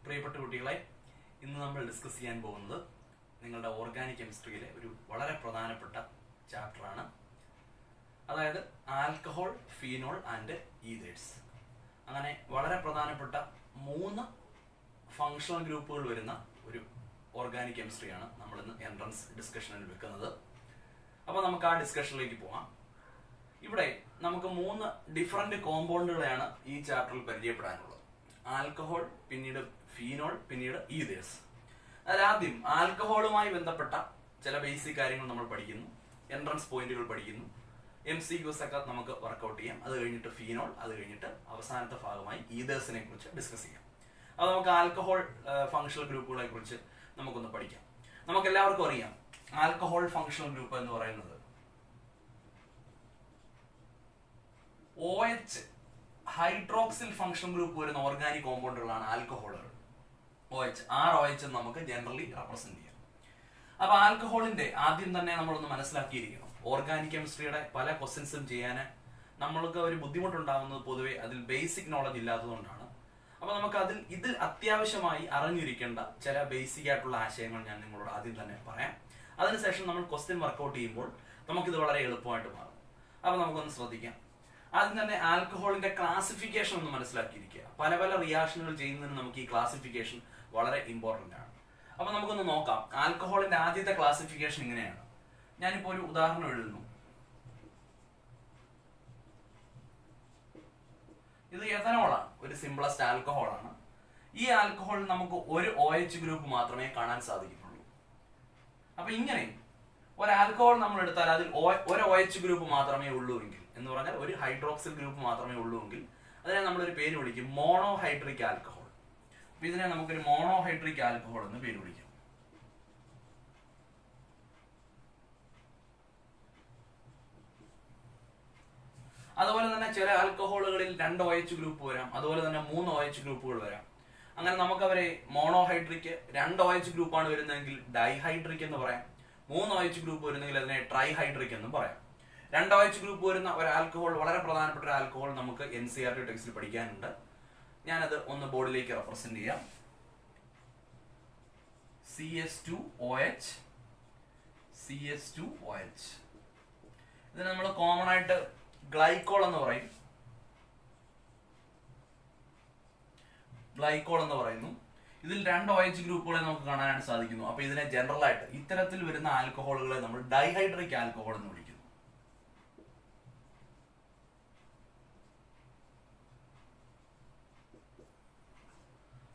പ്രിയപ്പെട്ട കുട്ടികളെ, ഇന്ന് നമ്മൾ ഡിസ്കസ് ചെയ്യാൻ പോകുന്നത് നിങ്ങളുടെ ഓർഗാനിക് കെമിസ്ട്രിയിലെ ഒരു വളരെ പ്രധാനപ്പെട്ട ചാപ്റ്ററാണ്. അതായത് ആൽക്കഹോൾ, ഫീനോൾ ആൻഡ് ഈതേഴ്സ്. അങ്ങനെ വളരെ പ്രധാനപ്പെട്ട 3 ഫങ്ഷണൽ ഗ്രൂപ്പുകൾ വരുന്ന ഒരു ഓർഗാനിക് കെമിസ്ട്രിയാണ് നമ്മൾ ഇന്ന് എൻട്രൻസ് ഡിസ്കഷനിൽ വെക്കുന്നത്. അപ്പോൾ നമുക്ക് ആ ഡിസ്കഷനിലേക്ക് പോകാം. ഇവിടെ നമുക്ക് 3 ഡിഫറെന്റ് കോമ്പൗണ്ടുകളെയാണ് ഈ ചാപ്റ്ററിൽ പരിചയപ്പെടാനുള്ളത്. ആൽക്കഹോൾ, പിന്നീട് ഫീനോൾ, പിന്നീട് ഈതേഴ്സ്. അതിലാദ്യം ആൽക്കഹോളുമായി ബന്ധപ്പെട്ട ചില ബേസിക് കാര്യങ്ങൾ നമ്മൾ പഠിക്കുന്നു, എൻട്രൻസ് പോയിന്റുകൾ പഠിക്കുന്നു, MCQs ഒക്കെ നമുക്ക് വർക്കൗട്ട് ചെയ്യാം. അത് കഴിഞ്ഞിട്ട് ഫീനോൾ, അത് കഴിഞ്ഞിട്ട് അവസാനത്തെ ഭാഗമായി ഈതേഴ്സിനെ കുറിച്ച് ഡിസ്കസ് ചെയ്യാം. അത് നമുക്ക് ആൽക്കഹോൾ ഫങ്ഷണൽ ഗ്രൂപ്പുകളെ കുറിച്ച് നമുക്കൊന്ന് പഠിക്കാം. നമുക്ക് എല്ലാവർക്കും അറിയാം ആൽക്കഹോൾ ഫങ്ഷണൽ ഗ്രൂപ്പ് എന്ന് പറയുന്നത് OH ഹൈഡ്രോക്സിൽ ഫങ്ഷണൽ ഗ്രൂപ്പ് വരുന്ന ഓർഗാനിക് കോമ്പൗണ്ടുകളാണ് ആൽക്കഹോളുകൾ. OH എന്ന് നമുക്ക് ജനറലി റെപ്രസെന്റ് ചെയ്യാം. അപ്പൊ ആൽക്കഹോളിന്റെ ആദ്യം തന്നെ നമ്മളൊന്ന് മനസ്സിലാക്കിയിരിക്കണം. ഓർഗാനിക് കെമിസ്ട്രിയുടെ പല ക്വസ്റ്റ്യൻസും ചെയ്യാൻ നമ്മൾക്ക് ഒരു ബുദ്ധിമുട്ടുണ്ടാകുന്നത് പൊതുവെ അതിൽ ബേസിക് നോളജ് ഇല്ലാത്തതുകൊണ്ടാണ്. അപ്പൊ നമുക്ക് ഇതിൽ അത്യാവശ്യമായി അറിഞ്ഞിരിക്കേണ്ട ചില ബേസിക് ആയിട്ടുള്ള ആശയങ്ങൾ ഞാൻ നിങ്ങളോട് ആദ്യം തന്നെ പറയാം. അതിനുശേഷം നമ്മൾ ക്വസ്റ്റ്യൻ വർക്കൗട്ട് ചെയ്യുമ്പോൾ നമുക്കിത് വളരെ എളുപ്പമായിട്ട് മാറും. അപ്പൊ നമുക്കൊന്ന് ശ്രദ്ധിക്കാം. ആദ്യം തന്നെ ആൽക്കഹോളിന്റെ ക്ലാസിഫിക്കേഷൻ ഒന്ന് മനസ്സിലാക്കിയിരിക്കുക. പല പല റിയാക്ഷനുകൾ ചെയ്യുന്നതിന് നമുക്ക് ഈ ക്ലാസിഫിക്കേഷൻ വളരെ ഇമ്പോർട്ടന്റ് ആണ്. അപ്പൊ നമുക്കൊന്ന് നോക്കാം. ആൽക്കഹോളിന്റെ ആദ്യത്തെ ക്ലാസിഫിക്കേഷൻ ഇങ്ങനെയാണ്. ഞാനിപ്പോ ഒരു ഉദാഹരണം എഴുതുന്നു. ഇത് എഥനോളാണ്, ഒരു സിംപ്ലസ്റ്റ് ആൽക്കഹോളാണ്. ഈ ആൽക്കഹോളിൽ നമുക്ക് ഒരു OH ഗ്രൂപ്പ് മാത്രമേ കാണാൻ സാധിക്കുന്നുള്ളൂ. അപ്പൊ ഇങ്ങനെ ഒരു ആൽക്കഹോൾ നമ്മൾ എടുത്താൽ അതിൽ ഒരു OH ഗ്രൂപ്പ് മാത്രമേ ഉള്ളൂ എങ്കിൽ, എന്ന് പറഞ്ഞാൽ ഒരു ഹൈഡ്രോക്സിൽ ഗ്രൂപ്പ് മാത്രമേ ഉള്ളൂ എങ്കിൽ അതിനെ നമ്മളൊരു പേര് വിളിക്കും മോണോഹൈഡ്രിക് ആൽക്കഹോൾ. അപ്പൊ ഇതിനെ നമുക്കൊരു മോണോഹൈഡ്രിക് ആൽക്കഹോൾ എന്ന് പേര് വിളിക്കാം. അതുപോലെ തന്നെ ചില ആൽക്കഹോളുകളിൽ 2 OH ഗ്രൂപ്പ് വരാം, അതുപോലെ തന്നെ 3 OH ഗ്രൂപ്പുകൾ വരാം. അങ്ങനെ നമുക്ക് അവരെ മോണോഹൈഡ്രിക് 2 OH ഗ്രൂപ്പാണ് വരുന്നതെങ്കിൽ ഡൈഹൈഡ്രിക് എന്ന് പറയാം. 3 OH ഗ്രൂപ്പ് വരുന്നെങ്കിൽ അതിനെ ട്രൈഹൈഡ്രിക് എന്നും പറയാം. 2 OH ഗ്രൂപ്പ് വരുന്ന ഒരു ആൽക്കഹോൾ, വളരെ പ്രധാനപ്പെട്ട ഒരു ആൽക്കഹോൾ നമുക്ക് NCERT ടെക്സ്റ്റിൽ പഠിക്കാനുണ്ട്. ഞാനത് ഒന്ന് ബോർഡിലേക്ക് റെപ്രസെന്റ് ചെയ്യാം. CS2OH. ഇതിന് നമ്മൾ കോമൺ ആയിട്ട് ഗ്ലൈക്കോൾ എന്ന് പറയും. ഇതിൽ 2 OH ഗ്രൂപ്പുകളെ നമുക്ക് കാണാനായിട്ട് സാധിക്കുന്നു. അപ്പൊ ഇതിനെ ജനറൽ ആയിട്ട് ഇത്തരത്തിൽ വരുന്ന ആൽക്കഹോളുകളെ നമ്മൾ ഡൈഹൈഡ്രിക് ആൽക്കഹോൾ എന്ന് വിളിക്കുന്നു.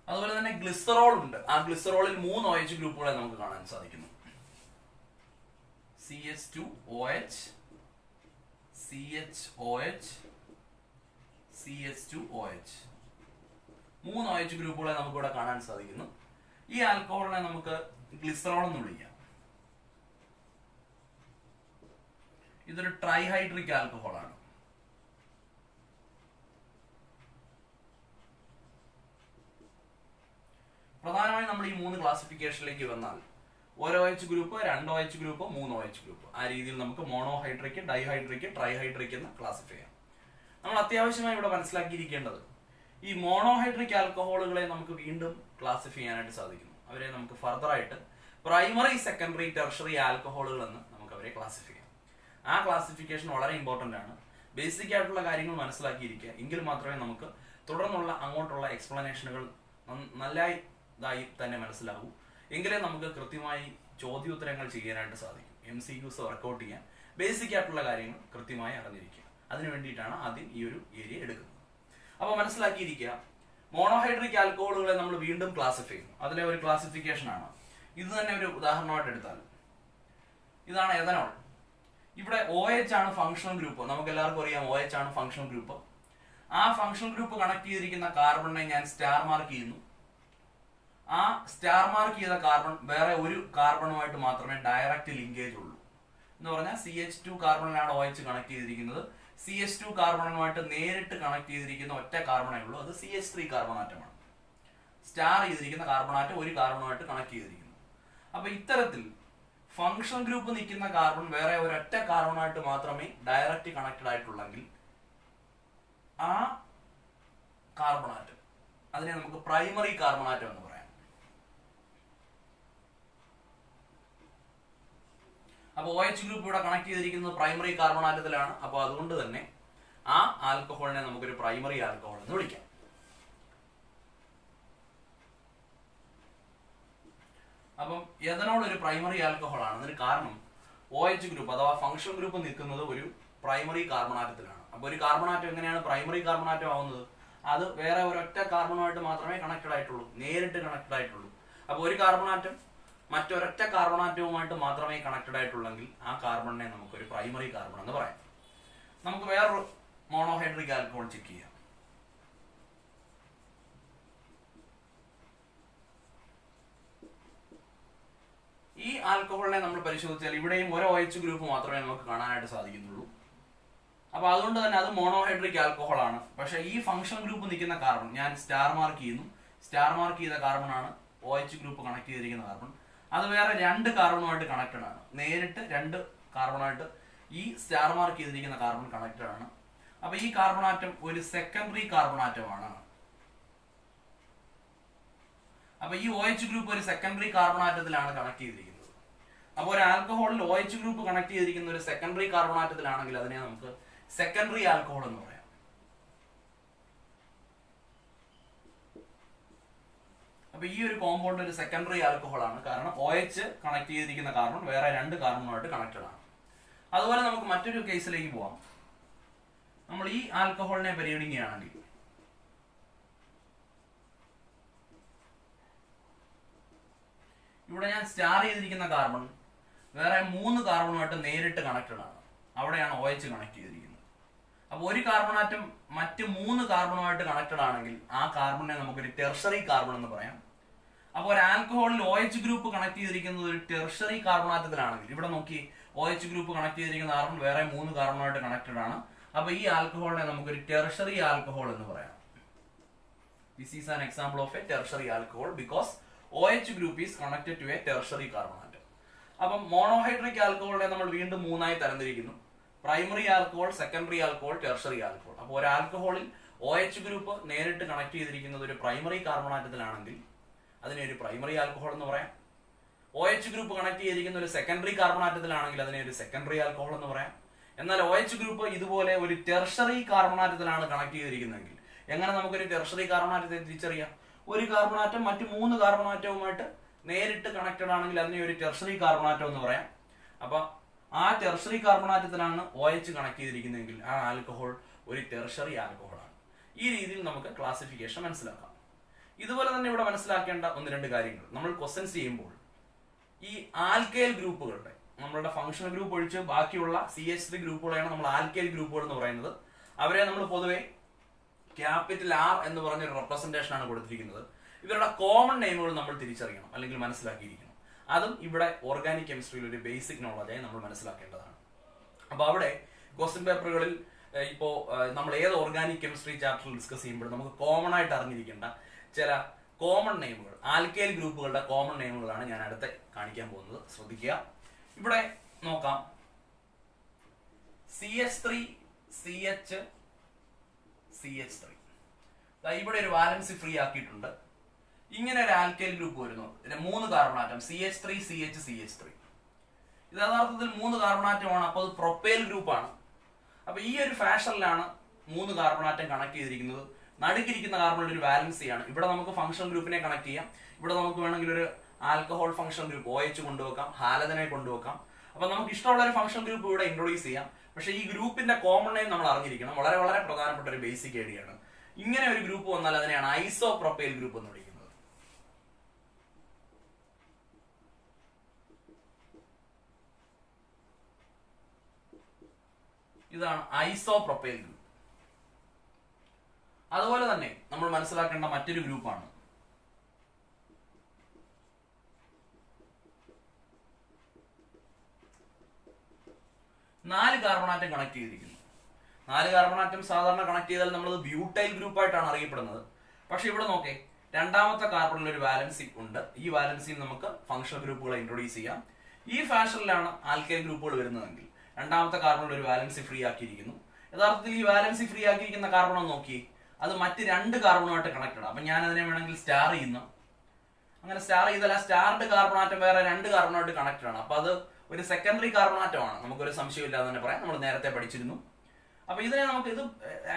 അതുപോലെ തന്നെ ഗ്ലിസറോൾ ഉണ്ട്. ആ ഗ്ലിസറോളിൽ 3 OH ഗ്രൂപ്പുകളെ നമുക്ക് കാണാൻ സാധിക്കുന്നു. CS2OH, CHOH, CS2OH. 3 OH ഗ്രൂപ്പുകളെ നമുക്ക് ഇവിടെ കാണാൻ സാധിക്കുന്നു. ഈ ആൽക്കഹോളിനെ നമുക്ക് ഗ്ലിസറോൾ എന്ന് വിളിക്കാം. ഇതൊരു ട്രൈഹൈഡ്രിക് ആൽക്കഹോൾ ആണ്. പ്രധാനമായും നമ്മൾ ഈ 3 ക്ലാസിഫിക്കേഷനിലേക്ക് വന്നാൽ ഒരു OH group, 2 OH group, 3 OH group, ആ രീതിയിൽ നമുക്ക് മോണോഹൈഡ്രിക്, ഡൈഹൈഡ്രിക്, ട്രൈഹൈഡ്രിക് എന്ന് ക്ലാസിഫൈ ചെയ്യാം. നമ്മൾ അത്യാവശ്യമായി ഇവിടെ മനസ്സിലാക്കിയിരിക്കേണ്ടത് ഈ മോണോഹൈഡ്രിക് ആൽക്കഹോളുകളെ നമുക്ക് വീണ്ടും ക്ലാസിഫൈ ചെയ്യാനായിട്ട് സാധിക്കുന്നു. അവരെ നമുക്ക് ഫർദർ ആയിട്ട് പ്രൈമറി, സെക്കൻഡറി, ടെർഷറി ആൽക്കഹോളുകൾ എന്ന് നമുക്ക് അവരെ ക്ലാസിഫൈ ചെയ്യാം. ആ ക്ലാസിഫിക്കേഷൻ വളരെ ഇമ്പോർട്ടന്റ് ആണ്. ബേസിക് ആയിട്ടുള്ള കാര്യങ്ങൾ മനസ്സിലാക്കിയിരിക്കുക. എങ്കിൽ മാത്രമേ നമുക്ക് തുടർന്നുള്ള അങ്ങോട്ടുള്ള എക്സ്പ്ലനേഷനുകൾ നല്ലതായി തന്നെ മനസ്സിലാകൂ. എങ്കിലേ നമുക്ക് കൃത്യമായി ചോദ്യോത്തരങ്ങൾ ചെയ്യാനായിട്ട് സാധിക്കും. MCQs വർക്കൗട്ട് ചെയ്യാൻ ബേസിക് ആയിട്ടുള്ള കാര്യങ്ങൾ കൃത്യമായി അറിഞ്ഞിരിക്കുക. അതിനു വേണ്ടിയിട്ടാണ് ആദ്യം ഈ ഒരു ഏരിയ എടുക്കുന്നത്. അപ്പൊ മനസ്സിലാക്കിയിരിക്കുക, മോണോഹൈഡ്രിക് ആൽക്കഹോളുകളെ നമ്മൾ വീണ്ടും ക്ലാസിഫൈ ചെയ്യും. അതിലെ ഒരു ക്ലാസിഫിക്കേഷൻ ആണ്. ഇത് തന്നെ ഒരു ഉദാഹരണമായിട്ട് എടുത്താൽ ഇതാണ് എഥനോൾ. ഇവിടെ OH ആണ് ഫങ്ഷണൽ ഗ്രൂപ്പ്. നമുക്ക് എല്ലാവർക്കും അറിയാം OH ആണ് ഫങ്ഷണൽ ഗ്രൂപ്പ്. ആ ഫങ്ഷണൽ ഗ്രൂപ്പ് കണക്ട് ചെയ്തിരിക്കുന്ന കാർബണിനെ ഞാൻ സ്റ്റാർ മാർക്ക് ചെയ്യുന്നു. ആ സ്റ്റാർ മാർക്ക് ചെയ്ത കാർബൺ വേറെ ഒരു കാർബണുമായിട്ട് മാത്രമേ ഡയറക്റ്റ് ലിങ്കേജ് ഉള്ളൂ. എന്ന് പറഞ്ഞാൽ CH2 കാർബണിലാണ് OH കണക്ട് ചെയ്തിരിക്കുന്നത്. CH2 കാർബണുമായിട്ട് നേരിട്ട് കണക്ട് ചെയ്തിരിക്കുന്ന ഒറ്റ കാർബണേ ഉള്ളൂ. അത് CH3 കാർബണാറ്റമാണ്. സ്റ്റാർ ചെയ്തിരിക്കുന്ന കാർബണാറ്റം ഒരു കാർബണുമായിട്ട് കണക്ട് ചെയ്തിരിക്കുന്നു. അപ്പൊ ഇത്തരത്തിൽ ഫങ്ഷണൽ ഗ്രൂപ്പ് നിൽക്കുന്ന കാർബൺ വേറെ ഒരൊറ്റ കാർബണായിട്ട് മാത്രമേ ഡയറക്റ്റ് കണക്റ്റഡ് ആയിട്ടുള്ളെങ്കിൽ ആ കാർബണാറ്റം അതിനെ നമുക്ക് പ്രൈമറി കാർബൺ ആറ്റം എന്ന് പറയാം. അപ്പോൾ OH ഗ്രൂപ്പ് ഇവിടെ കണക്ട് ചെയ്തിരിക്കുന്നത് പ്രൈമറി കാർബൺ ആറ്റത്തിലാണ്. അപ്പോൾ അതുകൊണ്ട് തന്നെ ആ ആൽക്കഹോളിനെ നമുക്കൊരു പ്രൈമറി ആൽക്കഹോൾ എന്ന് വിളിക്കാം. അപ്പം എഥനോൾ ഒരു പ്രൈമറി ആൽക്കഹോൾ ആണ്. അതിന് കാരണം OH ഗ്രൂപ്പ് അഥവാ ഫംഗ്ഷണൽ ഗ്രൂപ്പ് നിൽക്കുന്നത് ഒരു പ്രൈമറി കാർബൺ ആറ്റത്തിലാണ്. അപ്പോൾ ഒരു കാർബൺ ആറ്റം എങ്ങനെയാണ് പ്രൈമറി കാർബൺ ആറ്റം ആവുന്നത്? അത് വേറെ ഒരൊറ്റ കാർബണുമായിട്ട് മാത്രമേ കണക്റ്റഡ് ആയിട്ടുള്ളൂ, നേരിട്ട് കണക്റ്റഡ് ആയിട്ടുള്ളൂ. അപ്പോൾ ഒരു കാർബൺ ആറ്റം മറ്റൊരൊറ്റ കാർബൺ ആറ്റവുമായിട്ട് മാത്രമേ കണക്റ്റഡ് ആയിട്ടുള്ളെങ്കിൽ ആ കാർബണിനെ നമുക്കൊരു പ്രൈമറി കാർബൺ എന്ന് പറയാം. നമുക്ക് വേറൊരു മോണോഹൈഡ്രിക് ആൽക്കഹോൾ ചെക്ക് ചെയ്യാം. ഈ ആൽക്കഹോളിനെ നമ്മൾ പരിശോധിച്ചാൽ ഇവിടെയും ഒരു OH ഗ്രൂപ്പ് മാത്രമേ നമുക്ക് കാണാനായിട്ട് സാധിക്കുന്നുള്ളൂ. അപ്പൊ അതുകൊണ്ട് തന്നെ അത് മോണോഹൈഡ്രിക് ആൽക്കഹോൾ ആണ്. പക്ഷെ ഈ ഫംഗ്ഷൻ ഗ്രൂപ്പ് നിൽക്കുന്ന കാർബൺ ഞാൻ സ്റ്റാർ മാർക്ക് ചെയ്യുന്നു. സ്റ്റാർ മാർക്ക് ചെയ്ത കാർബൺ ആണ് OH ഗ്രൂപ്പ് കണക്ട് ചെയ്തിരിക്കുന്ന കാർബൺ. അത് വേറെ രണ്ട് കാർബണുമായിട്ട് കണക്റ്റഡ് ആണ്. നേരിട്ട് രണ്ട് കാർബണായിട്ട് ഈ സ്റ്റാർ മാർക്ക് ചെയ്തിരിക്കുന്ന കാർബൺ കണക്റ്റഡ് ആണ്. അപ്പൊ ഈ കാർബൺ ആറ്റം ഒരു സെക്കൻഡറി കാർബൺ ആറ്റമാണ്. അപ്പൊ ഈ OH ഗ്രൂപ്പ് ഒരു സെക്കൻഡറി കാർബൺ ആറ്റത്തിലാണ് കണക്ട് ചെയ്തിരിക്കുന്നത്. അപ്പോൾ ഒരു ആൽക്കഹോളിൽ OH ഗ്രൂപ്പ് കണക്ട് ചെയ്തിരിക്കുന്ന ഒരു സെക്കൻഡറി കാർബൺ ആറ്റത്തിലാണെങ്കിൽ അതിനെ നമുക്ക് സെക്കൻഡറി ആൽക്കഹോൾ എന്ന് പറയാം. അപ്പൊ ഈ ഒരു കോമ്പൗണ്ട് ഒരു സെക്കൻഡറി ആൽക്കഹോൾ ആണ്. കാരണം OH കണക്ട് ചെയ്തിരിക്കുന്ന കാർബൺ വേറെ രണ്ട് കാർബണുമായിട്ട് കണക്റ്റഡ് ആണ്. അതുപോലെ നമുക്ക് മറ്റൊരു കേസിലേക്ക് പോവാം. നമ്മൾ ഈ ആൽക്കഹോളിനെ പരിഗണിക്കുകയാണെങ്കിൽ ഇവിടെ ഞാൻ സ്റ്റാർ ചെയ്തിരിക്കുന്ന കാർബൺ വേറെ മൂന്ന് കാർബണുമായിട്ട് നേരിട്ട് കണക്റ്റഡ് ആണ്. അവിടെയാണ് OH കണക്ട് ചെയ്തിരിക്കുന്നത്. അപ്പോൾ ഒരു കാർബൺ ആറ്റം മറ്റ് മൂന്ന് കാർബണുമായിട്ട് കണക്റ്റഡ് ആണെങ്കിൽ ആ കാർബണിനെ നമുക്കൊരു ടെർഷറി കാർബൺ എന്ന് പറയാം. അപ്പോൾ ഒരു ആൽക്കഹോളിൽ OH ഗ്രൂപ്പ് കണക്ട് ചെയ്തിരിക്കുന്നത് ഒരു ടെർഷറി കാർബൺ ആറ്റത്തിലാണെങ്കിൽ ഇവിടെ നോക്കി OH ഗ്രൂപ്പ് കണക്ട് ചെയ്തിരിക്കുന്ന കാർബൺ വേറെ മൂന്ന് കാർബണുമായിട്ട് കണക്റ്റഡ് ആണ്. അപ്പോൾ ഈ ആൽക്കഹോളിനെ നമുക്കൊരു ടെർഷറി ആൽക്കഹോൾ എന്ന് പറയാം. This is an example of a tertiary alcohol because OH group is connected to a tertiary carbon atom. അപ്പം മോണോഹൈഡ്രിക് ആൽക്കഹോളിനെ നമ്മൾ വീണ്ടും മൂന്നായി തരംതിരിക്കുന്നു. Primary alcohol, secondary alcohol, tertiary alcohol. അപ്പോൾ ഒരു ആൽക്കഹോളിൽ OH ഗ്രൂപ്പ് നേരിട്ട് കണക്ട് ചെയ്തിരിക്കുന്നത് ഒരു പ്രൈമറി കാർബൺ ആറ്റത്തിലാണെങ്കിൽ അതിനെ ഒരു പ്രൈമറി ആൽക്കഹോൾ എന്ന് പറയാം. OH ഗ്രൂപ്പ് കണക്ട് ചെയ്തിരിക്കുന്ന ഒരു സെക്കൻഡറി കാർബൺ ആറ്റത്തിലാണെങ്കിൽ അതിനെ ഒരു സെക്കൻഡറി ആൽക്കഹോൾ എന്ന് പറയാം. എന്നാൽ OH ഗ്രൂപ്പ് ഇതുപോലെ ഒരു ടെർഷറി കാർബൺ ആറ്റത്തിലാണ് കണക്ട് ചെയ്തിരിക്കുന്നതെങ്കിൽ എങ്ങനെ നമുക്കൊരു ടെർഷറി കാർബൺ ആറ്റത്തെ തിരിച്ചറിയാം? ഒരു കാർബൺ ആറ്റം മറ്റു മൂന്ന് കാർബൺ ആറ്റവുമായിട്ട് നേരിട്ട് കണക്റ്റഡ് ആണെങ്കിൽ അതിനെ ഒരു ടെർഷറി കാർബൺ ആറ്റം എന്ന് പറയാം. അപ്പൊ ആ ടെർഷറി കാർബൺ ആറ്റത്തിലാണ് OH കണക്ട് ചെയ്തിരിക്കുന്നതെങ്കിൽ ആ ആൽക്കഹോൾ ഒരു ടെർഷറി ആൽക്കഹോൾ ആണ്. ഈ രീതിയിൽ നമുക്ക് ക്ലാസിഫിക്കേഷൻ മനസ്സിലാക്കാം. ഇതുപോലെ തന്നെ ഇവിടെ മനസ്സിലാക്കേണ്ട ഒന്ന് രണ്ട് കാര്യങ്ങൾ നമ്മൾ ക്വസ്റ്റ്യൻസ് ചെയ്യുമ്പോൾ ഈ ആൽക്കൈൽ ഗ്രൂപ്പുകളുടെ നമ്മളുടെ ഫംഗ്ഷണൽ ഗ്രൂപ്പ് ഒഴിച്ച് ബാക്കിയുള്ള CH3 ഗ്രൂപ്പുകളെയാണ് നമ്മൾ ആൽക്കൈൽ ഗ്രൂപ്പുകൾ എന്ന് പറയുന്നത്. അവരെ നമ്മൾ പൊതുവെ ക്യാപിറ്റൽ R എന്ന് പറഞ്ഞൊരു റെപ്രസെന്റേഷൻ ആണ് കൊടുത്തിരിക്കുന്നത്. ഇവരുടെ കോമൺ നെയിമുകൾ നമ്മൾ തിരിച്ചറിയണം അല്ലെങ്കിൽ മനസ്സിലാക്കിയിരിക്കണം. അതും ഇവിടെ ഓർഗാനിക് കെമിസ്ട്രിയിൽ ഒരു ബേസിക് നോളജായി നമ്മൾ മനസ്സിലാക്കേണ്ടതാണ്. അപ്പൊ അവിടെ ക്വസ്റ്റ്യൻ പേപ്പറുകളിൽ ഇപ്പോ നമ്മൾ ഏത് ഓർഗാനിക് കെമിസ്ട്രി ചാപ്റ്ററിൽ ഡിസ്കസ് ചെയ്യുമ്പോൾ നമുക്ക് കോമൺ ആയിട്ട് അറിഞ്ഞിരിക്കേണ്ട ചില കോമൺ നെയിമുകൾ, ആൽക്കൈൽ ഗ്രൂപ്പുകളുടെ കോമൺ നെയിമുകളാണ് ഞാൻ അടുത്ത് കാണിക്കാൻ പോകുന്നത്. ശ്രദ്ധിക്കുക. ഇവിടെ നോക്കാം. CH3 CH CH3 ഇവിടെ ഒരു വാലൻസി ഫ്രീ ആക്കിയിട്ടുണ്ട്. ഇങ്ങനെ ഒരു ആൽക്കൈൽ ഗ്രൂപ്പ് വരുന്നു. മൂന്ന് carbon atom CH3 CH CH3. ഇത് യഥാർത്ഥത്തിൽ മൂന്ന് കാർബൺ ആറ്റമാണ്. അപ്പോൾ അത് പ്രൊപ്പൈൽ ഗ്രൂപ്പാണ്. അപ്പൊ ഈ ഒരു ഫാഷനിലാണ് മൂന്ന് കാർബൺ ആറ്റം കണക്ട് ചെയ്തിരിക്കുന്നത്. നടുക്കിരിക്കുന്ന കാർബണിൽ ഒരു വാലൻസിയാണ്. ഇവിടെ നമുക്ക് ഫംഗ്ഷൻ ഗ്രൂപ്പിനെ കണക്ട് ചെയ്യാം. ഇവിടെ നമുക്ക് വേണമെങ്കിൽ ഒരു ആൽക്കഹോൾ ഫംഗ്ഷൻ ഗ്രൂപ്പ് OH കൊണ്ടുവെക്കാം, ഹാലജനെ കൊണ്ടുവെക്കാം. അപ്പൊ നമുക്ക് ഇഷ്ടമുള്ള ഒരു ഫംഗ്ഷൻ ഗ്രൂപ്പ് ഇവിടെ ഇൻട്രൊഡ്യൂസ് ചെയ്യാം. പക്ഷെ ഈ ഗ്രൂപ്പിന്റെ കോമൺ നെയിം നമ്മൾ അറിഞ്ഞിരിക്കണം. വളരെ വളരെ പ്രധാനപ്പെട്ട ഒരു ബേസിക് ഐഡിയ ആണ്. ഇങ്ങനെ ഒരു ഗ്രൂപ്പ് വന്നാൽ അതിനെയാണ് ഐസോപ്രോപ്പൈൽ ഗ്രൂപ്പ് എന്ന് വിളിക്കുന്നത്. ഇതാണ് ഐസോപ്രോപ്പൈൽ ഗ്രൂപ്പ്. അതുപോലെ തന്നെ നമ്മൾ മനസ്സിലാക്കേണ്ട മറ്റൊരു ഗ്രൂപ്പാണ് നാല് കാർബൺ ആറ്റം കണക്ട് ചെയ്തിരിക്കുന്നു. നാല് കാർബൺ ആറ്റം സാധാരണ കണക്ട് ചെയ്താൽ നമ്മളത് ബ്യൂട്ടൈൽ ഗ്രൂപ്പ് ആയിട്ടാണ് അറിയപ്പെടുന്നത്. പക്ഷെ ഇവിടെ നോക്കേ, രണ്ടാമത്തെ കാർബണിൽ ഒരു വാലൻസി ഉണ്ട്. ഈ വാലൻസിയിൽ നമുക്ക് ഫംഗ്ഷണൽ ഗ്രൂപ്പുകളെ ഇൻട്രൊഡ്യൂസ് ചെയ്യാം. ഈ ഫാഷനിലാണ് ആൽക്കൈൽ ഗ്രൂപ്പുകൾ വരുന്നതെങ്കിൽ രണ്ടാമത്തെ കാർബണിൽ ഒരു വാലൻസി ഫ്രീ ആക്കിയിരിക്കുന്നു. യഥാർത്ഥത്തിൽ ഈ വാലൻസി ഫ്രീ ആക്കിയിരിക്കുന്ന കാർബൺ നോക്കി, അത് മറ്റ് 2 കാർബണുമായിട്ട് കണക്റ്റഡ്. അപ്പൊ ഞാൻ അതിനെ വേണമെങ്കിൽ സ്റ്റാർ ചെയ്യുന്നു. അങ്ങനെ സ്റ്റാർ ചെയ്താൽ ആ സ്റ്റാർഡ് കാർബൺ ആറ്റം വേറെ 2 കാർബണുമായിട്ട് കണക്റ്റഡ് ആണ്. അപ്പൊ അത് ഒരു സെക്കൻഡറി കാർബൺ ആറ്റമാണ്, നമുക്കൊരു സംശയമില്ലാതെ തന്നെ പറയാം. നമ്മൾ നേരത്തെ പഠിച്ചിരുന്നു. അപ്പൊ ഇതിനെ നമുക്ക് ഇത്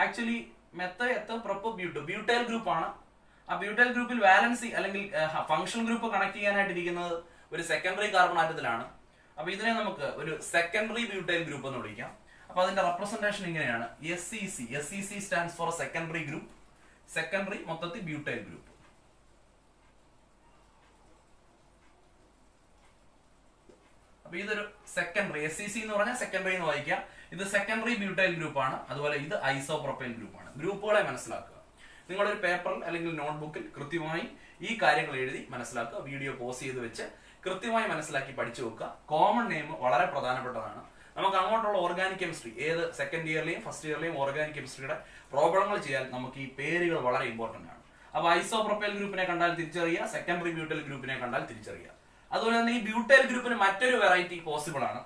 ആക്ച്വലി ബ്യൂട്ടൈൽ ഗ്രൂപ്പ് ആണ്. ആ ബ്യൂട്ടൈൽ ഗ്രൂപ്പിൽ വാലൻസി അല്ലെങ്കിൽ ഫംഗ്ഷൻ ഗ്രൂപ്പ് കണക്ട് ചെയ്യാനായിട്ടിരിക്കുന്നത് ഒരു സെക്കൻഡറി കാർബൺ ആറ്റത്തിലാണ്. അപ്പൊ ഇതിനെ നമുക്ക് ഒരു സെക്കൻഡറി ബ്യൂട്ടൈൽ ഗ്രൂപ്പ് എന്ന് വിളിക്കാം. അപ്പൊ അതിന്റെ റെപ്രസെന്റേഷൻ ഇങ്ങനെയാണ്: SEC stands for secondary group. Secondary മൊത്തത്തിൽ ബ്യൂട്ടൈൽ ഗ്രൂപ്പ്. അപ്പൊ ഇതൊരു സെക്കൻഡറി, SEC എന്ന് പറഞ്ഞാൽ സെക്കൻഡറി എന്ന് വായിക്കാം. ഇത് സെക്കൻഡറി ബ്യൂട്ടൈൽ ഗ്രൂപ്പ് ആണ്. അതുപോലെ ഇത് ഐസോപ്രോപ്പൈൽ ഗ്രൂപ്പ് ആണ്. ഗ്രൂപ്പുകളെ മനസ്സിലാക്കുക. നിങ്ങളൊരു പേപ്പറിൽ അല്ലെങ്കിൽ നോട്ട്ബുക്കിൽ കൃത്യമായി ഈ കാര്യങ്ങൾ എഴുതി മനസ്സിലാക്കുക. വീഡിയോ പോസ് ചെയ്ത് വെച്ച് കൃത്യമായി മനസ്സിലാക്കി പഠിച്ചു വെക്കുക. കോമൺ നെയിം വളരെ പ്രധാനപ്പെട്ടതാണ്. നമുക്ക് അങ്ങോട്ടുള്ള ഓർഗാനിക് കെമിസ്ട്രി ഏത് സെക്കൻഡ് ഇയറിലെയും ഫസ്റ്റ് ഇയറിലെയും ഓർഗാനിക് കെമിസ്ട്രിയുടെ പ്രോബ്ലങ്ങൾ ചെയ്യാൻ നമുക്ക് ഈ പേരുകൾ വളരെ ഇമ്പോർട്ടന്റ് ആണ്. അപ്പൊ ഐസോപ്രോപ്പൈൽ ഗ്രൂപ്പിനെ കണ്ടാൽ തിരിച്ചറിയുക, സെക്കൻഡറി ബ്യൂട്ടൈൽ ഗ്രൂപ്പിനെ കണ്ടാൽ തിരിച്ചറിയുക. അതുപോലെ തന്നെ ഈ ബ്യൂട്ടൈൽ ഗ്രൂപ്പിന് മറ്റൊരു വെറൈറ്റി പോസിബിൾ ആണ്.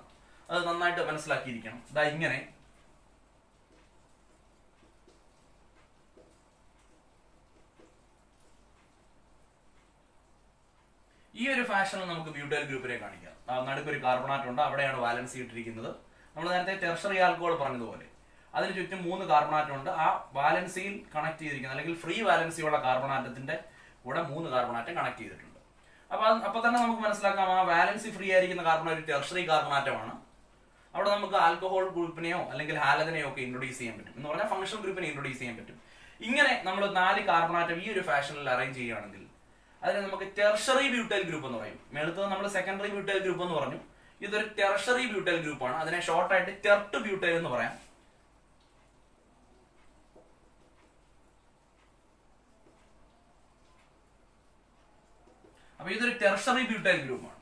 അത് നന്നായിട്ട് മനസ്സിലാക്കിയിരിക്കണം. ഇതാ ഇങ്ങനെ ഈ ഒരു ഫാഷനിൽ നമുക്ക് ബ്യൂട്ടൈൽ ഗ്രൂപ്പിനെ കാണിക്കാം. നടുക്കൊരു കാർബണാറ്റ് ഉണ്ട്, അവിടെയാണ് വാലൻസി ഇട്ടിരിക്കുന്നത്. നമ്മൾ നേരത്തെ ടെർഷറി ആൽക്കഹോൾ പറഞ്ഞതുപോലെ അതിന് ചുറ്റും 3 കാർബണാറ്റം ഉണ്ട്. ആ വാലൻസിയിൽ കണക്ട് ചെയ്തിരിക്കുന്ന അല്ലെങ്കിൽ ഫ്രീ വാലൻസി ഉള്ള കാർബണാറ്റത്തിന്റെ കൂടെ 3 കാർബണാറ്റം കണക്ട് ചെയ്തിട്ടുണ്ട്. അപ്പൊ തന്നെ നമുക്ക് മനസ്സിലാക്കാം ആ വാലൻസി ഫ്രീ ആയിരിക്കുന്ന കാർബൺ ഒരു ടെർഷറി കാർബണാറ്റമാണ്. അവിടെ നമുക്ക് ആൽക്കഹോൾ ഗ്രൂപ്പിനെയോ അല്ലെങ്കിൽ ഹാലജനെയോ ഒക്കെ ഇൻട്രൊഡ്യൂസ് ചെയ്യാൻ പറ്റും. എന്ന് പറഞ്ഞാൽ ഫംഗ്ഷൻ ഗ്രൂപ്പിനെ ഇൻട്രൊഡ്യൂസ് ചെയ്യാൻ പറ്റും. ഇങ്ങനെ നമ്മൾ 4 കാർബണാറ്റം ഈ ഒരു ഫാഷനിൽ അറേഞ്ച് ചെയ്യുകയാണെങ്കിൽ അതിനെ നമുക്ക് ടെർഷറി ബ്യൂട്ടൈൽ ഗ്രൂപ്പ് എന്ന് പറയും. മേളത്തത് നമ്മൾ സെക്കൻഡറി ബ്യൂട്ടൈൽ ഗ്രൂപ്പ് എന്ന് പറഞ്ഞു. ഇതൊരു ടെർഷറി ബ്യൂട്ടൈൽ ഗ്രൂപ്പാണ്. അതിനെ ഷോർട്ട് ആയിട്ട് ടെർട്ട് ബ്യൂട്ടൈൽ എന്ന് പറയാം. അപ്പൊ ഇതൊരു ടെർഷറി ബ്യൂട്ടൈൽ ഗ്രൂപ്പാണ്.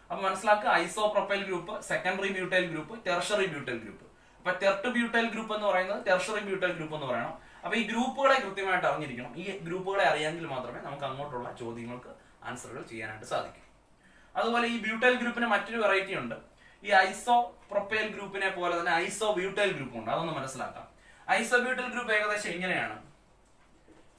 അപ്പൊ മനസ്സിലാക്കുക, isopropyl group, secondary butyl group, tertiary butyl group. അപ്പൊ ടെർട്ട് ബ്യൂട്ടൈൽ ഗ്രൂപ്പ് എന്ന് പറയുന്നത് ടെർഷറി ബ്യൂട്ടൈൽ ഗ്രൂപ്പ് എന്ന് പറയണം. അപ്പൊ ഈ ഗ്രൂപ്പുകളെ കൃത്യമായിട്ട് അറിഞ്ഞിരിക്കണം. ഈ ഗ്രൂപ്പുകളെ അറിയാമെങ്കിൽ മാത്രമേ നമുക്ക് അങ്ങോട്ടുള്ള ചോദ്യങ്ങൾക്ക് ആൻസറുകൾ ചെയ്യാനായിട്ട് സാധിക്കും. അതുപോലെ ഈ ബ്യൂട്ടൈൽ ഗ്രൂപ്പിന് മറ്റൊരു വെറൈറ്റി ഉണ്ട്. ഈ ഐസോപ്രോപ്പൈൽ ഗ്രൂപ്പിനെ പോലെ തന്നെ ഐസോ ബ്യൂട്ടൈൽ ഗ്രൂപ്പ് ഉണ്ട്. അതൊന്ന് മനസ്സിലാക്കാം. ഐസോ ബ്യൂട്ടൈൽ ഗ്രൂപ്പ് ഏകദേശം ഇങ്ങനെയാണ്: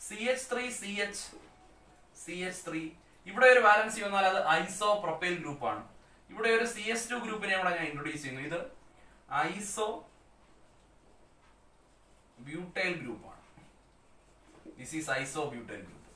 CH3 ഇവിടെ ഒരു വാലൻസി വന്നാൽ അത് ഐസോപ്രോപ്പൈൽ ഗ്രൂപ്പാണ്. ഇവിടെ ഒരു CH2 ഗ്രൂപ്പിനെ ഇവിടെ ഞാൻ ഇൻട്രൊഡ്യൂസ് ചെയ്യുന്നു. ഇത് ഐസോ ബ്യൂട്ടൈൽ ഗ്രൂപ്പാണ്. This is iso butyl group.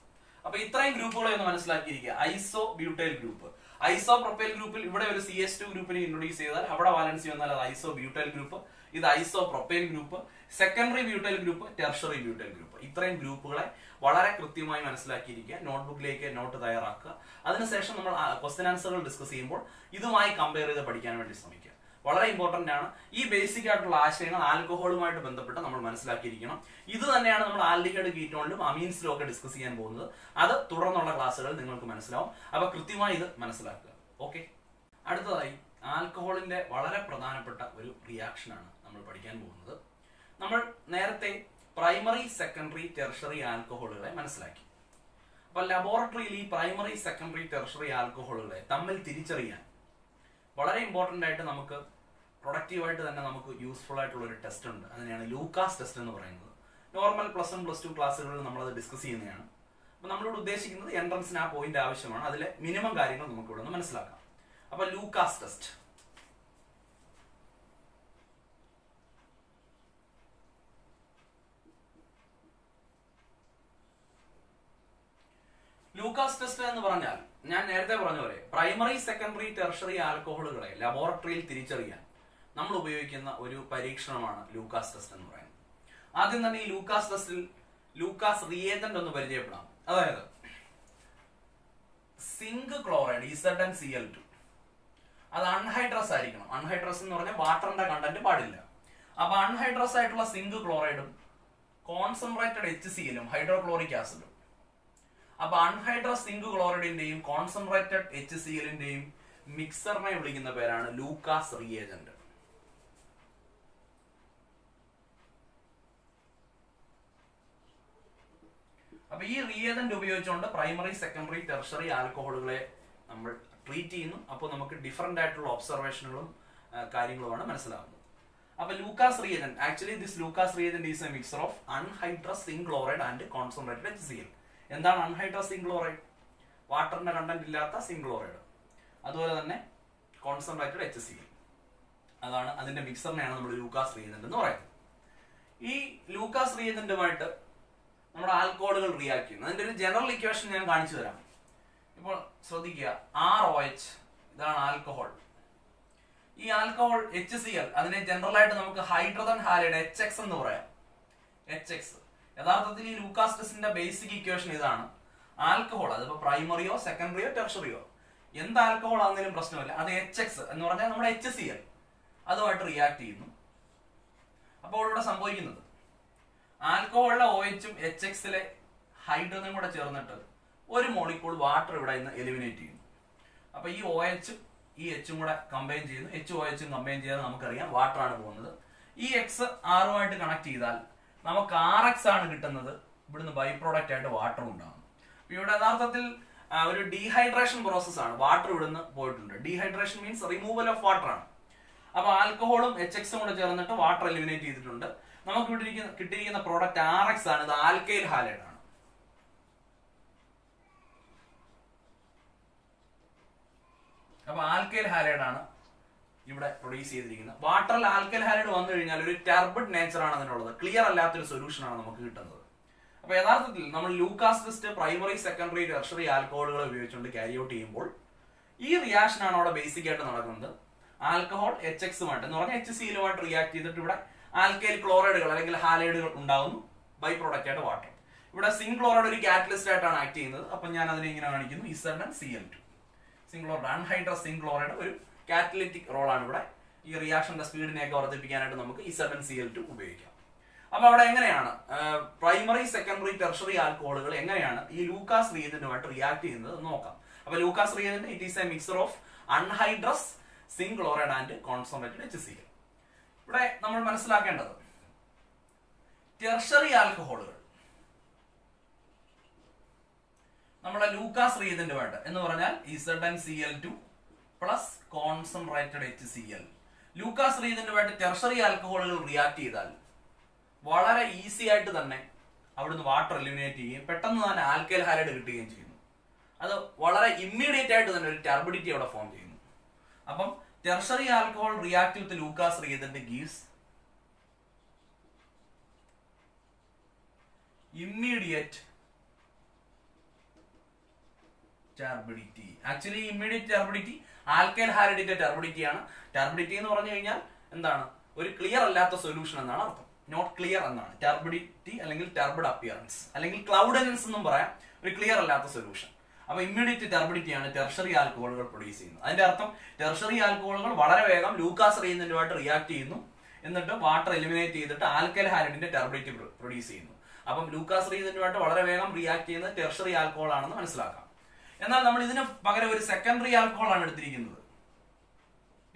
അപ്പൊ ഇത്രയും ഗ്രൂപ്പുകളെ ഒന്ന് മനസ്സിലാക്കിയിരിക്കുക. ഐസോ ബ്യൂട്ടൈൽ ഗ്രൂപ്പ്, ഐസോപ്രോപ്പൈൽ ഗ്രൂപ്പിൽ ഇവിടെ ഒരു CH2 ഗ്രൂപ്പിനെ ഇൻട്രൊഡ്യൂസ് ചെയ്താൽ അവിടെ വാലൻസി വന്നാൽ അത് ഐസോ ബ്യൂട്ടൈൽ ഗ്രൂപ്പ്. ഇത് isopropyl group, secondary butyl group, tertiary butyl group. ഇത്രയും ഗ്രൂപ്പുകളെ വളരെ കൃത്യമായി മനസ്സിലാക്കിയിരിക്കുക. നോട്ട്ബുക്കിലേക്ക് നോട്ട് തയ്യാറാക്കുക. അതിനുശേഷം നമ്മൾ ക്വസ്റ്റ്യൻ ആൻസറുകൾ ഡിസ്കസ് ചെയ്യുമ്പോൾ ഇതുമായി കമ്പയർ ചെയ്ത് പഠിക്കാൻ വേണ്ടി ശ്രമിക്കുക. വളരെ ഇമ്പോർട്ടന്റ് ആണ്. ഈ ബേസിക് ആയിട്ടുള്ള ആശയങ്ങൾ ആൽക്കഹോളുമായിട്ട് ബന്ധപ്പെട്ട് നമ്മൾ മനസ്സിലാക്കിയിരിക്കണം. ഇത് തന്നെയാണ് നമ്മൾ ആൽഡിഹൈഡ് കീറ്റോണിലും അമീൻസിലും ഒക്കെ ഡിസ്കസ് ചെയ്യാൻ പോകുന്നത്. അത് തുടർന്നുള്ള ക്ലാസ്സുകൾ നിങ്ങൾക്ക് മനസ്സിലാവും. അപ്പൊ കൃത്യമായി ഇത് മനസ്സിലാക്കുക. ഓക്കെ, അടുത്തതായി ആൽക്കഹോളിന്റെ വളരെ പ്രധാനപ്പെട്ട ഒരു റിയാക്ഷൻ ആണ് നമ്മൾ പഠിക്കാൻ പോകുന്നത്. നമ്മൾ നേരത്തെ പ്രൈമറി, സെക്കൻഡറി, ടെർഷറി ആൽക്കഹോളുകളെ മനസ്സിലാക്കി. അപ്പൊ ലബോറട്ടറിയിൽ ഈ പ്രൈമറി, സെക്കൻഡറി, ടെർഷറി ആൽക്കഹോളുകളെ തമ്മിൽ തിരിച്ചറിയാൻ വളരെ ഇമ്പോർട്ടന്റ് ആയിട്ട് നമുക്ക് പ്രൊഡക്റ്റീവായിട്ട് തന്നെ നമുക്ക് യൂസ്ഫുൾ ആയിട്ടുള്ള ഒരു ടെസ്റ്റ് ഉണ്ട്. അതിനെയാണ് ലൂക്കാസ് ടെസ്റ്റ് എന്ന് പറയുന്നത്. നോർമൽ +1 +2 ക്ലാസ്സുകളിൽ നമ്മളത് ഡിസ്കസ് ചെയ്യുന്നതാണ്. അപ്പൊ നമ്മളോട് ഉദ്ദേശിക്കുന്നത് എൻട്രൻസിന് ആ പോയിന്റ് ആവശ്യമാണ്. അതിലെ മിനിമം കാര്യങ്ങൾ നമുക്ക് ഇവിടെ നിന്ന് മനസ്സിലാക്കാം. അപ്പൊ ലൂക്കാസ് ടെസ്റ്റ്. ലൂക്കാസ് ടെസ്റ്റ് എന്ന് പറഞ്ഞാൽ ഞാൻ നേരത്തെ പറഞ്ഞ പോലെ പ്രൈമറി, സെക്കൻഡറി, ടെർഷറി ആൽക്കഹോളുകളെ ലബോറട്ടറിയിൽ തിരിച്ചറിയാൻ നമ്മൾ ഉപയോഗിക്കുന്ന ഒരു പരീക്ഷണമാണ് ലൂക്കാസ് ടെസ്റ്റ് എന്ന് പറയുന്നത്. ആദ്യം തന്നെ ഈ ലൂക്കാസ് ടെസ്റ്റിൽ ലൂക്കാസ് റിയേജന്റ് ഒന്ന് പരിചയപ്പെടാം. അതായത് സിങ്ക് ക്ലോറൈഡ് ZnCl2 അത് അൺഹൈഡ്രസ് ആയിരിക്കണം. അൺഹൈഡ്രസ് എന്ന് പറഞ്ഞാൽ വാട്ടറിന്റെ കണ്ടന്റ് പാടില്ല. അപ്പൊ അൺഹൈഡ്രസ് ആയിട്ടുള്ള സിങ്ക് ക്ലോറൈഡും കോൺസെൻട്രേറ്റഡ് HCl ഹൈഡ്രോക്ലോറിക് ആസിഡും. അപ്പൊ അൺഹൈഡ്രസ് സിങ്ക് ക്ലോറൈഡിന്റെയും കോൺസെൻട്രേറ്റഡ് HClന്റെയും മിക്സറിനെ വിളിക്കുന്ന പേരാണ് ലൂക്കാസ് റിയേജന്റ്. അപ്പൊ ഈ റിയേജന്റ് ഉപയോഗിച്ചുകൊണ്ട് പ്രൈമറി, സെക്കൻഡറി, ടെർഷറി ആൽക്കഹോളുകളെ നമ്മൾ ട്രീറ്റ് ചെയ്യുന്നു. അപ്പോൾ നമുക്ക് ഡിഫറെന്റ് ആയിട്ടുള്ള ഒബ്സർവേഷനുകളും കാര്യങ്ങളുമാണ് മനസ്സിലാവുന്നത്. അപ്പൊ Lucas reagent, actually this Lucas reagent is a mixer of anhydrous zinc chloride and concentrated HCl. എന്താണ് അൺഹൈഡ്രസ് സിങ്ക് ക്ലോറൈഡ്? വാട്ടറിന്റെ കണ്ടന്റ് ഇല്ലാത്ത സിങ്ക് ക്ലോറൈഡ്. അതുപോലെ തന്നെ കോൺസെൻട്രേറ്റഡ് HCl. അതാണ് അതിന്റെ മിക്സറിനെയാണ് നമ്മൾ ലൂക്കാസ് റിയേജന്റ് എന്ന് പറയുന്നത്. ഈ ലൂക്കാസ് റിയേജന്റുമായിട്ട് നമ്മുടെ ആൽക്കഹോളുകൾ റിയാക്ട് ചെയ്യുന്നു. അതിന്റെ ഒരു ജനറൽ ഇക്വേഷൻ ഞാൻ കാണിച്ചു തരാം. ഇപ്പോൾ ശ്രദ്ധിക്കുക, ROH ഇതാണ് ആൽക്കഹോൾ. ഈ ആൽക്കഹോൾ HCl, അതിനെ ജനറൽ ആയിട്ട് നമുക്ക് ഹൈഡ്രജൻ ഹാലൈഡ് HX എന്ന് പറയാം. HX യഥാർത്ഥത്തിൽ ഈ ലൂക്കാസ് ടെസ്റ്റിന്റെ ബേസിക് ഇക്വേഷൻ ഇതാണ്. ആൽക്കഹോൾ അതിപ്പോ പ്രൈമറിയോ സെക്കൻഡറിയോ ടെർഷറിയോ എന്ത് ആൽക്കഹോൾ ആണെങ്കിലും പ്രശ്നമില്ല, അത് HX എന്ന് പറഞ്ഞാൽ നമ്മുടെ HCl അതുമായിട്ട് റിയാക്ട് ചെയ്യുന്നു. അപ്പോൾ ഇവിടെ സംഭവിക്കുന്നത് ആൽക്കഹോളിലെ OHും HXലെ ഹൈഡ്രജനും കൂടെ ചേർന്നിട്ട് ഒരു മോളിക്കൂൾ വാട്ടർ ഇവിടെ നിന്ന് എലിമിനേറ്റ് ചെയ്യുന്നു. അപ്പൊ ഈ OHും ഈ Hും കൂടെ കമ്പൈൻ ചെയ്യുന്നു. HOHും കമ്പൈൻ ചെയ്താൽ നമുക്കറിയാം വാട്ടർ ആണ് പോകുന്നത്. ഈ X Rമായിട്ട് കണക്ട് ചെയ്താൽ നമുക്ക് RX ആണ് കിട്ടുന്നത്. ഇവിടുന്ന് ബൈ പ്രോഡക്റ്റ് ആയിട്ട് വാട്ടർ ഉണ്ടാകും. ഇവിടെ യഥാർത്ഥത്തിൽ ഒരു ഡീഹൈഡ്രേഷൻ പ്രോസസ് ആണ്. വാട്ടർ ഇവിടുന്ന് പോയിട്ടുണ്ട്. Dehydration means removal of water ആണ്. അപ്പൊ ആൽക്കഹോളും HXും കൂടെ ചേർന്നിട്ട് വാട്ടർ എലിമിനേറ്റ് ചെയ്തിട്ടുണ്ട്. നമുക്ക് ഇവിടെ കിട്ടിയിരിക്കുന്ന പ്രോഡക്റ്റ് RX ആണ്. ഇത് ആൽക്കൈൽ ഹാലൈഡ് ആണ്. അപ്പൊ ആൽക്കൈൽ ഹാലൈഡ് ആണ് ഇവിടെ പ്രൊഡ്യൂസ് ചെയ്തിരിക്കുന്നത്. വാട്ടറിൽ ആൽക്കൈൽ ഹാലൈഡ് വന്നു കഴിഞ്ഞാൽ ഒരു ടർബിഡ് നേച്ചർ ആണ് അതിനുള്ളത്. ക്ലിയർ അല്ലാത്തൊരു സൊല്യൂഷൻ ആണ് നമുക്ക് കിട്ടുന്നത്. അപ്പൊ യഥാർത്ഥത്തിൽ നമ്മൾ Lucas test primary secondary tertiary ആൽക്കഹോളുകൾ ഉപയോഗിച്ചുകൊണ്ട് ക്യാരി ഔട്ട് ചെയ്യുമ്പോൾ ഈ റിയാക്ഷൻ ആണ് അവിടെ ബേസിക് ആയിട്ട് നടക്കുന്നത്. ആൽക്കഹോൾ HXുമായിട്ട് എന്ന് പറഞ്ഞാൽ HCluമായിട്ട് റിയാക്ട് ചെയ്തിട്ട് ഇവിടെ ആൽക്കൈൽ ക്ലോറൈഡുകൾ അല്ലെങ്കിൽ ഹാലൈഡുകൾ ഉണ്ടാകുന്നു. ബൈ പ്രോഡക്റ്റ് ആയിട്ട് വാട്ടർ. ഇവിടെ സിങ്ക് ക്ലോറൈഡ് ഒരു കാറ്റലിസ്റ്റ് ആയിട്ടാണ് ആക്ട് ചെയ്യുന്നത്. അപ്പൊ ഞാൻ അതിനെ ഇങ്ങനെ കാണിക്കുന്നു, ZnCl2. Zinc chloride, anhydrous zinc chloride ഒരു കാറ്റലിറ്റിക് റോളാണ് ഇവിടെ. ഈ റിയാക്ഷന്റെ സ്പീഡിനെയൊക്കെ വർദ്ധിപ്പിക്കാനായിട്ട് നമുക്ക് ZnCl2 ഉപയോഗിക്കാം. അപ്പൊ അവിടെ എങ്ങനെയാണ് പ്രൈമറി സെക്കൻഡറി ടെർഷറി ആൽക്കഹോളുകൾ എങ്ങനെയാണ് ഈ ലൂക്കാസ് റിയേജന്റുമായിട്ട് റിയാക്ട് ചെയ്യുന്നത് നോക്കാം. അപ്പൊ Lucas reagent it is a mixer of anhydrous zinc chloride and concentrated HCl. ഇവിടെ നമ്മൾ മനസ്സിലാക്കേണ്ടത് ടെർഷറി ആൽക്കഹോളുകൾ നമ്മുടെ ലൂക്കാസ് റിയേജന്റുമായിട്ട് എന്ന് പറഞ്ഞാൽ ZnCl2 plus concentrated HCl. Lucas റിയേജന്റുമായിട്ട് ടെർഷറി ആൽക്കഹോളുകൾ റിയാക്ട് ചെയ്താൽ വളരെ ഈസി ആയിട്ട് തന്നെ അവിടുന്ന് വാട്ടർ എലിമിനേറ്റ് ചെയ്യുകയും പെട്ടെന്ന് തന്നെ ആൽക്കൈൽ ഹാലൈഡ് കിട്ടുകയും ചെയ്യുന്നു. അത് വളരെ ഇമ്മീഡിയറ്റ് ആയിട്ട് തന്നെ ഒരു ടർബിഡിറ്റി അവിടെ ഫോം ചെയ്യുന്നു. അപ്പം tertiary alcohol react with Lucas reagent gives immediate turbidity. Actually immediate turbidity alkyl ഹാലൈഡിന്റെ ടർബിഡിറ്റി ആണ്. ടർബിഡിറ്റി എന്ന് പറഞ്ഞു കഴിഞ്ഞാൽ എന്താണ്? ഒരു ക്ലിയർ അല്ലാത്ത സൊല്യൂഷൻ എന്നാണ് അർത്ഥം. നോട്ട് ക്ലിയർ എന്നാണ് ടർബിഡിറ്റി അല്ലെങ്കിൽ ടർബിഡ് അപ്പിയറൻസ് അല്ലെങ്കിൽ ക്ലൗഡൻസ് എന്നും പറയാം. ഒരു ക്ലിയർ അല്ലാത്ത സൊല്യൂഷൻ. അപ്പൊ ഇമ്മീഡിയറ്റ് ടർബിഡിറ്റി ആണ് ടെർഷറി ആൽക്കഹോളുകൾ പ്രൊഡ്യൂസ് ചെയ്യുന്നത്. അതിന്റെ അർത്ഥം ടെർഷറി ആൽക്കഹോളുകൾ വളരെ വേഗം ലൂക്കാസ് റിയേജന്റുമായിട്ട് റിയാക്ട് ചെയ്യുന്നു. എന്നിട്ട് വാട്ടർ എലിമിനേറ്റ് ചെയ്തിട്ട് ആൽക്കൈൽ ഹാലൈഡിന്റെ ടർബിഡിറ്റി പ്രൊഡ്യൂസ് ചെയ്യുന്നു. അപ്പം ലൂക്കാസ് റിയേജന്റുമായിട്ട് വളരെ വേഗം റിയാക്ട് ചെയ്യുന്നത് ടെർഷറി ആൽക്കഹോൾ ആണെന്ന് മനസ്സിലാക്കാം. എന്നാൽ നമ്മൾ ഇതിന് പകരം ഒരു സെക്കൻഡറി ആൽക്കഹോൾ ആണ് എടുത്തിരിക്കുന്നത്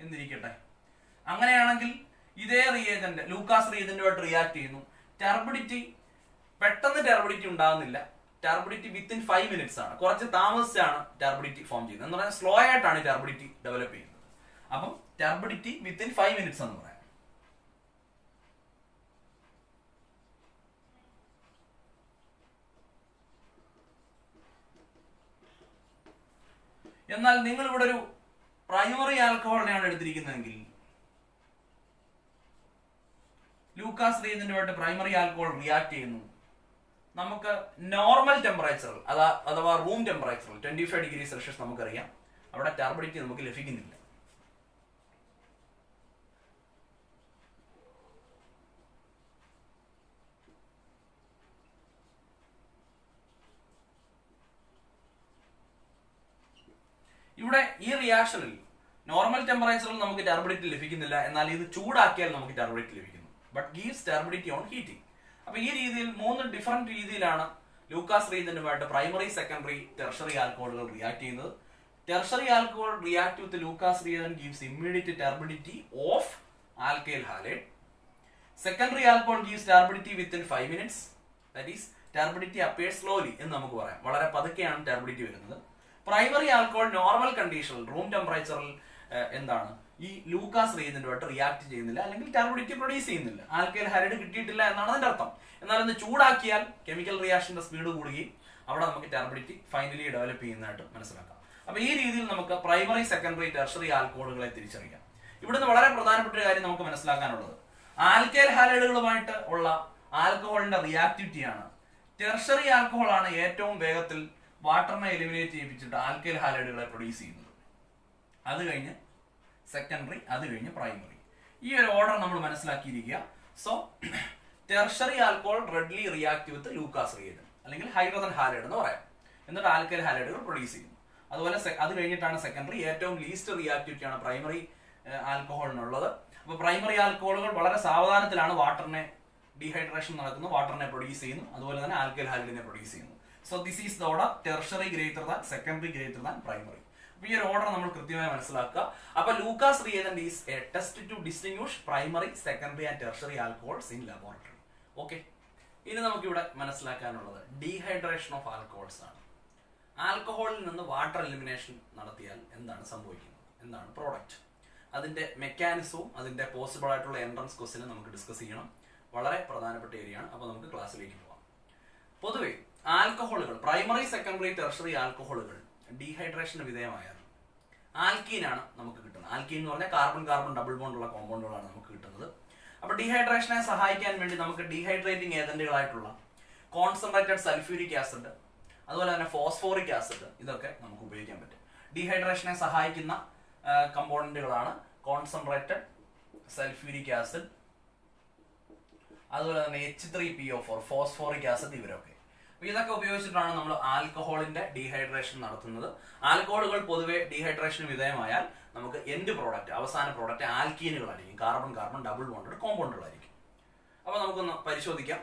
എന്നിരിക്കട്ടെ. അങ്ങനെയാണെങ്കിൽ ഇതേ റിയേജന്റ് ലൂക്കാസ് റിയേജന്റുമായിട്ട് റിയാക്ട് ചെയ്യുന്നു. ടർബിഡിറ്റി പെട്ടെന്ന് ടർബിഡിറ്റി ഉണ്ടാകുന്നില്ല. ടർബിഡിറ്റി വിത്തിൻ 5 minutes ആണ്. കുറച്ച് താമസിച്ചാണ് ടർബിഡിറ്റി ഫോം ചെയ്യുന്നത്. എന്ന് പറഞ്ഞാൽ സ്ലോ ആയിട്ടാണ് ടർബിഡിറ്റി ഡെവലപ്പ് ചെയ്യുന്നത്. അപ്പം ടർബിഡിറ്റി വിത്തിൻ 5 minutes എന്ന് പറയാം. എന്നാൽ നിങ്ങൾ ഇവിടെ ഒരു പ്രൈമറി ആൽക്കഹോളിനെയാണ് എടുത്തിരിക്കുന്നതെങ്കിൽ ലൂക്കാസ് റിയേജന്റുമായിട്ട് പ്രൈമറി ആൽക്കഹോൾ റിയാക്ട് ചെയ്യുന്നു. നമുക്ക് നോർമൽ ടെമ്പറേച്ചറിൽ അഥവാ റൂം ടെമ്പറേച്ചറിൽ 25 degree Celsius നമുക്കറിയാം അവിടെ ടർബിഡിറ്റി നമുക്ക് ലഭിക്കുന്നില്ല. ഇവിടെ ഈ റിയാക്ഷനിൽ നോർമൽ ടെമ്പറേച്ചറിൽ നമുക്ക് ടർബിഡിറ്റി ലഭിക്കുന്നില്ല. എന്നാൽ ഇത് ചൂടാക്കിയാൽ നമുക്ക് ടർബിഡിറ്റി ലഭിക്കുന്നു. But gives turbidity on heating. അപ്പൊ ഈ രീതിയിൽ 3 ഡിഫറെന്റ് രീതിയിലാണ് ലൂക്കാസ് റിയേജന്റുമായിട്ട് പ്രൈമറി സെക്കൻഡറി ടെർഷറി ആൽക്കഹോളുകൾ റിയാക്ട് ചെയ്യുന്നത്. Tertiary alcohol react with Lucas reagent gives immediate turbidity of alkyl halide. Secondary alcohol gives turbidity within 5 minutes. That is turbidity appears slowly എന്ന് നമുക്ക് പറയാം. വളരെ പതുക്കെയാണ് ടർബിഡിറ്റി വരുന്നത്. പ്രൈമറി ആൽക്കഹോൾ നോർമൽ കണ്ടീഷനിൽ room ടെമ്പറേച്ചറിൽ എന്താണ് ഈ ലൂക്കാസ് റീജന്റുമായിട്ട് റിയാക്ട് ചെയ്യുന്നില്ല, അല്ലെങ്കിൽ ടർബിഡിറ്റി പ്രൊഡ്യൂസ് ചെയ്യുന്നില്ല. ആൽക്കൈൽ ഹാലൈഡ് കിട്ടിയിട്ടില്ല എന്നാണ് അതിന്റെ അർത്ഥം. എന്നാൽ ഒന്ന് ചൂടാക്കിയാൽ കെമിക്കൽ റിയാക്ഷന്റെ സ്പീഡ് കൂടുകയും അവിടെ നമുക്ക് ടർബിഡിറ്റി ഫൈനലി ഡെവലപ്പ് ചെയ്യുന്നതായിട്ട് മനസ്സിലാക്കാം. അപ്പൊ ഈ രീതിയിൽ നമുക്ക് പ്രൈമറി, സെക്കൻഡറി, ടെർഷറി ആൽക്കഹോളുകളെ തിരിച്ചറിയാം. ഇവിടുന്ന് വളരെ പ്രധാനപ്പെട്ട ഒരു കാര്യം നമുക്ക് മനസ്സിലാക്കാനുള്ളത്, ആൽക്കൈൽ ഹാലൈഡുകളുമായിട്ട് ഉള്ള ആൽക്കഹോളിന്റെ റിയാക്ടിവിറ്റിയാണ്. ടെർഷറി ആൽക്കഹോൾ ആണ് ഏറ്റവും വേഗത്തിൽ വാട്ടറിനെ എലിമിനേറ്റ് ചെയ്യിപ്പിച്ചിട്ട് ആൽക്കൈൽ ഹാലൈഡുകളെ പ്രൊഡ്യൂസ് ചെയ്യുന്നത്. അത് കഴിഞ്ഞ് സെക്കൻഡറി, അത് കഴിഞ്ഞ് പ്രൈമറി. ഈ ഒരു ഓർഡർ നമ്മൾ മനസ്സിലാക്കിയിരിക്കുക. So tertiary alcohol readily react with Lucas reagent അല്ലെങ്കിൽ ഹൈഡ്രജൻ ഹാലൈഡ് എന്ന് പറയാം. എന്നിട്ട് ആൽക്കൈൽ ഹാലൈഡുകൾ പ്രൊഡ്യൂസ് ചെയ്യുന്നു. അതുപോലെ അത് കഴിഞ്ഞിട്ടാണ് സെക്കൻഡറി. ഏറ്റവും ലീസ്റ്റ് റിയാക്ടിവിറ്റി ആണ് പ്രൈമറി ആൽക്കഹോളിനുള്ളത്. അപ്പൊ പ്രൈമറി ആൽക്കഹോളുകൾ വളരെ സാവധാനത്തിലാണ് വാട്ടറിനെ ഡീഹൈഡ്രേഷൻ നടക്കുന്നു, വാട്ടറിനെ പ്രൊഡ്യൂസ് ചെയ്യുന്നു, അതുപോലെ തന്നെ ആൽക്കൈൽ ഹാലൈഡിനെ പ്രൊഡ്യൂസ് ചെയ്യുന്നു. So this is the order, tertiary greater than secondary greater than primary. അപ്പൊ ഈ ഒരു ഓർഡർ നമ്മൾ കൃത്യമായി മനസ്സിലാക്കുക. അപ്പൊ Lucas reagent is a test to distinguish primary, secondary and tertiary alcohols in laboratory. Okay, ഇനി നമുക്ക് ഇവിടെ മനസ്സിലാക്കാനുള്ളത് ഡീഹൈഡ്രേഷൻ ഓഫ് ആൽക്കഹോൾസ് ആണ്. ആൽക്കഹോളിൽ നിന്ന് വാട്ടർ എലിമിനേഷൻ നടത്തിയാൽ എന്താണ് സംഭവിക്കുന്നത്, എന്താണ് പ്രോഡക്റ്റ്, അതിന്റെ മെക്കാനിസവും അതിന്റെ പോസിബിൾ ആയിട്ടുള്ള എൻട്രൻസ് ക്വസ്റ്റ്യനും നമുക്ക് ഡിസ്കസ് ചെയ്യണം. വളരെ പ്രധാനപ്പെട്ട ഏരിയയാണ്. അപ്പൊ നമുക്ക് ക്ലാസ്സിലേക്ക് പോകാം. പൊതുവെ ആൽക്കഹോളുകൾ, പ്രൈമറി, സെക്കൻഡറി, ടെർഷറി ആൽക്കഹോളുകൾ ഡീഹൈഡ്രേഷന് വിധേയമായാൽ ആൽക്കീനാണ് നമുക്ക് കിട്ടുന്നത്. ആൽക്കീൻ എന്ന് പറഞ്ഞാൽ കാർബൺ കാർബൺ ഡബിൾ ബോണ്ട് ഉള്ള കോമ്പൗണ്ടുകളാണ് നമുക്ക് കിട്ടുന്നത്. അപ്പൊ ഡീഹൈഡ്രേഷനെ സഹായിക്കാൻ വേണ്ടി നമുക്ക് ഡീഹൈഡ്രേറ്റിംഗ് ഏജന്റുകളായിട്ടുള്ള കോൺസെൻട്രേറ്റഡ് സൾഫ്യൂരിക് ആസിഡ്, അതുപോലെ തന്നെ ഫോസ്ഫോറിക് ആസിഡ്, ഇതൊക്കെ നമുക്ക് ഉപയോഗിക്കാൻ പറ്റും. ഡീഹൈഡ്രേഷനെ സഹായിക്കുന്ന കമ്പോണന്റുകളാണ് കോൺസെൻട്രേറ്റഡ് സൾഫ്യൂരിക് ആസിഡ്, അതുപോലെ തന്നെ H3PO4 ഫോസ്ഫോറിക് ആസിഡ്, ഇവരൊക്കെ. ഇതൊക്കെ ഉപയോഗിച്ചിട്ടാണ് നമ്മൾ ആൽക്കഹോളിന്റെ ഡീഹൈഡ്രേഷൻ നടത്തുന്നത്. ആൽക്കഹോളുകൾ പൊതുവെ ഡീഹൈഡ്രേഷന് വിധേയമായാൽ നമുക്ക് എൻഡ് പ്രോഡക്റ്റ്, അവസാന പ്രോഡക്റ്റ് ആൽക്കീനുകളായിരിക്കും, കാർബൺ കാർബൺ ഡബിൾ ബോണ്ടഡ് കോമ്പൗണ്ടുകളായിരിക്കും. അപ്പൊ നമുക്കൊന്ന് പരിശോധിക്കാം,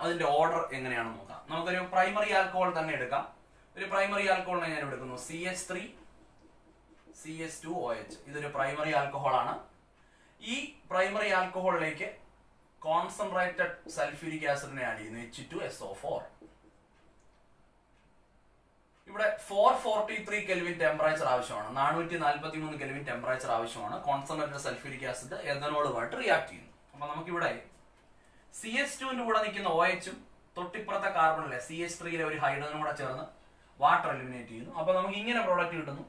അതിന്റെ ഓർഡർ എങ്ങനെയാണെന്ന് നോക്കാം. നമുക്കൊരു പ്രൈമറി ആൽക്കഹോൾ തന്നെ എടുക്കാം. ഒരു പ്രൈമറി ആൽക്കഹോളിനെ ഞാൻ എടുക്കുന്നു, CH3 CH2OH. ഇതൊരു പ്രൈമറി ആൽക്കഹോൾ ആണ്. ഈ പ്രൈമറി ആൽക്കഹോളിലേക്ക് കോൺസെൻട്രേറ്റഡ് സൾഫ്യൂരിക് ആസിഡിനെ ആഡ് ചെയ്യുന്നു, H2SO4. ഇവിടെ 443 കെൽവിൻ ടെമ്പറേച്ചർ ആവശ്യമാണ്, 443 കെൽവിൻ ടെമ്പറേച്ചർ ആവശ്യമാണ്. കോൺസെൻട്രേറ്റഡ് സൾഫ്യൂരിക് ആസിഡ് എഥനോളുമായിട്ട് റിയാക്ട് ചെയ്യുന്നു. അപ്പൊ നമുക്കിവിടെ CH2ന്റെ കൂടെ നിൽക്കുന്ന OH-ഉം തൊട്ടിപ്പുറത്തെ കാർബണിലെ CH3യിലെ ഒരു ഹൈഡ്രജനും കൂടെ ചേർന്ന് വാട്ടർ എലിമിനേറ്റ് ചെയ്യുന്നു. അപ്പൊ നമുക്ക് ഇങ്ങനെ പ്രോഡക്റ്റ് കിട്ടുന്നു,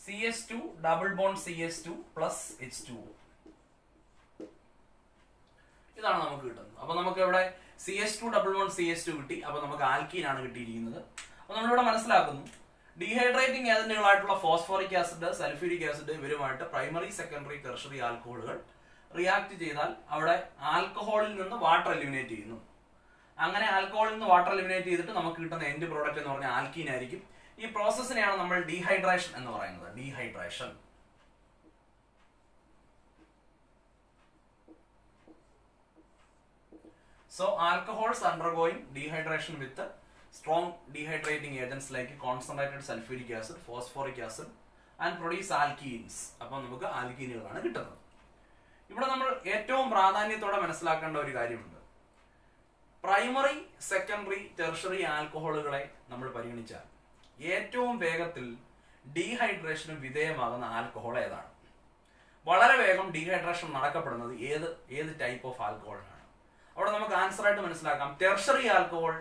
CH2 double bond CH2 plus H2O. ഇതാണ് നമുക്ക് കിട്ടുന്നത്. അപ്പൊ നമുക്ക് ഇവിടെ CH2 ഡബിൾ ബോണ്ട് CH2 കിട്ടി. അപ്പൊ നമുക്ക് ആൽക്കീൻ ആണ് കിട്ടിയിരിക്കുന്നത്. അപ്പൊ നമ്മളിവിടെ മനസ്സിലാക്കുന്നു, ഡീഹൈഡ്രേറ്റിംഗ് ഏജന്റുകളായിട്ടുള്ള ഫോസ്ഫോറിക് ആസിഡ്, സൾഫ്യൂരിക് ആസിഡ്, ഇവരുമായിട്ട് പ്രൈമറി, സെക്കൻഡറി, ടെർഷറി ആൽക്കഹോളുകൾ റിയാക്ട് ചെയ്താൽ അവിടെ ആൽക്കഹോളിൽ നിന്ന് വാട്ടർ എലിമിനേറ്റ് ചെയ്യുന്നു. അങ്ങനെ ആൽക്കഹോളിൽ നിന്ന് വാട്ടർ എലിമിനേറ്റ് ചെയ്തിട്ട് നമുക്ക് കിട്ടുന്ന എൻഡ് പ്രോഡക്റ്റ് എന്ന് പറഞ്ഞാൽ ആൽക്കീൻ ആയിരിക്കും. ഈ പ്രോസസ്സിനെയാണ് നമ്മൾ ഡീഹൈഡ്രേഷൻ എന്ന് പറയുന്നത്. Dehydration. So alcohols undergoing dehydration with strong dehydrating agents like concentrated sulfuric acid, phosphoric acid and produce alkenes. അപ്പോൾ നമുക്ക് ആൽക്കീനുകളാണ് കിട്ടുന്നത്. ഇവിടെ നമ്മൾ ഏറ്റവും പ്രാധാന്യത്തോടെ മനസ്സിലാക്കേണ്ട ഒരു കാര്യമുണ്ട്. പ്രൈമറി, സെക്കൻഡറി, ടെർഷറി ആൽക്കഹോളുകളെ നമ്മൾ പരിഗണിച്ചാൽ ഏറ്റവും വേഗത്തിൽ ഡീഹൈഡ്രേഷന് വിധേയമാകുന്ന ആൽക്കഹോൾ ഏതാണ്? വളരെ വേഗം ഡീഹൈഡ്രേഷൻ നടക്കപ്പെടുന്നത് ഏത് ടൈപ്പ് ഓഫ് ആൽക്കഹോളിനാണ്? അവിടെ നമുക്ക് ആൻസർ ആയിട്ട് മനസ്സിലാക്കാം, tertiary alcohol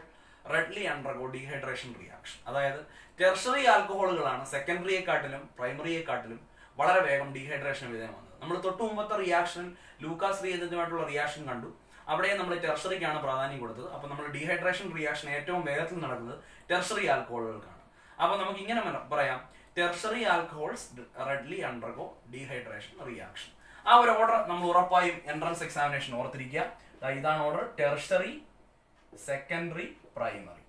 readily undergo dehydration reaction. അതായത് ടെർഷറി ആൽക്കഹോളുകളാണ് സെക്കൻഡറിയെക്കാട്ടിലും പ്രൈമറിയെക്കാട്ടിലും വളരെ വേഗം ഡീഹൈഡ്രേഷൻ വിധേയമാകുന്നത്. നമ്മൾ തൊട്ടു മുമ്പത്തെ റിയാക്ഷനിൽ ലൂക്കാസ് റിയേജന്റുമായിട്ടുള്ള റിയാക്ഷൻ കണ്ടു. അവിടെ നമ്മൾ ടെർഷറിക്കാണ് പ്രാധാന്യം കൊടുത്തത്. അപ്പൊ നമ്മൾ ഡീഹൈഡ്രേഷൻ റിയാക്ഷൻ ഏറ്റവും വേഗത്തിൽ നടക്കുന്നത് ടെർഷറി ആൽക്കഹോളുകൾക്കാണ്. അപ്പൊ നമുക്ക് ഇങ്ങനെ പറയാം, tertiary alcohols readily undergo dehydration reaction. ആ ഒരു ഓർഡർ നമ്മൾ ഉറപ്പായും എൻട്രൻസ് എക്സാമിനേഷൻ ഓർത്തിരിക്കുക. ഇതാണ് ഓർഡർ, ടെർഷറി, സെക്കൻഡറി, പ്രൈമറി.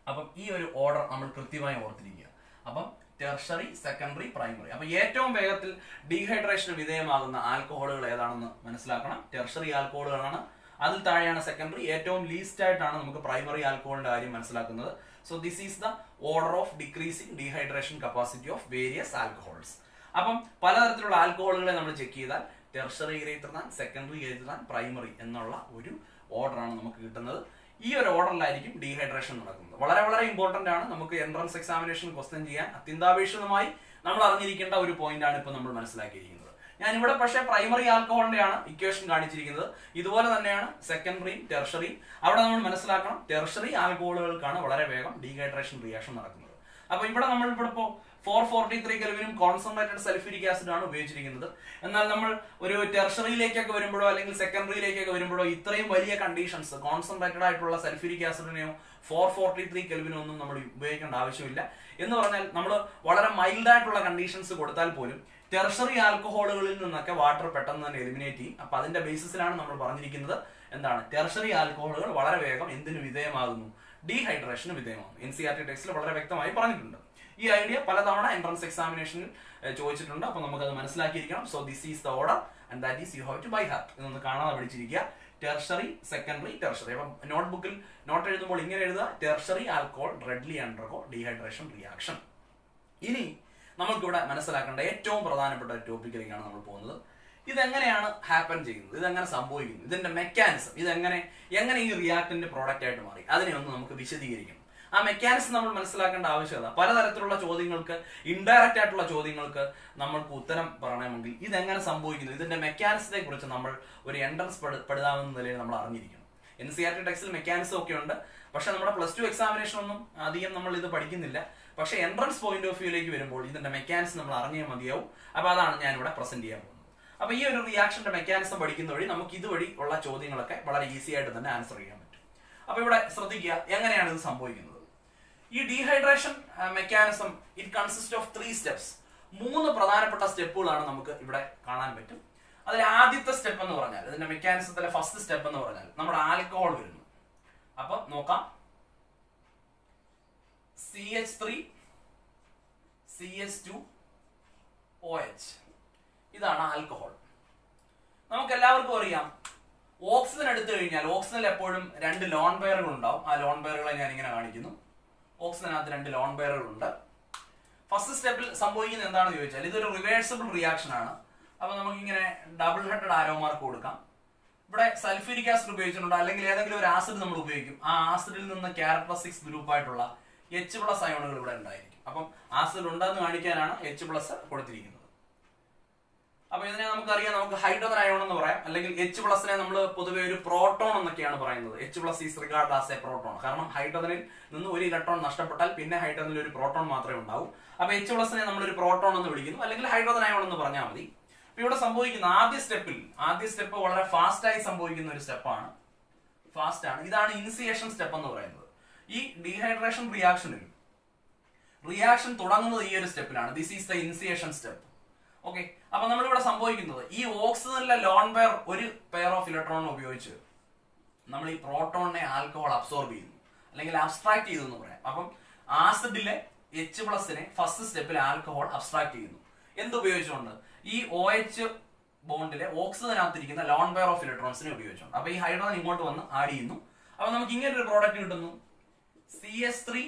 അപ്പം ഈ ഒരു ഓർഡർ നമ്മൾ കൃത്യമായി ഓർത്തിരിക്കുക. അപ്പം ടെർഷറി, സെക്കൻഡറി, പ്രൈമറി. അപ്പൊ ഏറ്റവും വേഗത്തിൽ ഡീഹൈഡ്രേഷന് വിധേയമാകുന്ന ആൽക്കഹോളുകൾ ഏതാണെന്ന് മനസ്സിലാക്കണം. ടെർഷറി ആൽക്കഹോളുകളാണ്. അതിൽ താഴെയാണ് സെക്കൻഡറി. ഏറ്റവും ലീസ്റ്റ് ആയിട്ടാണ് നമുക്ക് പ്രൈമറി ആൽക്കഹോളിന്റെ കാര്യം മനസ്സിലാക്കുന്നത്. So this is the order of decreasing dehydration capacity of various alcohols. അപ്പം പലതരത്തിലുള്ള ആൽക്കഹോളുകളെ നമ്മൾ ചെക്ക് ചെയ്താൽ tertiary greater than, secondary greater than, primary എന്നുള്ള ഒരു ഓർഡറാണ് നമുക്ക് കിട്ടുന്നത്. ഈ ഒരു ഓർഡറിലായിരിക്കും ഡീഹൈഡ്രേഷൻ നടക്കുന്നത്. വളരെ വളരെ ഇമ്പോർട്ടന്റ് ആണ്. നമുക്ക് എൻട്രൻസ് എക്സാമിനേഷൻ ക്വസ്റ്റ്യൻ ചെയ്യാൻ അത്യന്താപേക്ഷിതമായി നമ്മൾ അറിഞ്ഞിരിക്കേണ്ട ഒരു പോയിന്റ് ആണ് ഇപ്പൊ നമ്മൾ മനസ്സിലാക്കിയിരിക്കുന്നത്. ഞാൻ ഇവിടെ പക്ഷേ പ്രൈമറി ആൽക്കഹോളിന്റെ ആണ് ഇക്വേഷൻ കാണിച്ചിരിക്കുന്നത്. ഇതുപോലെ തന്നെയാണ് സെക്കൻഡറിയും ടെർഷറിയും. അവിടെ നമ്മൾ മനസ്സിലാക്കണം, ടെർഷറി ആൽക്കഹോളുകൾക്കാണ് വളരെ വേഗം ഡീഹൈഡ്രേഷൻ റിയാക്ഷൻ നടക്കുന്നത്. അപ്പൊ ഇവിടെ നമ്മൾ ഇപ്പോ 443 കെൽവിനും കോൺസെൻട്രേറ്റഡ് സൾഫ്യൂരിക് ആസിഡ് ആണ് ഉപയോഗിച്ചിരിക്കുന്നത്. എന്നാൽ നമ്മൾ ഒരു ടെർഷറിയിലേക്കൊക്കെ വരുമ്പോഴോ അല്ലെങ്കിൽ സെക്കൻഡറിയിലേക്കൊക്കെ വരുമ്പോഴോ ഇത്രയും വലിയ കണ്ടീഷൻസ് കോൺസെൻട്രേറ്റഡ് ആയിട്ടുള്ള സൾഫ്യൂരിക് ആസിഡിനെയോ 443 കെൽവിനോ ഒന്നും നമ്മൾ ഉപയോഗിക്കേണ്ട ആവശ്യമില്ല. എന്ന് പറഞ്ഞാൽ നമ്മൾ വളരെ മൈൽഡ് ആയിട്ടുള്ള കണ്ടീഷൻസ് കൊടുത്താൽ പോലും ടെർഷറി ആൽക്കഹോളുകളിൽ നിന്നൊക്കെ വാട്ടർ പെട്ടെന്ന് തന്നെ എലിമിനേറ്റ് ചെയ്യും. അപ്പൊ അതിന്റെ ബേസിസിലാണ് നമ്മൾ പറഞ്ഞിരിക്കുന്നത് എന്താണ്, ടെർഷറി ആൽക്കഹോളുകൾ വളരെ വേഗം എന്തിനു വിധേയമാകുന്നു, ഡീഹൈഡ്രേഷന് വിധേയമാകും. NCERT ടെക്സ്റ്റിൽ വളരെ വ്യക്തമായി പറഞ്ഞിട്ടുണ്ട്. ഈ ഐഡിയ പലതവണ എൻട്രൻസ് എക്സാമിനേഷനിൽ ചോദിച്ചിട്ടുണ്ട്. അപ്പൊ നമുക്കത് മനസ്സിലാക്കിയിരിക്കണം. So this is the order and that is you have to by heart. ഇതൊന്ന് കാണാതെ പഠിച്ചിരിക്കുക. Tertiary, secondary, tertiary. അപ്പം നോട്ട്ബുക്കിൽ നോട്ട് എഴുതുമ്പോൾ ഇങ്ങനെ എഴുതുക, tertiary alcohol readily undergo dehydration reaction. ഇനി നമുക്കിവിടെ മനസ്സിലാക്കേണ്ട ഏറ്റവും പ്രധാനപ്പെട്ട ഒരു ടോപ്പിക്കിലേക്കാണ് നമ്മൾ പോകുന്നത്. ഇതെങ്ങനെയാണ് ഹാപ്പൻ ചെയ്യുന്നത്, ഇതെങ്ങനെ സംഭവിക്കുന്നു, ഇതിന്റെ മെക്കാനിസം, ഇതെങ്ങനെ ഈ റിയാക്ടന്റ് പ്രോഡക്റ്റ് ആയിട്ട് മാറി, അതിനെ ഒന്ന് നമുക്ക് വിശദീകരിക്കണം. ആ മെക്കാനിസം നമ്മൾ മനസ്സിലാക്കേണ്ട ആവശ്യകത. പലതരത്തിലുള്ള ചോദ്യങ്ങൾക്ക്, ഇൻഡയറക്റ്റ് ആയിട്ടുള്ള ചോദ്യങ്ങൾക്ക് നമ്മൾക്ക് ഉത്തരം പറയണമെങ്കിൽ ഇതെങ്ങനെ സംഭവിക്കുന്നു, ഇതിന്റെ മെക്കാനിസത്തെ കുറിച്ച് നമ്മൾ ഒരു എൻട്രൻസ് പഠിതാവെന്ന നിലയിൽ നമ്മൾ അറിഞ്ഞിരിക്കണം. NCERT ടെക്സ്റ്റിൽ മെക്കാനിസം ഒക്കെ ഉണ്ട്, പക്ഷെ നമ്മുടെ +2 എക്സാമിനേഷൻ ഒന്നും അധികം നമ്മൾ ഇത് പഠിക്കുന്നില്ല. പക്ഷെ എൻട്രൻസ് പോയിന്റ് ഓഫ് വ്യൂയിലേക്ക് വരുമ്പോൾ ഇതിന്റെ മെക്കാനിസം നമ്മൾ അറിഞ്ഞേ മതിയാവും. അപ്പൊ അതാണ് ഞാൻ ഇവിടെ പ്രസന്റ് ചെയ്യാൻ പോകുന്നത്. അപ്പൊ ഈ ഒരു റിയാക്ഷന്റെ മെക്കാനിസം പഠിക്കുന്ന വഴി നമുക്ക് ഇതുവഴി ഉള്ള ചോദ്യങ്ങളൊക്കെ വളരെ ഈസി ആയിട്ട് തന്നെ ആൻസർ ചെയ്യാൻ പറ്റും. അപ്പൊ ഇവിടെ ശ്രദ്ധിക്കുക, എങ്ങനെയാണ് ഇത് സംഭവിക്കുന്നത്. ഈ dehydration mechanism it consist of 3 steps. 3 പ്രധാനപ്പെട്ട സ്റ്റെപ്പുകളാണ് നമുക്ക് ഇവിടെ കാണാൻ പറ്റും. അതിൽ ആദ്യത്തെ സ്റ്റെപ്പ് എന്ന് പറഞ്ഞാൽ, ഇതിന്റെ മെക്കാനിസത്തിലെ ഫസ്റ്റ് സ്റ്റെപ്പ് എന്ന് പറഞ്ഞാൽ നമ്മുടെ ആൽക്കഹോൾ വരുന്നു. അപ്പൊ നോക്കാം, CH3 CH2 OH, ഇതാണ് ആൽക്കഹോൾ. നമുക്ക് എല്ലാവർക്കും അറിയാം, ഓക്സിജൻ എടുത്തു കഴിഞ്ഞാൽ ഓക്സിജനിൽ എപ്പോഴും 2 ലോൺ പെയറുകൾ ഉണ്ടാവും. ആ ലോൺ പെയറുകളെ ഞാൻ ഇങ്ങനെ കാണിക്കുന്നു. ഓക്സിജനകത്ത് 2 ലോൺ പെയറുകളുണ്ട്. ഫസ്റ്റ് സ്റ്റെപ്പിൽ സംഭവിക്കുന്നത് എന്താണെന്ന് ചോദിച്ചാൽ, ഇതൊരു റിവേഴ്സിബിൾ റിയാക്ഷൻ ആണ്. അപ്പൊ നമുക്കിങ്ങനെ ഡബിൾ ഹെഡഡ് ആരോ മാർക്ക് കൊടുക്കാം. ഇവിടെ സൾഫ്യൂരിക് ആസിഡ് ഉപയോഗിച്ചിട്ടുണ്ട്, അല്ലെങ്കിൽ ഏതെങ്കിലും ഒരു ആസിഡ് നമ്മൾ ഉപയോഗിക്കും. ആ ആസിഡിൽ നിന്ന് ക്യാരക്ടറിസ്റ്റിക്സ് ഗ്രൂപ്പ് ആയിട്ടുള്ള H+ അയോണുകൾ ഇവിടെ ഉണ്ടായിരിക്കും. അപ്പം ആസിഡ് ഉണ്ടെന്ന് കാണിക്കാനാണ് H+ കൊടുത്തിരിക്കുന്നത്. അപ്പൊ ഇതിനെ നമുക്കറിയാം, നമുക്ക് ഹൈഡ്രജൻ അയോൺ എന്ന് പറയാം, അല്ലെങ്കിൽ H+നെ നമ്മൾ പൊതുവെ ഒരു പ്രോട്ടോൺ എന്നൊക്കെയാണ് പറയുന്നത്. H+ is regard as A proton. കാരണം ഹൈഡ്രജനിൽ നിന്ന് ഒരു ഇലക്ട്രോൺ നഷ്ടപ്പെട്ടാൽ പിന്നെ ഹൈഡ്രജനിൽ ഒരു പ്രോട്ടോൺ മാത്രമേ ഉണ്ടാവൂ. അപ്പൊ H+നെ നമ്മൾ ഒരു പ്രോട്ടോൺ എന്ന് വിളിക്കുന്നു, അല്ലെങ്കിൽ ഹൈഡ്രജൻ അയോൺ എന്ന് പറഞ്ഞാൽ മതി. ഇവിടെ സംഭവിക്കുന്ന ആദ്യ സ്റ്റെപ്പ് വളരെ ഫാസ്റ്റ് ആയി സംഭവിക്കുന്ന ഒരു സ്റ്റെപ്പാണ്. ഫാസ്റ്റ് ആണ്. ഇതാണ് ഇനിസിയേഷൻ സ്റ്റെപ്പ് എന്ന് പറയുന്നത്. ഈ ഡീഹൈഡ്രേഷൻ റിയാക്ഷൻ തുടങ്ങുന്നത് ഈ ഒരു സ്റ്റെപ്പിലാണ്. This is the initiation step. Okay. അപ്പൊ നമ്മളിവിടെ സംഭവിക്കുന്നത്, ഈ ഓക്സിജനിലെ ലോൺ പെയർ ഒരു പെയർ ഓഫ് ഇലക്ട്രോൺ ഉപയോഗിച്ച് നമ്മൾ ഈ പ്രോട്ടോണിനെ ആൽക്കഹോൾ അബ്സോർബ് ചെയ്യുന്നു, അല്ലെങ്കിൽ അബ്സ്ട്രാക്ട് ചെയ്തു എന്ന് പറയാം. അപ്പം ആസിഡിലെ H+നെ ഫസ്റ്റ് സ്റ്റെപ്പിൽ ആൽക്കഹോൾ അബ്സ്ട്രാക്ട് ചെയ്യുന്നു. എന്തുപയോഗിച്ചുകൊണ്ട്? ഈ OH ബോണ്ടിലെ ഓക്സിജനകത്തിരിക്കുന്ന ലോൺ പെയർ ഓഫ് ഇലക്ട്രോൺസിനെ ഉപയോഗിച്ചുകൊണ്ട്. അപ്പൊ ഈ ഹൈഡ്രജൻ ഇങ്ങോട്ട് വന്ന് ആഡ് ചെയ്യുന്നു. അപ്പൊ നമുക്ക് ഇങ്ങനെ ഒരു പ്രോഡക്റ്റ് കിട്ടുന്നു, CH3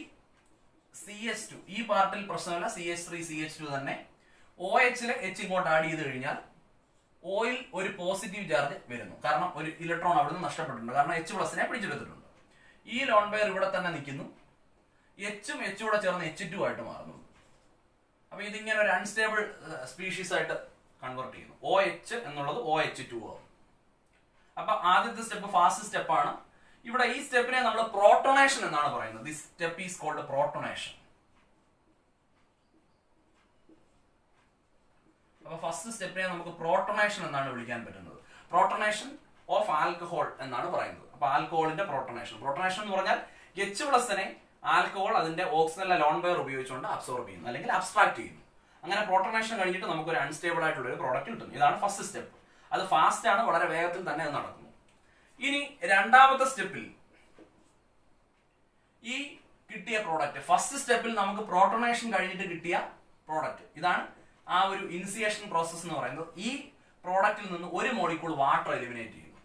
CH2. ഈ പാർട്ടിൽ പ്രശ്നമല്ല, CH3 CH2 തന്നെ. OHലെ H ഇങ്ങോട്ട് ആഡ് ചെയ്ത് കഴിഞ്ഞാൽ ഓയിൽ ഒരു പോസിറ്റീവ് ചാർജ് വരുന്നു. കാരണം ഒരു ഇലക്ട്രോൺ അവിടെ നിന്ന് നഷ്ടപ്പെട്ടിട്ടുണ്ട്, കാരണം H+നെ പിടിച്ചെടുത്തിട്ടുണ്ട്. ഈ ലോൺ പെയർ ഇവിടെ തന്നെ നിൽക്കുന്നു. Hഉം H കൂടെ ചേർന്ന് H2 ആയിട്ട് മാറുന്നു. അപ്പൊ ഇതിങ്ങനെ ഒരു അൺസ്റ്റേബിൾ സ്പീഷീസ് ആയിട്ട് കൺവേർട്ട് ചെയ്യുന്നു. OH എന്നുള്ളത് OH2 ആവും. അപ്പൊ ആദ്യത്തെ സ്റ്റെപ്പ് ഫാസ്റ്റ് സ്റ്റെപ്പാണ്. ഇവിടെ ഈ സ്റ്റെപ്പിനെ നമ്മൾ പ്രോട്ടോണേഷൻ എന്നാണ് പറയുന്നത്. This step is called protonation. അപ്പൊ ഫസ്റ്റ് സ്റ്റെപ്പിനെ നമുക്ക് പ്രോട്ടോണേഷൻ എന്നാണ് വിളിക്കാൻ പറ്റുന്നത്. പ്രോട്ടോണേഷൻ ഓഫ് ആൽക്കഹോൾ എന്നാണ് പറയുന്നത്. അപ്പൊ ആൽക്കഹോളിന്റെ പ്രോട്ടോണേഷൻ എന്ന് പറഞ്ഞാൽ H+നെ ആൽക്കഹോൾ അതിന്റെ ഓക്സിജനിലെ ലോൺ പെയർ ഉപയോഗിച്ചുകൊണ്ട് അബ്സോർബ് ചെയ്യുന്നു, അല്ലെങ്കിൽ അബ്സ്ട്രാക്ട് ചെയ്യുന്നു. അങ്ങനെ പ്രോട്ടോണേഷൻ കഴിഞ്ഞിട്ട് നമുക്ക് ഒരു അൺസ്റ്റേബിൾ ആയിട്ടുള്ള ഒരു പ്രോഡക്റ്റ് കിട്ടുന്നു. ഇതാണ് ഫസ്റ്റ് സ്റ്റെപ്പ്. അത് ഫാസ്റ്റ് ആണ്, വളരെ വേഗത്തിൽ തന്നെ അത് നടക്കുന്നു. ഇനി രണ്ടാമത്തെ സ്റ്റെപ്പിൽ ഈ കിട്ടിയ പ്രോഡക്റ്റ്, ഫസ്റ്റ് സ്റ്റെപ്പിൽ നമുക്ക് പ്രോട്ടോണേഷൻ കഴിഞ്ഞിട്ട് കിട്ടിയ പ്രോഡക്റ്റ്, ഇതാണ് ആ ഒരു ഇനിസിയേഷൻ പ്രോസസ് എന്ന് പറയുന്നത്. ഈ പ്രോഡക്റ്റിൽ നിന്ന് ഒരു മോളിക്കൂൾ വാട്ടർ എലിമിനേറ്റ് ചെയ്യുന്നു.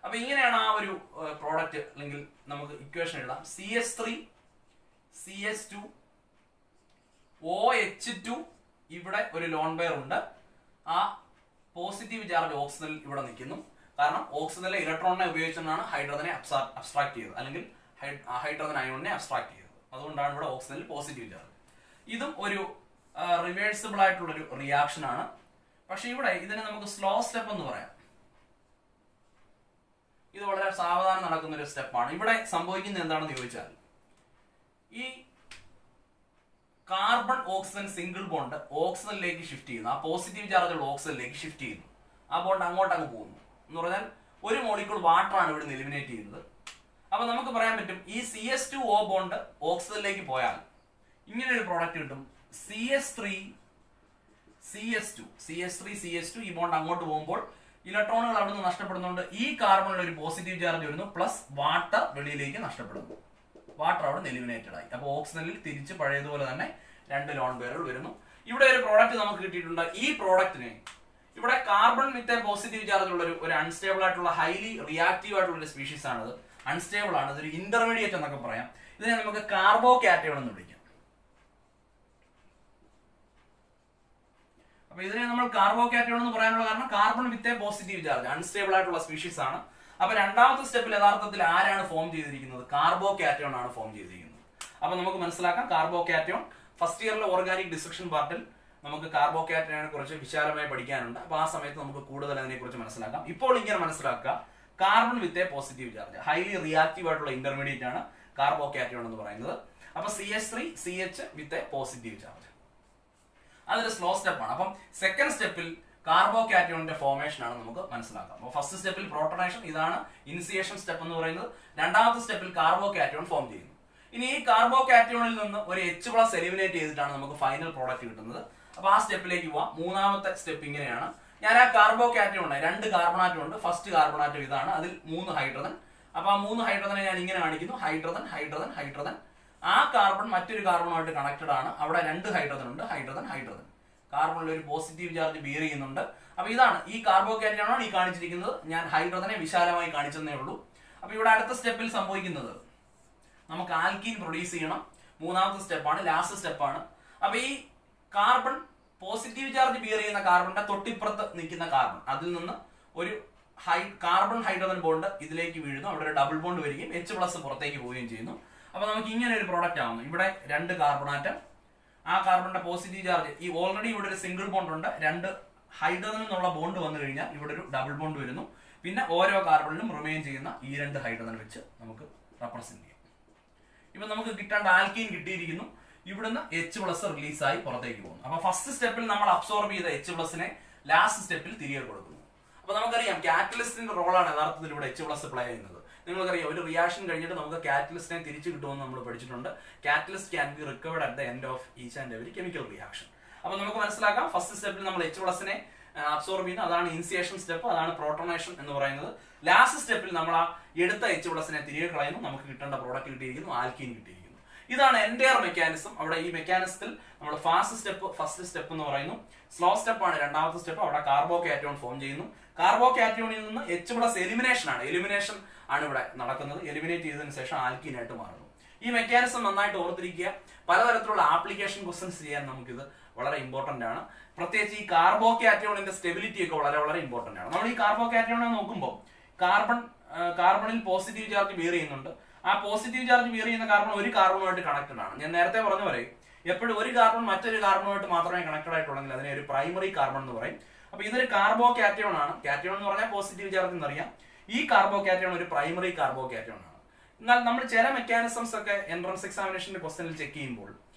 അപ്പൊ ഇങ്ങനെയാണ് ആ ഒരു പ്രോഡക്റ്റ്, അല്ലെങ്കിൽ നമുക്ക് ഇക്വേഷൻ എഴുതാം. CH3 CH2 OH2, ഇവിടെ ഒരു ലോൺ പെയർ ഉണ്ട്. ആ പോസിറ്റീവ് ചാർജ് ഓക്സിജനിൽ ഇവിടെ നിൽക്കുന്നു. കാരണം ഓക്സിജനിലെ ഇലക്ട്രോണിനെ ഉപയോഗിച്ചാണ് ഹൈഡ്രജനെ അബ്സ്ട്രാക്ട് ചെയ്തത്, അല്ലെങ്കിൽ ഹൈഡ്രജൻ അയോണിനെ അബ്സ്ട്രാക്ട് ചെയ്തത്. അതുകൊണ്ടാണ് ഇവിടെ ഓക്സിജനിൽ പോസിറ്റീവ് ചാർജ്. ഇതും ഒരു റിവേഴ്സിബിൾ ആയിട്ടുള്ളൊരു റിയാക്ഷൻ ആണ്. പക്ഷെ ഇവിടെ ഇതിനെ നമുക്ക് സ്ലോ സ്റ്റെപ്പ് എന്ന് പറയാം. ഇത് വളരെ സാവധാനം നടക്കുന്ന ഒരു സ്റ്റെപ്പാണ്. ഇവിടെ സംഭവിക്കുന്നത് എന്താണെന്ന് ചോദിച്ചാൽ ഈ കാർബൺ ഓക്സിജൻ സിംഗിൾ ബോണ്ട് ഓക്സിജനിലേക്ക് ഷിഫ്റ്റ് ചെയ്യുന്നു. ആ പോസിറ്റീവ് ചാർജുള്ള ഓക്സിജനിലേക്ക് ഷിഫ്റ്റ് ചെയ്യുന്നു. ആ ബോണ്ട് അങ്ങോട്ട് അങ്ങ് പോകുന്നു. എന്ന് പറഞ്ഞാൽ ഒരു മോളിക്യൂൾ വാട്ടർ ആണ് ഇവിടെ എലിമിനേറ്റ് ചെയ്യുന്നത്. അപ്പൊ നമുക്ക് പറയാൻ പറ്റും ഈ CH2O ബോണ്ട് ഓക്സിജനിലേക്ക് പോയാൽ ഇങ്ങനെ ഒരു പ്രോഡക്റ്റ് കിട്ടും. CH3CH2 ഈ ബോണ്ട് അങ്ങോട്ട് പോകുമ്പോൾ ഇലക്ട്രോണുകൾ അവിടെ നിന്ന് നഷ്ടപ്പെടുന്നുണ്ട്. ഈ കാർബണിൽ ഒരു പോസിറ്റീവ് ചാർജ് വരുന്നു, പ്ലസ് വാട്ടർ വെളിയിലേക്ക് നഷ്ടപ്പെടുന്നു. വാട്ടർ അവിടെ എലിമിനേറ്റഡ് ആയി. അപ്പോൾ ഓക്സിജനിൽ തിരിച്ച് പഴയതുപോലെ തന്നെ 2 ലോൺ പെയറുകൾ വരുന്നു. ഇവിടെ ഒരു പ്രോഡക്റ്റ് നമുക്ക് കിട്ടിയിട്ടുണ്ട്. ഈ പ്രോഡക്റ്റിനെ ഇവിടെ കാർബൺ വിത്ത് പോസിറ്റീവ് ചാർജ് ഉള്ള ഒരു അൺസ്റ്റേബിൾ ആയിട്ടുള്ള ഹൈലി റിയാക്റ്റീവ് ആയിട്ടുള്ള ഒരു സ്പീഷീസ് ആണത്. അൺസ്റ്റേബിൾ ആണ്, ഇതൊരു ഇന്റർമീഡിയറ്റ് എന്നൊക്കെ പറയാം. ഇതിനെ നമുക്ക് കാർബോകാറ്റയോൺ എന്ന് വിളിക്കാം. അപ്പൊ ഇതിനെ നമ്മൾ കാർബോകാറ്റയോൺ എന്ന് പറയാനുള്ള കാരണം കാർബൺ വിത്ത് പോസിറ്റീവ് ചാർജ് അൺസ്റ്റേബിൾ ആയിട്ടുള്ള സ്പീഷീസ് ആണ്. അപ്പൊ രണ്ടാമത്തെ സ്റ്റെപ്പിൽ യഥാർത്ഥത്തിൽ ആരാണ് ഫോം ചെയ്തിരിക്കുന്നത്? കാർബോകാറ്റയോൺ ആണ് ഫോം ചെയ്തിരിക്കുന്നത്. അപ്പൊ നമുക്ക് മനസ്സിലാക്കാം കാർബോകാറ്റയോൺ ഫസ്റ്റ് ഇയറിലെ ഓർഗാനിക് ഡിസ്ട്രക്ഷൻ പാർട്ടിൽ നമുക്ക് കാർബോകാറ്റയോണിനെ കുറിച്ച് വിശാലമായി പഠിക്കാനുണ്ട്. അപ്പൊ ആ സമയത്ത് നമുക്ക് കൂടുതൽ അതിനെ കുറിച്ച് മനസ്സിലാക്കാം. ഇപ്പോൾ ഇങ്ങനെ മനസ്സിലാക്കുക, കാർബൺ വിത്ത് പോസിറ്റീവ് ചാർജ് ഹൈലി റിയാക്റ്റീവ് ആയിട്ടുള്ള ഇന്റർമീഡിയറ്റ് ആണ് കാർബോകാറ്റയോൺ എന്ന് പറയുന്നത്. അപ്പൊ CH3CH വിത്ത് പോസിറ്റീവ് ചാർജ് അതൊരു സ്ലോ സ്റ്റെപ്പാണ്. അപ്പം സെക്കൻഡ് സ്റ്റെപ്പിൽ കാർബോകാറ്റയോണിന്റെ ഫോർമേഷൻ ആണ് നമുക്ക് മനസ്സിലാക്കാം. അപ്പോൾ ഫസ്റ്റ് സ്റ്റെപ്പിൽ പ്രോട്ടോണേഷൻ, ഇതാണ് ഇനിസിയേഷൻ സ്റ്റെപ്പ് എന്ന് പറയുന്നത്. രണ്ടാമത്തെ സ്റ്റെപ്പിൽ കാർബോകാറ്റയോൺ ഫോം ചെയ്യുന്നു. ഇനി ഈ കാർബോകാറ്റയോണിൽ നിന്ന് ഒരു H+ എലിമിനേറ്റ് ചെയ്തിട്ടാണ് നമുക്ക് ഫൈനൽ പ്രോഡക്റ്റ് കിട്ടുന്നത്. അപ്പൊ ആ സ്റ്റെപ്പിലേക്ക് പോവാം. മൂന്നാമത്തെ സ്റ്റെപ്പ് ഇങ്ങനെയാണ്. ഞാൻ ആ കാർബോകാറ്റയോൺ 2 കാർബണാറ്റം ഉണ്ട്. ഫസ്റ്റ് കാർബണാറ്റം ഇതാണ്, അതിൽ 3 ഹൈഡ്രജൻ. അപ്പൊ ആ 3 ഹൈഡ്രജനെ ഞാൻ ഇങ്ങനെ കാണിക്കുന്നു, ഹൈഡ്രജൻ ഹൈഡ്രജൻ ഹൈഡ്രജൻ. ആ കാർബൺ മറ്റൊരു കാർബണുമായിട്ട് കണക്റ്റഡ് ആണ്. അവിടെ 2 ഹൈഡ്രജൻ ഉണ്ട്, ഹൈഡ്രജൻ ഹൈഡ്രജൻ. കാർബണിൽ ഒരു പോസിറ്റീവ് ചാർജ് ബിയർ ചെയ്യുന്നുണ്ട്. അപ്പൊ ഇതാണ് ഈ കാർബോകാറ്റയോൺ ഈ കാണിച്ചിരിക്കുന്നത്. ഞാൻ ഹൈഡ്രജനെ വിശാലമായി കാണിച്ചെന്നേ ഉള്ളൂ. അപ്പൊ ഇവിടെ അടുത്ത സ്റ്റെപ്പിൽ സംഭവിക്കുന്നത് നമുക്ക് ആൽക്കീൻ പ്രൊഡ്യൂസ് ചെയ്യണം. മൂന്നാമത്തെ സ്റ്റെപ്പാണ്, ലാസ്റ്റ് സ്റ്റെപ്പാണ്. അപ്പൊ ഈ കാർബൺ പോസിറ്റീവ് ചാർജ് ബിയർ ചെയ്യുന്ന കാർബണിന്റെ തൊട്ടിപ്പുറത്ത് നിൽക്കുന്ന കാർബൺ, അതിൽ നിന്ന് ഒരു കാർബൺ ഹൈഡ്രജൻ ബോണ്ട് ഇതിലേക്ക് വീഴുന്നു. അവിടെ ഒരു ഡബിൾ ബോണ്ട് വരികയും H+ പുറത്തേക്ക് പോവുകയും ചെയ്യുന്നു. അപ്പൊ നമുക്ക് ഇങ്ങനെ ഒരു പ്രോഡക്റ്റ് ആവുന്നു. ഇവിടെ 2 കാർബണാറ്റം, ആ കാർബണിന്റെ പോസിറ്റീവ് ചാർജ് ഈ ഓൾറെഡി ഇവിടെ ഒരു സിംഗിൾ ബോണ്ട് ഉണ്ട്. 2 ഹൈഡ്രജൻ എന്നുള്ള ബോണ്ട് വന്നു കഴിഞ്ഞാൽ ഇവിടെ ഒരു ഡബിൾ ബോണ്ട് വരുന്നു. പിന്നെ ഓരോ കാർബണിലും റിമെയിൻ ചെയ്യുന്ന ഈ 2 ഹൈഡ്രജൻ വെച്ച് നമുക്ക് റെപ്രസെന്റ് ചെയ്യാം. ഇപ്പൊ നമുക്ക് കിട്ടേണ്ട ആൽക്കീൻ കിട്ടിയിരിക്കുന്നു. ഇവിടുന്ന് H+ റിലീസായി പുറത്തേക്ക് പോകുന്നു. അപ്പൊ ഫസ്റ്റ് സ്റ്റെപ്പിൽ നമ്മൾ അബ്സോർബ് ചെയ്ത H+നെ ലാസ്റ്റ് സ്റ്റെപ്പിൽ തിരികെ കൊടുക്കുന്നു. അപ്പൊ നമുക്കറിയാം കാറ്റലിസ്റ്റിന്റെ റോളാണ് യഥാർത്ഥത്തിൽ ഇവിടെ H+ പ്ലേ ചെയ്യുന്നത്. നിങ്ങൾക്കറിയാം ഒരു റിയാക്ഷൻ കഴിഞ്ഞിട്ട് നമുക്ക് കാറ്റലിസ്റ്റിനെ തിരിച്ചു കിട്ടുമെന്ന് നമ്മൾ പഠിച്ചിട്ടുണ്ട്. Catalyst can be recovered at the end of each and every chemical reaction. അപ്പൊ നമുക്ക് മനസ്സിലാക്കാം ഫസ്റ്റ് സ്റ്റെപ്പിൽ നമ്മൾ H+നെ അബ്സോർബ് ചെയ്യുന്നു, അതാണ് ഇനിസിയേഷൻ സ്റ്റെപ്പ്, അതാണ് പ്രോട്ടോണേഷൻ എന്ന് പറയുന്നത്. ലാസ്റ്റ് സ്റ്റെപ്പിൽ നമ്മൾ ആ എടുത്ത H+നെ തിരികെ കളയുന്നു, നമുക്ക് കിട്ടേണ്ട പ്രോഡക്റ്റ് കിട്ടിയിരിക്കുന്നു, ആൽക്കീൻ കിട്ടിയിരിക്കുന്നു. ഇതാണ് എൻറ്റയർ മെക്കാനിസം. അവിടെ ഈ മെക്കാനിസത്തിൽ നമ്മൾ ഫസ്റ്റ് സ്റ്റെപ്പ് എന്ന് പറയുന്നു. സ്ലോ സ്റ്റെപ്പാണ് രണ്ടാമത്തെ സ്റ്റെപ്പ്. അവിടെ കാർബോകാറ്റയോൺ ഫോം ചെയ്യുന്നു. കാർബോകാറ്റയോണിൽ നിന്ന് H+ എലിമിനേഷൻ ആണ്. എലിമിനേഷൻ ആണ് ഇവിടെ നടക്കുന്നത്. എലിമിനേറ്റ് ചെയ്തതിനു ശേഷം ആൽക്കീനായിട്ട് മാറുന്നു. ഈ മെക്കാനിസം നന്നായിട്ട് ഓർത്തിരിക്കുക. പലതരത്തിലുള്ള ആപ്ലിക്കേഷൻ ക്വസ്റ്റ്യൻസ് ചെയ്യാൻ നമുക്കിത് വളരെ ഇമ്പോർട്ടന്റ് ആണ്. പ്രത്യേകിച്ച് ഈ കാർബോകാറ്റയോണിന്റെ സ്റ്റെബിലിറ്റി ഒക്കെ വളരെ വളരെ ഇമ്പോർട്ടന്റ് ആണ്. നമ്മൾ ഈ കാർബോകാറ്റയോണെ നോക്കുമ്പോൾ കാർബണിൽ പോസിറ്റീവ് ചാർജ് ബിയർ ചെയ്യുന്നുണ്ട്. ആ പോസിറ്റീവ് ചാർജ് ബിയർ ചെയ്യുന്ന കാർബൺ ഒരു കാർബണുമായിട്ട് കണക്റ്റഡ് ആണ്. ഞാൻ നേരത്തെ പറഞ്ഞ പോലെ എപ്പോഴും ഒരു കാർബൺ മറ്റൊരു കാർബണുമായിട്ട് മാത്രമേ കണക്റ്റഡ് ആയിട്ടുള്ളെങ്കിൽ അതിനെ ഒരു പ്രൈമറി കാർബൺ എന്ന് പറയും. അപ്പൊ ഇതൊരു കാർബോകാറ്റയോൺ ആണ്. കാറ്റയോൺ എന്ന് പറഞ്ഞാൽ പോസിറ്റീവ് ചാർജ് എന്നറിയാം. ഈ കാർബോകാറ്റയോൺ ഒരു പ്രൈമറി കാർബോകാറ്റയോൺ ആണ്. എന്നാൽ നമ്മൾ ചില മെക്കാനിസംസ് ഒക്കെ എൻട്രൻസ് എക്സാമിനേഷന്റെ ക്വസ്റ്റനിൽ ചെക്ക് ചെയ്യുമ്പോൾ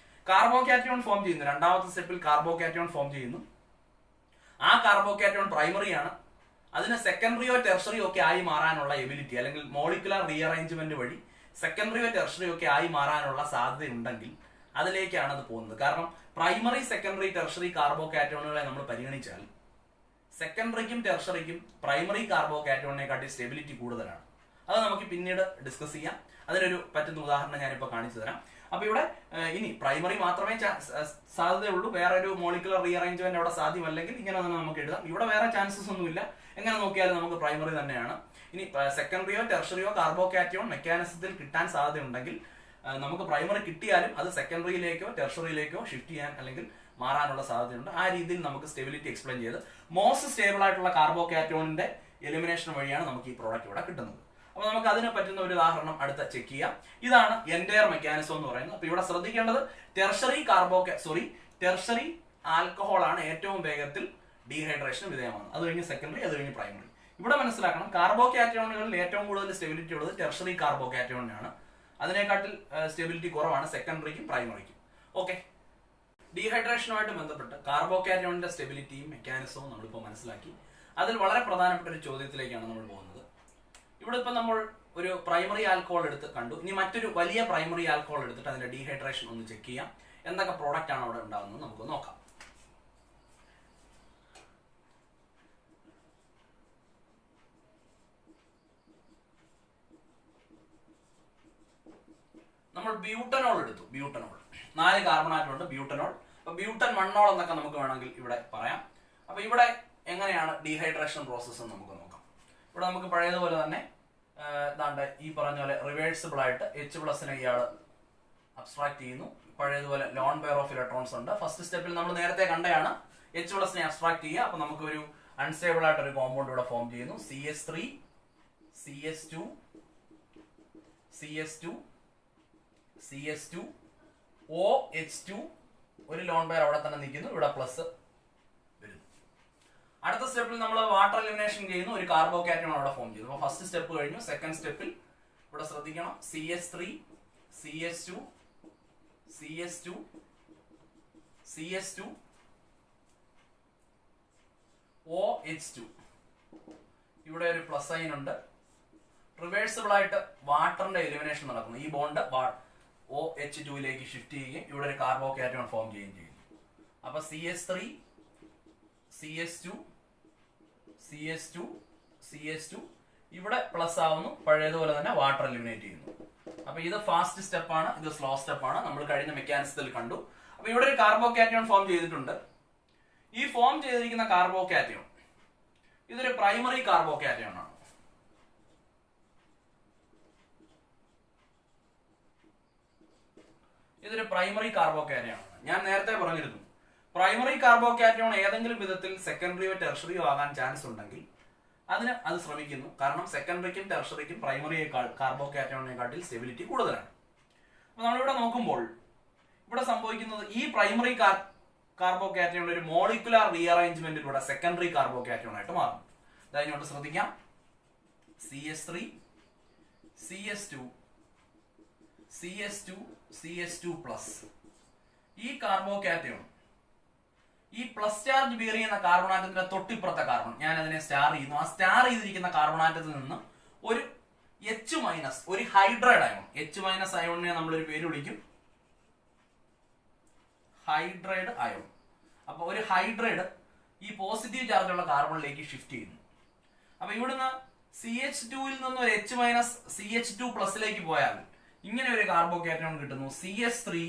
കാർബോകാറ്റയോൺ ഫോം ചെയ്യുന്നു. രണ്ടാമത്തെ സ്റ്റെപ്പിൽ കാർബോകാറ്റയോൺ ഫോം ചെയ്യുന്നു. ആ കാർബോകാറ്റയോൺ പ്രൈമറി ആണ്. അതിന് സെക്കൻഡറിയോ ടെർഷറിയോ ഒക്കെ ആയി മാറാനുള്ള എബിലിറ്റി അല്ലെങ്കിൽ മോളിക്കുലർ റീഅറേഞ്ച്മെന്റ് വഴി സെക്കൻഡറിയോ ടെർഷറിയോ ഒക്കെ ആയി മാറാനുള്ള സാധ്യത ഉണ്ടെങ്കിൽ അതിലേക്കാണ് അത് പോകുന്നത്. കാരണം പ്രൈമറി സെക്കൻഡറി ടെർഷറി കാർബോകാറ്റയോണുകളെ നമ്മൾ പരിഗണിച്ചാൽ സെക്കൻഡറിക്കും ടെർഷറിക്കും പ്രൈമറി കാർബോകാറ്റയോണിനെക്കാട്ടി സ്റ്റെബിലിറ്റി കൂടുതലാണ്. അത് നമുക്ക് പിന്നീട് ഡിസ്കസ് ചെയ്യാം. അതിനൊരു പറ്റുന്ന ഉദാഹരണം ഞാനിപ്പോൾ കാണിച്ചു തരാം. അപ്പൊ ഇവിടെ ഇനി പ്രൈമറി മാത്രമേ സാധ്യതയുള്ളൂ, വേറെ ഒരു മോളിക്കുലർ റീഅറേഞ്ച്മെന്റ് അവിടെ സാധ്യമല്ലെങ്കിൽ ഇങ്ങനെ തന്നെ നമുക്ക് എഴുതാം. ഇവിടെ വേറെ ചാൻസസ് ഒന്നുമില്ല. എങ്ങനെ നോക്കിയാലും നമുക്ക് പ്രൈമറി തന്നെയാണ്. ഇനി സെക്കൻഡറിയോ ടെർഷറിയോ കാർബോകാറ്റയോൺ മെക്കാനിസത്തിൽ കിട്ടാൻ സാധ്യതയുണ്ടെങ്കിൽ നമുക്ക് പ്രൈമറി കിട്ടിയാലും അത് സെക്കൻഡറിയിലേക്കോ ടെർഷറിയിലേക്കോ ഷിഫ്റ്റ് ചെയ്യാൻ അല്ലെങ്കിൽ മാറാനുള്ള സാധ്യതയുണ്ട്. ആ രീതിയിൽ നമുക്ക് സ്റ്റെബിലിറ്റി എക്സ്പ്ലെയിൻ ചെയ്ത് മോസ്റ്റ് സ്റ്റേബിൾ ആയിട്ടുള്ള കാർബോകാറ്റയോണിന്റെ എലിമിനേഷൻ വഴിയാണ് നമുക്ക് ഈ പ്രോഡക്റ്റ് ഇവിടെ കിട്ടുന്നത്. അപ്പൊ നമുക്ക് അതിനെ പറ്റുന്ന ഒരു ഉദാഹരണം അടുത്ത ചെക്ക് ചെയ്യാം. ഇതാണ് എൻറ്റയർ മെക്കാനിസം എന്ന് പറയുന്നത്. അപ്പൊ ഇവിടെ ശ്രദ്ധിക്കേണ്ടത് ടെർഷറി ആൽക്കഹോൾ ആണ് ഏറ്റവും വേഗത്തിൽ ഡീഹൈഡ്രേഷന് വിധേയമാണ്. അത് കഴിഞ്ഞ് സെക്കൻഡറി, അത് കഴിഞ്ഞ് പ്രൈമറി. ഇവിടെ മനസ്സിലാക്കണം, കാർബോകാറ്റയോണുകളിൽ ഏറ്റവും കൂടുതൽ സ്റ്റെബിലിറ്റി ഉള്ളത് ടെർഷറി കാർബോകാറ്റയോണിനാണ്. അതിനെക്കാട്ടിൽ സ്റ്റെബിലിറ്റി കുറവാണ് സെക്കൻഡറിക്കും പ്രൈമറിക്കും. ഓക്കെ, ഡീഹൈഡ്രേഷനുമായിട്ട് ബന്ധപ്പെട്ട് കാർബോകാറ്റയോണിന്റെ സ്റ്റെബിലിറ്റിയും മെക്കാനിസവും നമ്മളിപ്പോൾ മനസ്സിലാക്കി. അതിൽ വളരെ പ്രധാനപ്പെട്ട ഒരു ചോദ്യത്തിലേക്കാണ് നമ്മൾ പോകുന്നത്. ഇവിടെ ഇപ്പം നമ്മൾ ഒരു പ്രൈമറി ആൽക്കഹോൾ എടുത്ത് കണ്ടു. ഇനി മറ്റൊരു വലിയ പ്രൈമറി ആൽക്കഹോൾ എടുത്തിട്ട് അതിന്റെ ഡീഹൈഡ്രേഷൻ ഒന്ന് ചെക്ക് ചെയ്യാം. എന്തൊക്കെ പ്രോഡക്റ്റ് ആണ് അവിടെ ഉണ്ടാകുന്നത് നമുക്ക് നോക്കാം. നമ്മൾ ബ്യൂട്ടനോൾ എടുത്തു. ബ്യൂട്ടനോൾ 4 കാർബൺ ആറ്റം ഉണ്ട്. ബ്യൂട്ടനോൾ, അപ്പൊ ബ്യൂട്ടൻ മണ്ണോൾ എന്നൊക്കെ നമുക്ക് വേണമെങ്കിൽ ഇവിടെ പറയാം. അപ്പൊ ഇവിടെ എങ്ങനെയാണ് ഡീഹൈഡ്രേഷൻ പ്രോസസ്സ് എന്ന് നമുക്ക് നോക്കാം. ഇവിടെ നമുക്ക് പഴയതുപോലെ തന്നെ ദാണ്ട് ഈ പറഞ്ഞ പോലെ റിവേഴ്സിബിൾ ആയിട്ട് H+നെ ഇയാൾ അബ്സ്ട്രാക്ട് ചെയ്യുന്നു. പഴയതുപോലെ ലോൺ പെയർ ഓഫ് ഇലക്ട്രോൺസ് ഉണ്ട്. ഫസ്റ്റ് സ്റ്റെപ്പിൽ നമ്മൾ നേരത്തെ കണ്ടതാണ് H+നെ അബ്സ്ട്രാക്ട് ചെയ്യുക. അപ്പൊ നമുക്കൊരു അൺസ്റ്റേബിൾ ആയിട്ട് ഒരു കോമ്പൗണ്ട് ഇവിടെ ഫോം ചെയ്യുന്നു. CS3 CS2 CS2 CS2 OH2, ഒരു ലോൺ പെയർ അവിടെ തന്നെ നിൽക്കുന്നു. ഇവിടെ പ്ലസ് വരുന്നു. അടുത്ത സ്റ്റെപ്പിൽ നമ്മൾ വാട്ടർ എലിമിനേഷൻ ചെയ്യുന്നു. ഒരു കാർബോകാറ്റയോൺ അവിടെ ഫോം ചെയ്യുന്നു. അപ്പോൾ ഫസ്റ്റ് സ്റ്റെപ്പ് കഴിഞ്ഞു. സെക്കൻഡ് സ്റ്റെപ്പിൽ ഇവിടെ ശ്രദ്ധിക്കണം, CS3 CS2 CS2 CS2 OH2, ഇവിടെ ഒരു പ്ലസ് സൈൻ ഉണ്ട്. റിവേഴ്സിബിൾ ആയിട്ട് വാട്ടറിന്റെ എലിമിനേഷൻ നടക്കുന്നു. ഈ ബോണ്ട് OH2ലേക്ക് ഷിഫ്റ്റ് ചെയ്യുകയും ഇവിടെ ഒരു കാർബോകാറ്റയോൺ ഫോം ചെയ്യുകയും ചെയ്യുന്നു. അപ്പൊ CS3 CS2 CS2 CS2 ഇവിടെ പ്ലസ് ആവുന്നു. പഴയതുപോലെ തന്നെ വാട്ടർ എലിമിനേറ്റ് ചെയ്യുന്നു. അപ്പൊ ഇത് ഫാസ്റ്റ് സ്റ്റെപ്പാണ്, ഇത് സ്ലോ സ്റ്റെപ്പാണ്. നമ്മൾ കഴിഞ്ഞ മെക്കാനിസത്തിൽ കണ്ടു. അപ്പൊ ഇവിടെ ഒരു കാർബോകാറ്റയോൺ ഫോം ചെയ്തിട്ടുണ്ട്. ഈ ഫോം ചെയ്തിരിക്കുന്ന കാർബോകാറ്റയോൺ ഇതൊരു പ്രൈമറി കാർബോകാറ്റയോൺ ആണ്. ഇതൊരു പ്രൈമറി കാർബോകാറ്റയോൺ ആണ്. ഞാൻ നേരത്തെ പറഞ്ഞിരുന്നു, പ്രൈമറി കാർബോകാറ്റയോൺ ഏതെങ്കിലും വിധത്തിൽ സെക്കൻഡറിയോ ടെർഷറിയോ ആകാൻ ചാൻസ് ഉണ്ടെങ്കിൽ അത് ശ്രമിക്കുന്നു. കാരണം സെക്കൻഡറിക്കും ടെർഷറിക്കും പ്രൈമറി കാർബോകാറ്റയോണിനെക്കാട്ടിൽ സ്റ്റെബിലിറ്റി കൂടുതലാണ്. അപ്പൊ നമ്മളിവിടെ നോക്കുമ്പോൾ ഇവിടെ സംഭവിക്കുന്നത് ഈ പ്രൈമറി കാർബോകാറ്റയോൺ ഒരു മോളിക്കുലാർ റീഅറേഞ്ച്മെന്റിലൂടെ സെക്കൻഡറി കാർബോകാറ്റയോൺ ആയിട്ട് മാറും. അതായത് ഇങ്ങോട്ട് ശ്രദ്ധിക്കാം, CS3 CS2 CS2 CS2 plus. ഈ കാർബോകാറ്റയോൺ ഈ പ്ലസ് ചാർജ് ബിയർ ചെയ്യുന്ന കാർബണാറ്റത്തിന്റെ തൊട്ടിപ്പുറത്തെ കാർബൺ, ഞാൻ അതിനെ സ്റ്റാർ ചെയ്യുന്നു. ആ സ്റ്റാർ ചെയ്തിരിക്കുന്ന കാർബണാറ്റത്തിൽ നിന്ന് ഒരു H- ഒരു ഹൈഡ്രൈഡ് അയോൺ, H- അയോണിനെ നമ്മളൊരു പേര് വിളിക്കും ഹൈഡ്രൈഡ് അയോൺ. അപ്പൊ ഒരു ഹൈഡ്രൈഡ് ഈ പോസിറ്റീവ് ചാർജുള്ള കാർബണിലേക്ക് ഷിഫ്റ്റ് ചെയ്യുന്നു. അപ്പൊ ഇവിടുന്ന് CH2ൽ നിന്ന് ഒരു H- CH2 പ്ലസിലേക്ക് പോയാൽ ഇങ്ങനെ ഒരു കാർബോകാറ്റയോൺ കിട്ടുന്നു. CS3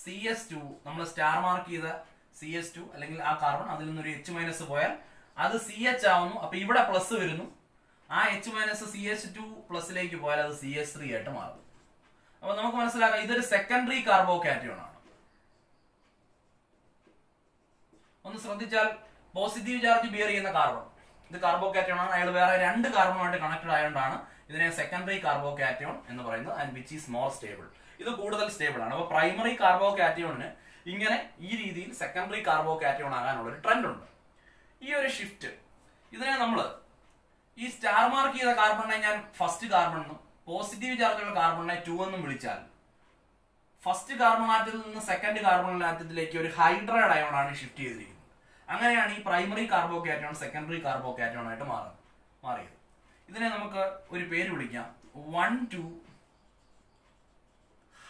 CS2, നമ്മൾ സ്റ്റാർ മാർക്ക് ചെയ്ത CS2 അല്ലെങ്കിൽ ആ കാർബൺ, അതിൽ നിന്നൊരു H- പോയാൽ അത് CH ആവുന്നു. അപ്പൊ ഇവിടെ പ്ലസ് വരുന്നു. ആ H- CH2 പ്ലസിലേക്ക് പോയാൽ അത് CS3 ആയിട്ട് മാറും. അപ്പൊ നമുക്ക് മനസ്സിലാക്കാം ഇതൊരു സെക്കൻഡറി കാർബോകാറ്റയോൺ ആണ്. ഒന്ന് ശ്രദ്ധിച്ചാൽ പോസിറ്റീവ് ചാർജ് ബിയർ ചെയ്യുന്ന കാർബൺ ഇത് കാർബോകാറ്റയോൺ ആണ്. അയാൾ വേറെ 2 കാർബണുമായിട്ട് കണക്റ്റഡ് ആയതുകൊണ്ടാണ് ഇതിനെ സെക്കൻഡറി കാർബോകാറ്റയോൺ എന്ന് പറയുന്നത്. And which is more stable. ഇത് കൂടുതൽ സ്റ്റേബിൾ ആണ്. അപ്പൊ പ്രൈമറി കാർബോകാറ്റയോണിന് ഇങ്ങനെ ഈ രീതിയിൽ സെക്കൻഡറി കാർബോകാറ്റയോൺ ആകാനുള്ള ഒരു ട്രെൻഡ് ഉണ്ട്. ഈ ഒരു ഷിഫ്റ്റ് ഇതിനെ നമ്മൾ ഈ സ്റ്റാർ മാർക്ക് ചെയ്ത കാർബണിനെ ഞാൻ ഫസ്റ്റ് കാർബൺ എന്നും പോസിറ്റീവ് ചാർജുള്ള കാർബണിനെ 2 എന്നും വിളിച്ചാൽ ഫസ്റ്റ് കാർബൺ ആറ്റത്തിൽ നിന്ന് സെക്കൻഡ് കാർബൺ ആറ്റത്തിലേക്ക് ഒരു ഹൈഡ്രൈഡ് അയോൺ ആണ് ഷിഫ്റ്റ് ചെയ്തിരിക്കുന്നത്. അങ്ങനെയാണ് ഈ പ്രൈമറി കാർബോകാറ്റയോൺ സെക്കൻഡറി കാർബോകാറ്റയോൺ ആയിട്ട് മാറിയത്. ഇതിനെ നമുക്ക് ഒരു പേര് വിളിക്കാം 1,2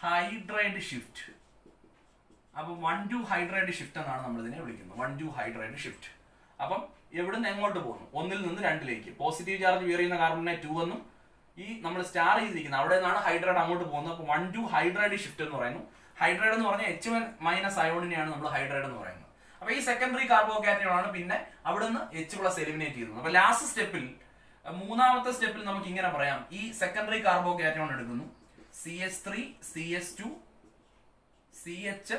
ഹൈഡ്രൈഡ് ഷിഫ്റ്റ്. അപ്പൊ 1,2 ഹൈഡ്രൈഡ് ഷിഫ്റ്റ് എന്നാണ് നമ്മൾ ഇതിനെ വിളിക്കുന്നത്. 1,2 ഹൈഡ്രൈഡ് ഷിഫ്റ്റ്. അപ്പം എവിടുന്ന് എങ്ങോട്ട് പോകുന്നു? 1ൽ നിന്ന് 2ലേക്ക്. പോസിറ്റീവ് ചാർജ് ബിയർ ചെയ്യുന്ന കാർബണിനെ 2 എന്നും ഈ നമ്മൾ സ്റ്റാർ ചെയ്തിരിക്കുന്നത് അവിടെ നിന്നാണ് ഹൈഡ്രൈഡ് അങ്ങോട്ട് പോകുന്നത്. അപ്പൊ 1,2 ഹൈഡ്രൈഡ് ഷിഫ്റ്റ് എന്ന് പറയുന്നു. ഹൈഡ്രൈഡ് എന്ന് പറഞ്ഞാൽ H- അയോണിനെയാണ് നമ്മൾ ഹൈഡ്രൈഡ് എന്ന് പറയുന്നത്. അപ്പൊ ഈ സെക്കൻഡറി കാർബോകാറ്റയോൺ ആണ് പിന്നെ അവിടുന്ന് H+ എലിമിനേറ്റ് ചെയ്യുന്നത്. അപ്പൊ ലാസ്റ്റ് സ്റ്റെപ്പിൽ, മൂന്നാമത്തെ സ്റ്റെപ്പിൽ നമുക്ക് ഇങ്ങനെ പറയാം, ഈ സെക്കൻഡറി കാർബോകാറ്റയോൺ എടുക്കുന്നു CS3 CS2 CH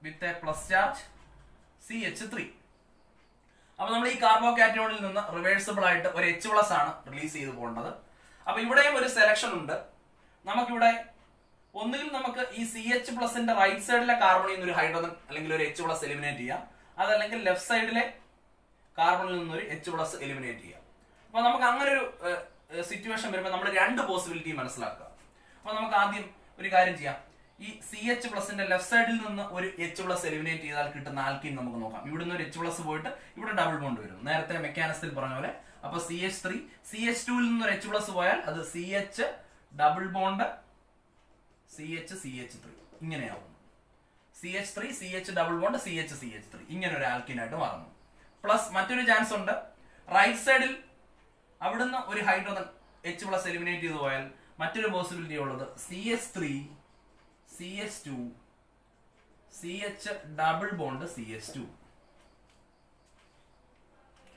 with a plus charge CH3. അപ്പൊ നമ്മൾ ഈ കാർബോകാറ്റയോണിൽ നിന്ന് റിവേഴ്സിബിൾ ആയിട്ട് ഒരു H+ ആണ് റിലീസ് ചെയ്ത് പോകേണ്ടത്. അപ്പൊ ഇവിടെയും ഒരു സെലക്ഷൻ ഉണ്ട്. നമുക്കിവിടെ ഒന്നുകിൽ നമുക്ക് ഈ CH+ന്റെ റൈറ്റ് സൈഡിലെ കാർബണിൽ നിന്ന് ഒരു ഹൈഡ്രജൻ അല്ലെങ്കിൽ ഒരു H+ എലിമിനേറ്റ് ചെയ്യാം, അതല്ലെങ്കിൽ ലെഫ്റ്റ് സൈഡിലെ കാർബണിൽ നിന്നൊരു H+ എലിമിനേറ്റ് ചെയ്യാം. അപ്പൊ നമുക്ക് അങ്ങനെ ഒരു സിറ്റുവേഷൻ വരുമ്പോൾ നമ്മൾ രണ്ട് പോസിബിലിറ്റി മനസ്സിലാക്കുക. അപ്പൊ നമുക്ക് ആദ്യം ഒരു കാര്യം ചെയ്യാം. ഈ CH+ന്റെ ലെഫ്റ്റ് സൈഡിൽ നിന്ന് ഒരു H+ എലിമിനേറ്റ് ചെയ്താൽ കിട്ടുന്ന ആൽക്കീൻ നമുക്ക് നോക്കാം. ഇവിടുന്ന് ഒരു H+ പോയിട്ട് ഇവിടെ ഡബിൾ ബോണ്ട് വരും, നേരത്തെ മെക്കാനിസത്തിൽ പറഞ്ഞ പോലെ. അപ്പൊ CH3, CH2ൽ നിന്ന് ഒരു H+ പോയാൽ അത് CH double bond CH3 ഇങ്ങനെയാവും. CH3 CH double bond CH3 ഇങ്ങനെ ഒരു ആൽക്കീനായിട്ട് മാറുന്നു. പ്ലസ് മറ്റൊരു ചാൻസ് ഉണ്ട്, റൈറ്റ് സൈഡിൽ അവിടുന്ന് ഒരു ഹൈഡ്രജൻ H+ എലിമിനേറ്റ് ചെയ്തു പോയാൽ മറ്റൊരു പോസിബിലിറ്റി ഉള്ളത് CH3 CH2 CH double bond CH2.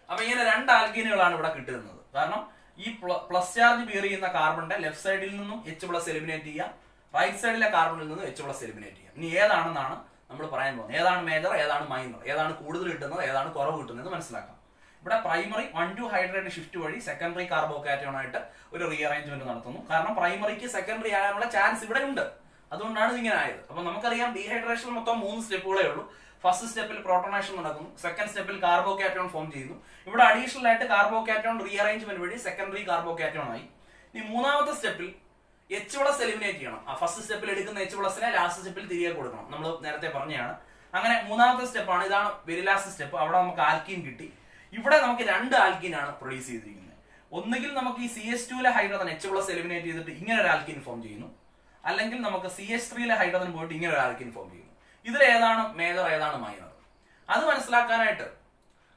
അപ്പൊ ഇങ്ങനെ രണ്ട് ആൽക്കീനുകളാണ് ഇവിടെ കിട്ടുന്നത്. കാരണം ഈ പ്ലസ് ചാർജ് ബിയർ ചെയ്യുന്ന കാർബണിന്റെ ലെഫ്റ്റ് സൈഡിൽ നിന്നും H+ എലിമിനേറ്റ് ചെയ്യാം, റൈറ്റ് സൈഡിലെ കാർബണിൽ നിന്നും H+ എലിമിനേറ്റ് ചെയ്യാം. ഇനി ഏതാണെന്നാണ് നമ്മൾ പറയാൻ പോകുന്നത്. ഏതാണ് മേജർ, ഏതാണ് മൈനർ, ഏതാണ് കൂടുതൽ കിട്ടുന്നത്, ഏതാണ് കുറവ് കിട്ടുന്നത് മനസ്സിലാക്കാം. ഇവിടെ പ്രൈമറി 1,2 ഹൈഡ്രേറ്റ് ഷിഫ്റ്റ് വഴി സെക്കൻഡറി കാർബോകാറ്റോൺ ആയിട്ട് ഒരു റീഅറേഞ്ച്മെന്റ് നടത്തുന്നു. കാരണം പ്രൈമറിക്ക് സെക്കൻഡറി ആകാനുള്ള ചാൻസ് ഇവിടെ ഉണ്ട്, അതുകൊണ്ടാണ് ഇങ്ങനെ ആയത്. അപ്പൊ നമുക്കറിയാം ഡീഹൈഡ്രേഷൻ മൊത്തം 3 സ്റ്റെപ്പുകളേ ഉള്ളൂ. ഫസ്റ്റ് സ്റ്റെപ്പിൽ പ്രോട്ടോണേഷൻ നടക്കുന്നു, സെക്കൻഡ് സ്റ്റെപ്പിൽ കാർബോകാറ്റോൺ ഫോം ചെയ്യുന്നു. ഇവിടെ അഡീഷണൽ ആയിട്ട് കാർബോകാറ്റോൺ റീഅറേഞ്ച്മെന്റ് വഴി സെക്കൻഡറി കാർബോകാറ്റോൺ ആയി. ഇനി മൂന്നാമത്തെ സ്റ്റെപ്പിൽ H+ എലിമിനേറ്റ് ചെയ്യണം. ആ ഫസ്റ്റ് സ്റ്റെപ്പിൽ എടുക്കുന്ന H+നെ ലാസ്റ്റ് സ്റ്റെപ്പിൽ തിരികെ കൊടുക്കണം. നമ്മൾ നേരത്തെ പറഞ്ഞതാണ്. അങ്ങനെ മൂന്നാമത്തെ സ്റ്റെപ്പാണ്, ഇതാണ് വെരി ലാസ്റ്റ് സ്റ്റെപ്പ്. അവിടെ നമുക്ക് ആൽക്കീൻ കിട്ടി. ഇവിടെ നമുക്ക് രണ്ട് ആൽക്കീനാണ് പ്രൊഡ്യൂസ് ചെയ്തിരിക്കുന്നത്. ഒന്നുകിൽ നമുക്ക് ഈ CH2ലെ ഹൈഡ്രജൻ H+ എലിമിനേറ്റ് ചെയ്തിട്ട് ഇങ്ങനെ ഒരു ആൽക്കീൻ ഫോം ചെയ്യുന്നു, അല്ലെങ്കിൽ നമുക്ക് CH3ലെ ഹൈഡ്രജൻ പോയിട്ട് ഇങ്ങനെ ഒരു ആൽക്കീൻ ഫോം ചെയ്യുന്നു. ഇതിൽ ഏതാണ് മേജർ, ഏതാണ് മൈനർ, അത് മനസ്സിലാക്കാനായിട്ട്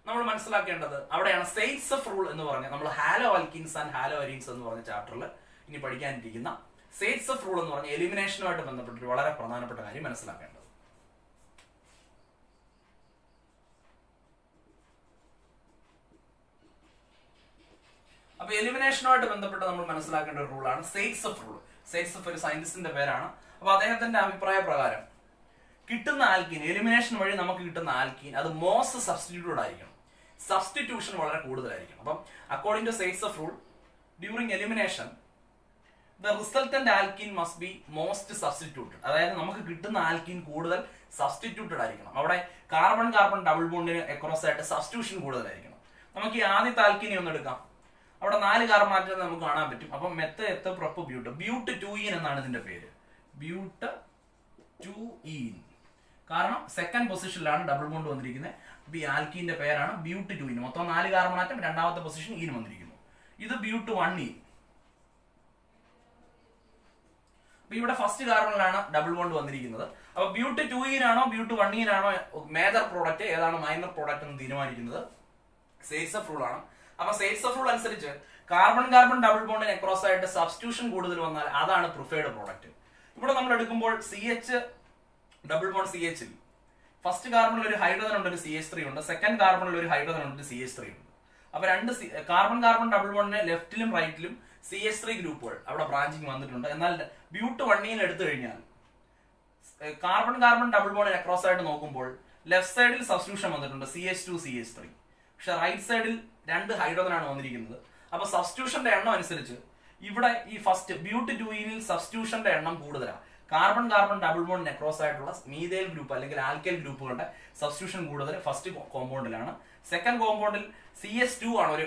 നമ്മൾ മനസ്സിലാക്കേണ്ടത് അവിടെയാണ് സെയ്റ്റ്സഫ് റൂൾ എന്ന് പറഞ്ഞ നമ്മൾ halo alkenes and halo arenes എന്ന് പറഞ്ഞ ചാപ്റ്ററിൽ ഇനി പഠിക്കാനിരിക്കുന്ന സെയ്റ്റ്സഫ് റൂൾ എന്ന് പറഞ്ഞ എലിമിനേഷനുമായിട്ട് ബന്ധപ്പെട്ടിട്ട് വളരെ പ്രധാനപ്പെട്ട കാര്യം മനസ്സിലാക്കേണ്ടത്. അപ്പൊ എലിമിനേഷനുമായിട്ട് ബന്ധപ്പെട്ട് നമ്മൾ മനസ്സിലാക്കേണ്ട ഒരു റൂളാണ് സെയ്റ്റ്സഫ് റൂൾ. സെയ്റ്റ്സഫ് ഒരു സയന്റിസ്റ്റിന്റെ പേരാണ്. അപ്പൊ അദ്ദേഹത്തിന്റെ അഭിപ്രായ പ്രകാരം കിട്ടുന്ന ആൽക്കീൻ, എലിമിനേഷൻ വഴി നമുക്ക് കിട്ടുന്ന ആൽക്കീൻ അത് മോസ്റ്റ് സബ്സ്റ്റിറ്റ്യൂട്ടഡ് ആയിരിക്കണം, സബ്സ്റ്റിറ്റ്യൂഷൻ വളരെ കൂടുതലായിരിക്കണം. അപ്പം according to Saytzeff rule during elimination the resultant alkene must be most substituted. അതായത് നമുക്ക് കിട്ടുന്ന ആൽക്കീൻ കൂടുതൽ സബ്സ്റ്റിറ്റ്യൂട്ടഡ് ആയിരിക്കണം. അവിടെ കാർബൺ കാർബൺ ഡബിൾ ബോണ്ടിന് അക്രോസ് ആയിട്ട് സബ്സ്റ്റിറ്റ്യൂഷൻ കൂടുതലായിരിക്കണം. നമുക്ക് ഈ ആദ്യത്തെ ആൽക്കീനെ ഒന്ന് എടുക്കാം. അവിടെ 4 കാർബൺ ആറ്റം നമുക്ക് കാണാൻ പറ്റും. അപ്പം മെത്ത് എത്ത് പ്രൊപ്പ് ബ്യൂട്ട്, ബ്യൂട്ട് 2ഈൻ എന്നാണ് ഇതിന്റെ പേര്, ബ്യൂട്ട് 2ഈൻ. കാരണം സെക്കൻഡ് പൊസിഷനിലാണ് ഡബിൾ ബോണ്ട് വന്നിരിക്കുന്നത്. ഈ ആൽക്കീന്റെ പേരാണ് ബ്യൂട്ട് 2ഈൻ. മൊത്തം 4 കാർബൺ ആറ്റം, രണ്ടാമത്തെ പൊസിഷൻ ഈൻ വന്നിരിക്കുന്നു. ഇത് ബ്യൂട്ട് 1ഈൻ. ഇവിടെ ഫസ്റ്റ് കാർബണിലാണ് ഡബിൾ ബോണ്ട് വന്നിരിക്കുന്നത്. അപ്പൊ ബ്യൂട്ട് 2ഈൻ ആണോ ബ്യൂട്ട് 1ഈൻ ആണോ മേജർ പ്രോഡക്റ്റ്, ഏതാണ് മൈനർ പ്രോഡക്റ്റ് എന്ന് തീരുമാനിക്കുന്നത് സെയ്റ്റ്സഫ് റൂൾ ആണ്. അപ്പൊ സെയ്റ്റ്സഫ് റൂൾ അനുസരിച്ച് കാർബൺ കാർബൺ ഡബിൾ ബോണ്ടിന് അക്രോസ് ആയിട്ട് സബ്സ്റ്റിറ്റ്യൂഷൻ കൂടുതൽ വന്നാൽ അതാണ് പ്രിഫേർഡ് പ്രോഡക്റ്റ്. ഇവിടെ നമ്മൾ എടുക്കുമ്പോൾ CH ഡബിൾ ബോണ്ട് CH ൽ ഫസ്റ്റ് കാർബണിൽ ഒരു ഹൈഡ്രജൻ ഉണ്ട്, ഒരു CH3 ഉണ്ട്. സെക്കൻഡ് കാർബണിൽ ഒരു ഹൈഡ്രജൻ ഉണ്ട്, ഒരു CH3 ഉണ്ട്. അപ്പൊ രണ്ട് കാർബൺ കാർബൺ ഡബിൾ ബോണ്ടിന് ലെഫ്റ്റിലും റൈറ്റിലും CH3 ഗ്രൂപ്പുകൾ അവിടെ ബ്രാഞ്ചിങ് വന്നിട്ടുണ്ട്. എന്നാൽ ബ്യൂട്ട് 1ഈൻ എടുത്തു കഴിഞ്ഞാൽ കാർബൺ കാർബൺ ഡബിൾ ബോണ്ടിന് അക്രോസ് ആയിട്ട് നോക്കുമ്പോൾ ലെഫ്റ്റ് സൈഡിൽ സബ്സ്റ്റിറ്റ്യൂഷൻ വന്നിട്ടുണ്ട് CH2 CH3. പക്ഷെ റൈറ്റ് സൈഡിൽ 2 ഹൈഡ്രജൻ ആണ് വന്നിരിക്കുന്നത്. അപ്പൊ സബ്സ്റ്റിറ്റ്യൂഷന്റെ എണ്ണം അനുസരിച്ച് ഇവിടെ ഈ ഫസ്റ്റ് ബ്യൂട്ട് 2ഈനിൽ സബ്സ്റ്റിറ്റ്യൂഷന്റെ എണ്ണം കൂടുതലാണ്. കാർബൺ കാർബൺ ഡബിൾ ബോണ്ടിന് അക്രോസ് ആയിട്ടുള്ള മീഥൈൽ ഗ്രൂപ്പ് അല്ലെങ്കിൽ ആൽക്കൈൽ ഗ്രൂപ്പുകളുടെ സബ്സ്റ്റിറ്റ്യൂഷൻ കൂടുതൽ ഫസ്റ്റ് കോമ്പൗണ്ടിലാണ്. സെക്കൻഡ് കോമ്പൗണ്ടിൽ CH2 ആണ് ഒരു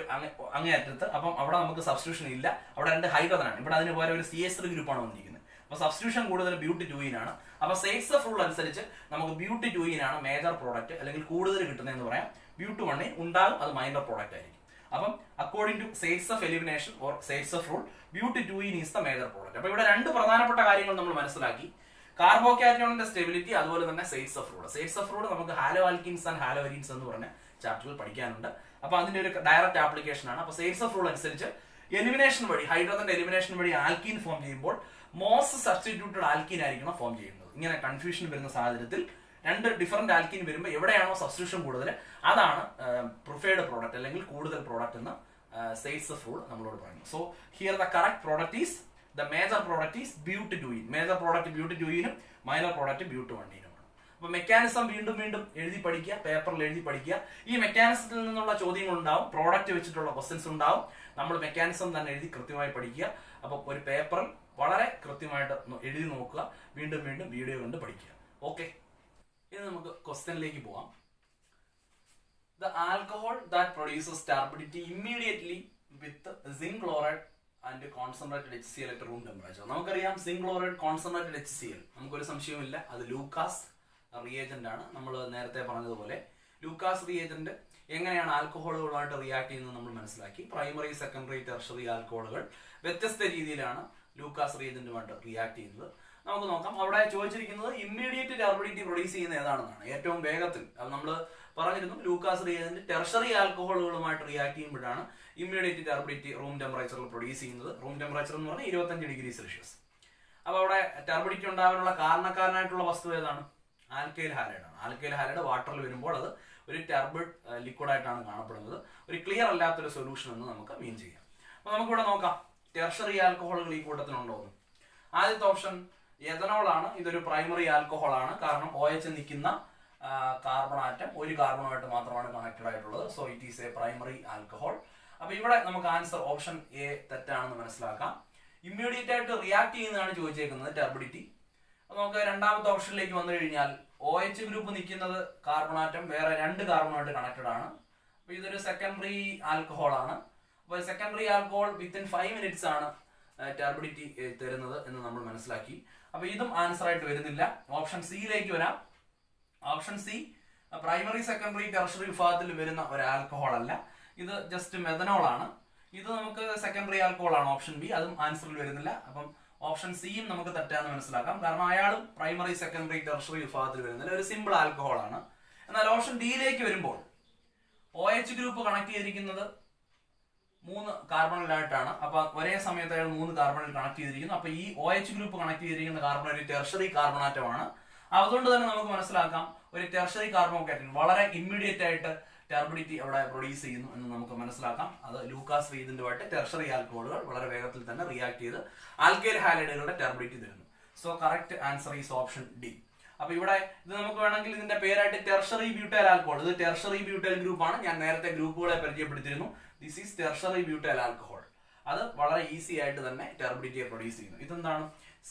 അങ്ങേയറ്റത്ത്. അപ്പം അവിടെ നമുക്ക് സബ്സ്റ്റിറ്റ്യൂഷൻ ഇല്ല, അവിടെ 2 ഹൈഡ്രജൻ ആണ്. ഇവിടെ അതിന് പോലെ ഒരു CH3 ഗ്രൂപ്പാണ് വന്നിരിക്കുന്നത്. അപ്പൊ സബ്സ്റ്റിറ്റ്യൂഷൻ കൂടുതൽ ബ്യൂട്ട് 2ഈൻ ആണ്. അപ്പൊ സെയ്റ്റ്സഫ് റൂൾ അനുസരിച്ച് നമുക്ക് ബ്യൂട്ട് 2ഈൻ ആണ് മേജർ പ്രോഡക്റ്റ് അല്ലെങ്കിൽ കൂടുതൽ കിട്ടുന്നതെന്ന് പറയാം. ബ്യൂട്ട് 1ഈൻ ഉണ്ടാകും, അത് മൈനർ പ്രോഡക്റ്റ് ആയിരിക്കും. അപ്പം according to Saytzeff elimination or Saytzeff rule but 2ഈൻ ഈസ് ദ മേജർ പ്രോഡക്റ്റ്. അപ്പൊ ഇവിടെ 2 പ്രധാനപ്പെട്ട കാര്യങ്ങൾ നമ്മൾ മനസ്സിലാക്കി, കാർബോകാറ്റോണിന്റെ സ്റ്റെബിലിറ്റി, അതുപോലെ തന്നെ സെയ്റ്റ്സഫ് റൂൾ. സെയ്റ്റ്സഫ് റൂൾ നമുക്ക് halo alkenes and halo arenes എന്ന് പറഞ്ഞ ചാപ്റ്ററിൽ പഠിക്കാനുണ്ട്. അപ്പൊ അതിന്റെ ഒരു ഡയറക്റ്റ് ആപ്ലിക്കേഷൻ ആണ്. അപ്പൊ സെയ്റ്റ്സഫ് റൂൾ അനുസരിച്ച് എലിമിനേഷൻ വഴി, ഹൈഡ്രജന്റെ എലിമിനേഷൻ വഴി ആൽക്കീൻ ഫോം ചെയ്യുമ്പോൾ മോസ്റ്റ് സബ്സ്റ്റിറ്റ്യൂട്ടഡ് ആൽക്കീൻ ആയിരിക്കണം ഫോം ചെയ്യുന്നത്. ഇങ്ങനെ കൺഫ്യൂഷൻ വരുന്ന സാഹചര്യത്തിൽ 2 ഡിഫറന്റ് ആൽക്കീൻ വരുമ്പോൾ എവിടെയാണോ സബ്സ്റ്റിറ്റ്യൂഷൻ കൂടുതൽ അതാണ് പ്രിഫേർഡ് പ്രോഡക്റ്റ് അല്ലെങ്കിൽ കൂടുതൽ പ്രോഡക്റ്റ് എന്ന് സെയ്റ്റ്സഫ് റൂൾ നമ്മളോട് പറയുന്നു. So here the correct product is the major product is but 2ഈൻ. മേജർ പ്രോഡക്റ്റ് ബ്യൂട്ട് 2ഈനും മൈനർ പ്രോഡക്റ്റ് ബ്യൂട്ട് 1ഈനും. അപ്പൊ മെക്കാനിസം വീണ്ടും വീണ്ടും എഴുതി പഠിക്കുക, പേപ്പറിൽ എഴുതി പഠിക്കുക. ഈ മെക്കാനിസത്തിൽ നിന്നുള്ള ചോദ്യങ്ങൾ ഉണ്ടാവും, പ്രോഡക്റ്റ് വെച്ചിട്ടുള്ള ക്വസ്റ്റ്യൻസ് ഉണ്ടാവും. നമ്മൾ മെക്കാനിസം തന്നെ എഴുതി കൃത്യമായി പഠിക്കുക. അപ്പൊ ഒരു പേപ്പറിൽ വളരെ കൃത്യമായിട്ട് എഴുതി നോക്കുക, വീണ്ടും വീണ്ടും വീഡിയോ കണ്ട് പഠിക്കുക. ഓക്കെ, ഇനി നമുക്ക് ക്വസ്റ്റ്യനിലേക്ക് പോവാം. The alcohol that produces turbidity immediately with zinc chloride and concentrated HCl at room temperature. നമുക്കറിയാം സിങ്ക് ക്ലോറൈഡ് കോൺസെൻട്രേറ്റഡ് HCl, നമുക്കൊരു സംശയവുമില്ല, അത് ലൂക്കാസ് റിയേജന്റ് ആണ്. നമ്മൾ നേരത്തെ പറഞ്ഞതുപോലെ ലൂക്കാസ് റിയേജന്റ് എങ്ങനെയാണ് ആൽക്കഹോളുകളുമായിട്ട് റിയാക്ട് ചെയ്യുന്നത് നമ്മൾ മനസ്സിലാക്കി. പ്രൈമറി, സെക്കൻഡറി, ടെർഷറി ആൽക്കഹോളുകൾ വ്യത്യസ്ത രീതിയിലാണ് ലൂക്കാസ് റിയേജന്റുമായിട്ട് റിയാക്ട് ചെയ്യുന്നത്. നമുക്ക് നോക്കാം. അവിടെ ചോദിച്ചിരിക്കുന്നത് ഇമ്മീഡിയറ്റ് ടർബിഡിറ്റി പ്രൊഡ്യൂസ് ചെയ്യുന്ന ഏതാണെന്നാണ്, ഏറ്റവും വേഗത്തിൽ. അത് നമ്മൾ പറഞ്ഞിരുന്നു, ലൂക്കാസ് റിയേജന്റ് ടെർഷറി ആൽക്കഹോളുകളുമായിട്ട് റിയാക്ട് ചെയ്യുമ്പോഴാണ് ഇമ്മീഡിയറ്റ് ടർബിഡിറ്റി റൂം ടെമ്പറേച്ചറിൽ പ്രൊഡ്യൂസ് ചെയ്യുന്നത്. റൂം ടെമ്പറേച്ചർ എന്ന് പറഞ്ഞാൽ 25 ഡിഗ്രി സെൽഷ്യസ്. അപ്പോൾ അവിടെ ടർബിഡിറ്റി ഉണ്ടാകാനുള്ള കാരണക്കാരനായിട്ടുള്ള വസ്തു ഏതാണ്? ആൽക്കൈൽ ഹാലൈഡ് ആണ്. ആൽക്കൈൽ ഹാലൈഡ് വാട്ടറിൽ വരുമ്പോൾ അത് ഒരു ടർബിഡ് ലിക്വിഡ് ആയിട്ടാണ് കാണപ്പെടുന്നത്, ഒരു ക്ലിയർ അല്ലാത്തൊരു സൊല്യൂഷൻ എന്ന് നമുക്ക് മീൻ ചെയ്യാം. അപ്പോൾ നമുക്കിവിടെ നോക്കാം ടെർഷറി ആൽക്കഹോളുകൾ ഈ കൂട്ടത്തിലുണ്ടോ എന്ന്. ആദ്യത്തെ ഓപ്ഷൻ എഥനോൾ ആണ്. ഇതൊരു പ്രൈമറി ആൽക്കഹോൾ ആണ്, കാരണം OH നിൽക്കുന്ന കാർബൺ ആറ്റം ഒരു കാർബണുമായിട്ട് മാത്രമാണ് കണക്റ്റഡ് ആയിട്ടുള്ളത്. So it is A primary alcohol. അപ്പൊ ഇവിടെ നമുക്ക് ആൻസർ ഓപ്ഷൻ എ തെറ്റാണെന്ന് മനസ്സിലാക്കാം. ഇമ്മീഡിയറ്റ് ആയിട്ട് റിയാക്ട് ചെയ്യുന്നതാണ് ചോദിച്ചേക്കുന്നത് ടർബിഡിറ്റി. നമുക്ക് രണ്ടാമത്തെ ഓപ്ഷനിലേക്ക് വന്നു കഴിഞ്ഞാൽ OH ഗ്രൂപ്പ് നിൽക്കുന്നത് കാർബൺ ആറ്റം വേറെ 2 കാർബണുമായിട്ട് കണക്റ്റഡ് ആണ്. അപ്പൊ ഇതൊരു സെക്കൻഡറി ആൽക്കഹോൾ ആണ്. അപ്പൊ സെക്കൻഡറി ആൽക്കഹോൾ വിത്തിൻ 5 മിനിറ്റ്സ് ആണ് ടർബിഡിറ്റി തരുന്നത് എന്ന് നമ്മൾ മനസ്സിലാക്കി. അപ്പൊ ഇതും ആൻസർ ആയിട്ട് വരുന്നില്ല. ഓപ്ഷൻ സിയിലേക്ക് വരാം. Option C primary, secondary, tertiary വിഭാഗത്തിൽ വരുന്ന ഒരു ആൽക്കഹോൾ അല്ല, ഇത് ജസ്റ്റ് മെഥനോൾ ആണ്. ഇത് നമുക്ക് സെക്കൻഡറി ആൽക്കഹോൾ ആണ്. ഓപ്ഷൻ ബി, അതും ആൻസറിൽ വരുന്നില്ല. അപ്പം ഓപ്ഷൻ സിയും നമുക്ക് തെറ്റാന്ന് മനസ്സിലാക്കാം, കാരണം അയാളും പ്രൈമറി, സെക്കൻഡറി, ടെർഷറി വിഭാഗത്തിൽ വരുന്നില്ല, ഒരു സിമ്പിൾ ആൽക്കഹോൾ ആണ്. എന്നാൽ ഓപ്ഷൻ ഡിയിലേക്ക് വരുമ്പോൾ OH ഗ്രൂപ്പ് കണക്ട് ചെയ്തിരിക്കുന്നത് 3 കാർബണിലായിട്ടാണ്. അപ്പൊ ഒരേ സമയത്ത് അയാൾ 3 കാർബണിൽ കണക്ട് ചെയ്തിരിക്കുന്നു. അപ്പൊ ഈ OH ഗ്രൂപ്പ് കണക്ട് ചെയ്തിരിക്കുന്ന കാർബൺ ഒരു ടെർഷറി കാർബണാറ്റമാണ്. അതുകൊണ്ട് തന്നെ നമുക്ക് മനസ്സിലാക്കാം ഒരു ടെർഷറി കാർബോകാറ്റൻ വളരെ ഇമ്മീഡിയറ്റ് ആയിട്ട് ടർബിഡിറ്റി അവിടെ പ്രൊഡ്യൂസ് ചെയ്യുന്നു എന്ന് നമുക്ക് മനസ്സിലാക്കാം. അത് ലൂക്കാസ് റിയേജന്റുമായിട്ട് ടെർഷറി ആൽക്കഹോളുകൾ വളരെ വേഗത്തിൽ തന്നെ റിയാക്ട് ചെയ്ത് ആൽക്കൈൽ ഹാലൈഡുകളുടെ ടർബിഡിറ്റി തരുന്നു. So correct answer is option D. അപ്പൊ ഇവിടെ ഇത് നമുക്ക് വേണമെങ്കിൽ ഇതിന്റെ പേരായിട്ട് ടെർഷറി ബ്യൂട്ടൈൽ ആൽക്കഹോൾ, ഇത് ടെർഷറി ബ്യൂട്ടൈൽ ഗ്രൂപ്പ് ആണ്. ഞാൻ നേരത്തെ ഗ്രൂപ്പുകളെ പരിചയപ്പെടുത്തിയിരുന്നു. This is tertiary butyl alcohol. അത് വളരെ ഈസി ആയിട്ട് തന്നെ ടർബിഡിറ്റിയെ പ്രൊഡ്യൂസ് ചെയ്യുന്നു. ഇതെന്താണ്?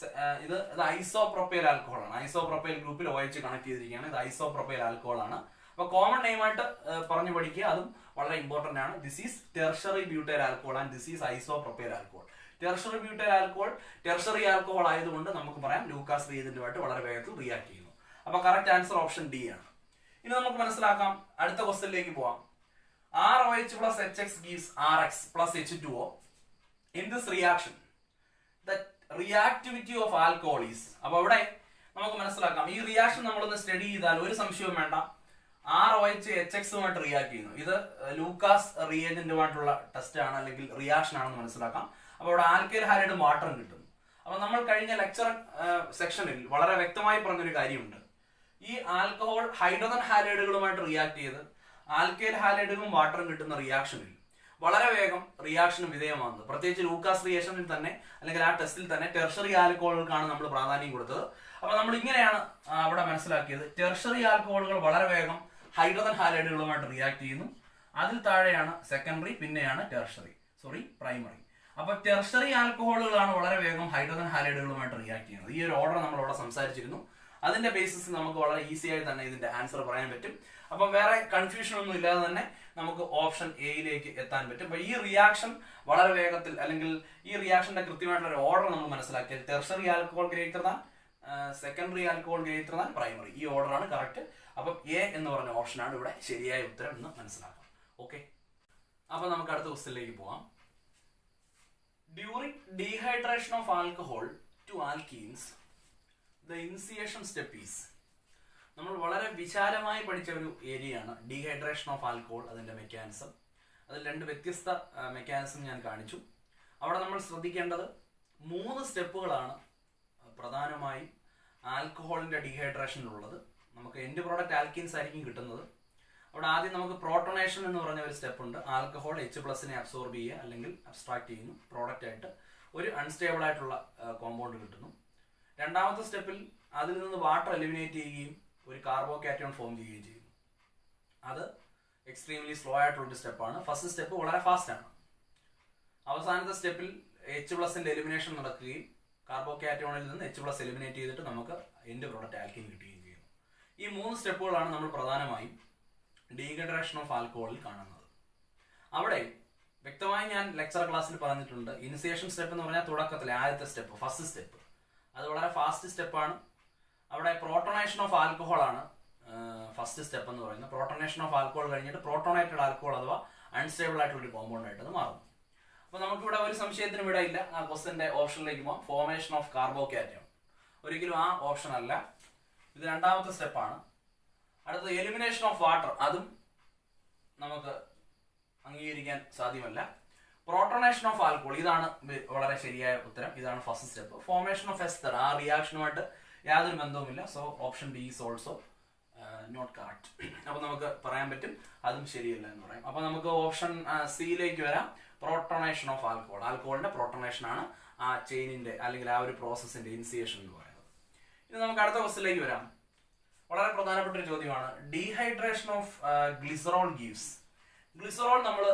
ഇത് ഐസോപ്രോപ്പൈൽ ആൽക്കഹോൾ ആണ്. ഐസോപ്രോപ്പൈൽ ഗ്രൂപ്പിൽ OH കണക്ട് ചെയ്തിരിക്കുകയാണ്. ഇത് ഐസോപ്രോപ്പൈൽ ആൽക്കഹോൾ ആണ്. അപ്പൊ കോമൺ നെയിം ആയിട്ട് പറഞ്ഞു പഠിക്കുക, അതും വളരെ ഇമ്പോർട്ടന്റ് ആണ്. This is tertiary butyl alcohol and this is isopropyl alcohol. Tertiary butyl alcohol tertiary alcohol ആയതുകൊണ്ട് നമുക്ക് പറയാം ലൂക്കാസ് റിയേജന്റുമായിട്ട് വളരെ വേഗത്തിൽ റിയാക്ട് ചെയ്യുന്നു. അപ്പൊ കറക്റ്റ് ആൻസർ ഓപ്ഷൻ ഡി ആണ്. ഇനി നമുക്ക് മനസ്സിലാക്കാം, അടുത്ത ക്വസ്റ്റ്യനിലേക്ക് പോവാം. ROH plus HX gives RX plus H2O. In this reaction, the reactivity of alcohol is. അപ്പൊ ഇവിടെ നമുക്ക് മനസ്സിലാക്കാം, ഈ റിയാക്ഷൻ നമ്മളൊന്ന് സ്റ്റഡി ചെയ്താൽ ഒരു സംശയവും വേണ്ട, ROH HX-ഉമായിട്ട് റിയാക്ട് ചെയ്യുന്നു. ഇത് ലൂക്കാസ് റിയേജന്റുമായിട്ടുള്ള ടെസ്റ്റ് ആണ്, അല്ലെങ്കിൽ റിയാക്ഷൻ ആണെന്ന് മനസ്സിലാക്കാം. അപ്പൊ ഇവിടെ ആൽക്കൈൽ ഹാലൈഡും വാട്ടറും കിട്ടുന്നു. അപ്പൊ നമ്മൾ കഴിഞ്ഞ ലെക്ചർ സെക്ഷനിൽ വളരെ വ്യക്തമായി പറഞ്ഞൊരു കാര്യമുണ്ട്. ഈ ആൽക്കഹോൾ ഹൈഡ്രജൻ ഹാലൈഡുകളുമായിട്ട് റിയാക്ട് ചെയ്ത് ആൽക്കൈൽ ഹാലൈഡും വാട്ടറും കിട്ടുന്ന റിയാക്ഷനിൽ വളരെ വേഗം റിയാക്ഷന് വിധേയമാകുന്നത്. പ്രത്യേകിച്ച് ലൂക്കാസ് റിയേഷനിൽ തന്നെ, അല്ലെങ്കിൽ ആ ടെസ്റ്റിൽ തന്നെ ടെർഷറി ആൽക്കഹോളുകൾക്കാണ് നമ്മൾ പ്രാധാന്യം കൊടുത്തത്. അപ്പൊ നമ്മൾ ഇങ്ങനെയാണ് അവിടെ മനസ്സിലാക്കിയത്, ടെർഷറി ആൽക്കഹോളുകൾ വളരെ വേഗം ഹൈഡ്രജൻ ഹാലൈഡുകളുമായിട്ട് റിയാക്ട് ചെയ്യുന്നു. അതിൽ താഴെയാണ് സെക്കൻഡറി, പിന്നെയാണ് പ്രൈമറി. അപ്പൊ ടെർഷറി ആൽക്കഹോളുകളാണ് വളരെ വേഗം ഹൈഡ്രജൻ ഹാലൈഡുകളുമായിട്ട് റിയാക്ട് ചെയ്യുന്നത്. ഈ ഒരു ഓർഡർ നമ്മൾ അവിടെ സംസാരിച്ചിരുന്നു. അതിന്റെ ബേസിസിൽ നമുക്ക് വളരെ ഈസി ആയി തന്നെ ഇതിന്റെ ആൻസർ പറയാൻ പറ്റും. അപ്പൊ വേറെ കൺഫ്യൂഷൻ ഒന്നും ഇല്ലാതെ തന്നെ നമുക്ക് ഓപ്ഷൻ എയിലേക്ക് എത്താൻ പറ്റും. അപ്പൊ ഈ റിയാക്ഷൻ വളരെ വേഗത്തിൽ, അല്ലെങ്കിൽ ഈ റിയാക്ഷന്റെ കൃത്യമായിട്ടുള്ള ഒരു ഓർഡർ നമ്മൾ മനസ്സിലാക്കിയത് tertiary alcohol greater than secondary alcohol greater than primary, ഈ ഓർഡർ ആണ് കറക്റ്റ്. അപ്പം എ എന്ന് പറഞ്ഞ ഓപ്ഷൻ ആണ് ഇവിടെ ശരിയായ ഉത്തരം എന്ന് മനസ്സിലാക്കാം. ഓക്കെ, അപ്പൊ നമുക്ക് അടുത്ത ക്വസ്റ്റ്യനിലേക്ക് പോവാം. During dehydration of alcohol to alkenes the initiation step is. നമ്മൾ വളരെ വിശാലമായി പഠിച്ച ഒരു ഏരിയയാണ് ഡീഹൈഡ്രേഷൻ ഓഫ് ആൽക്കഹോൾ, അതിന്റെ മെക്കാനിസം. അതിൽ 2 വ്യത്യസ്ത മെക്കാനിസം ഞാൻ കാണിച്ചു. അവിടെ നമ്മൾ ശ്രദ്ധിക്കേണ്ടത് 3 സ്റ്റെപ്പുകളാണ് പ്രധാനമായും ആൽക്കഹോളിന്റെ ഡീഹൈഡ്രേഷനിലുള്ളത്. നമുക്ക് എൻഡ് പ്രോഡക്റ്റ് ആൽക്കീൻസ് ആയിരിക്കും കിട്ടുന്നത്. അവിടെ ആദ്യം നമുക്ക് പ്രോട്ടോണേഷൻ എന്ന് പറഞ്ഞ ഒരു സ്റ്റെപ്പ് ഉണ്ട്. ആൽക്കഹോൾ H+നെ അബ്സോർബ് ചെയ്യുക, അല്ലെങ്കിൽ അബ്സ്ട്രാക്ട് ചെയ്യുന്നു. പ്രോഡക്റ്റ് ആയിട്ട് ഒരു അൺസ്റ്റേബിൾ ആയിട്ടുള്ള കോമ്പൗണ്ട് കിട്ടുന്നു. രണ്ടാമത്തെ സ്റ്റെപ്പിൽ അതിൽ നിന്ന് വാട്ടർ എലിമിനേറ്റ് ചെയ്യുകയും ഒരു കാർബോകാറ്റയോൺ ഫോം ചെയ്യുകയും ചെയ്യുന്നു. അത് എക്സ്ട്രീംലി സ്ലോ ആയിട്ടുള്ളൊരു സ്റ്റെപ്പാണ്. ഫസ്റ്റ് സ്റ്റെപ്പ് വളരെ ഫാസ്റ്റ് ആണ്. അവസാനത്തെ സ്റ്റെപ്പിൽ H+ന്റെ എലിമിനേഷൻ നടക്കുകയും കാർബോകാറ്റോണിൽ നിന്ന് H+ എലിമിനേറ്റ് ചെയ്തിട്ട് നമുക്ക് എൻഡ് പ്രോഡക്റ്റ് ആൽക്കീൻ കിട്ടുകയും ചെയ്യുന്നു. ഈ 3 സ്റ്റെപ്പുകളാണ് നമ്മൾ പ്രധാനമായും ഡീഹൈഡ്രേഷൻ ഓഫ് ആൽക്കഹോളിൽ കാണുന്നത്. അവിടെ വ്യക്തമായി ഞാൻ ലെക്ചർ ക്ലാസ്സിൽ പറഞ്ഞിട്ടുണ്ട്, ഇനിസിയേഷൻ സ്റ്റെപ്പ് എന്ന് പറഞ്ഞാൽ തുടക്കത്തിലെ ആദ്യത്തെ സ്റ്റെപ്പ്, ഫസ്റ്റ് സ്റ്റെപ്പ്, അത് വളരെ ഫാസ്റ്റ് സ്റ്റെപ്പാണ്. അവിടെ പ്രോട്ടോണേഷൻ ഓഫ് ആൽക്കഹോൾ ആണ് ഫസ്റ്റ് സ്റ്റെപ്പ് എന്ന് പറയുന്നത്. പ്രോട്ടോണേഷൻ ഓഫ് ആൽക്കഹോൾ കഴിഞ്ഞിട്ട് പ്രോട്ടോണേറ്റഡ് ആൽക്കഹോൾ അഥവാ അൺസ്റ്റേബിൾ ആയിട്ടുള്ള ഒരു കോമ്പൗണ്ട് ആയിട്ട് അത് മാറും. അപ്പൊ നമുക്കിവിടെ ഒരു സംശയത്തിനും ഇവിടെ ഇല്ല. ആ ക്വസ്റ്റ്യന്റെ ഓപ്ഷനിലേക്ക് പോകാം. ഫോർമേഷൻ ഓഫ് കാർബോകാറ്റോൺ ഒരിക്കലും ആ ഓപ്ഷൻ അല്ല, ഇത് രണ്ടാമത്തെ സ്റ്റെപ്പാണ്. അടുത്തത് എലിമിനേഷൻ ഓഫ് വാട്ടർ, അതും നമുക്ക് അംഗീകരിക്കാൻ സാധ്യമല്ല. പ്രോട്ടോണേഷൻ ഓഫ് ആൽക്കഹോൾ, ഇതാണ് വളരെ ശരിയായ ഉത്തരം, ഇതാണ് first step. Formation of ester, ആ റിയാക്ഷനുമായിട്ട് യാതൊരു ബന്ധവുമില്ല. So option D is also not correct. അപ്പൊ നമുക്ക് പറയാൻ പറ്റും അതും ശരിയല്ല എന്ന് പറയാം. അപ്പൊ നമുക്ക് ഓപ്ഷൻ സിയിലേക്ക് വരാം. പ്രോട്ടോണേഷൻ ഓഫ് ആൽക്കഹോൾ, ആൽക്കഹോളിന്റെ പ്രോട്ടോണേഷൻ ആണ് ആ ചെയിനിന്റെ അല്ലെങ്കിൽ ആ ഒരു പ്രോസസ്സിന്റെ ഇനിസിയേഷൻ എന്ന് പറയുന്നത്. ഇനി നമുക്ക് അടുത്ത ക്വസ്റ്റിലേക്ക് വരാം. വളരെ പ്രധാനപ്പെട്ട ഒരു ചോദ്യമാണ്. Dehydration of glycerol gives. Glycerol നമ്മൾ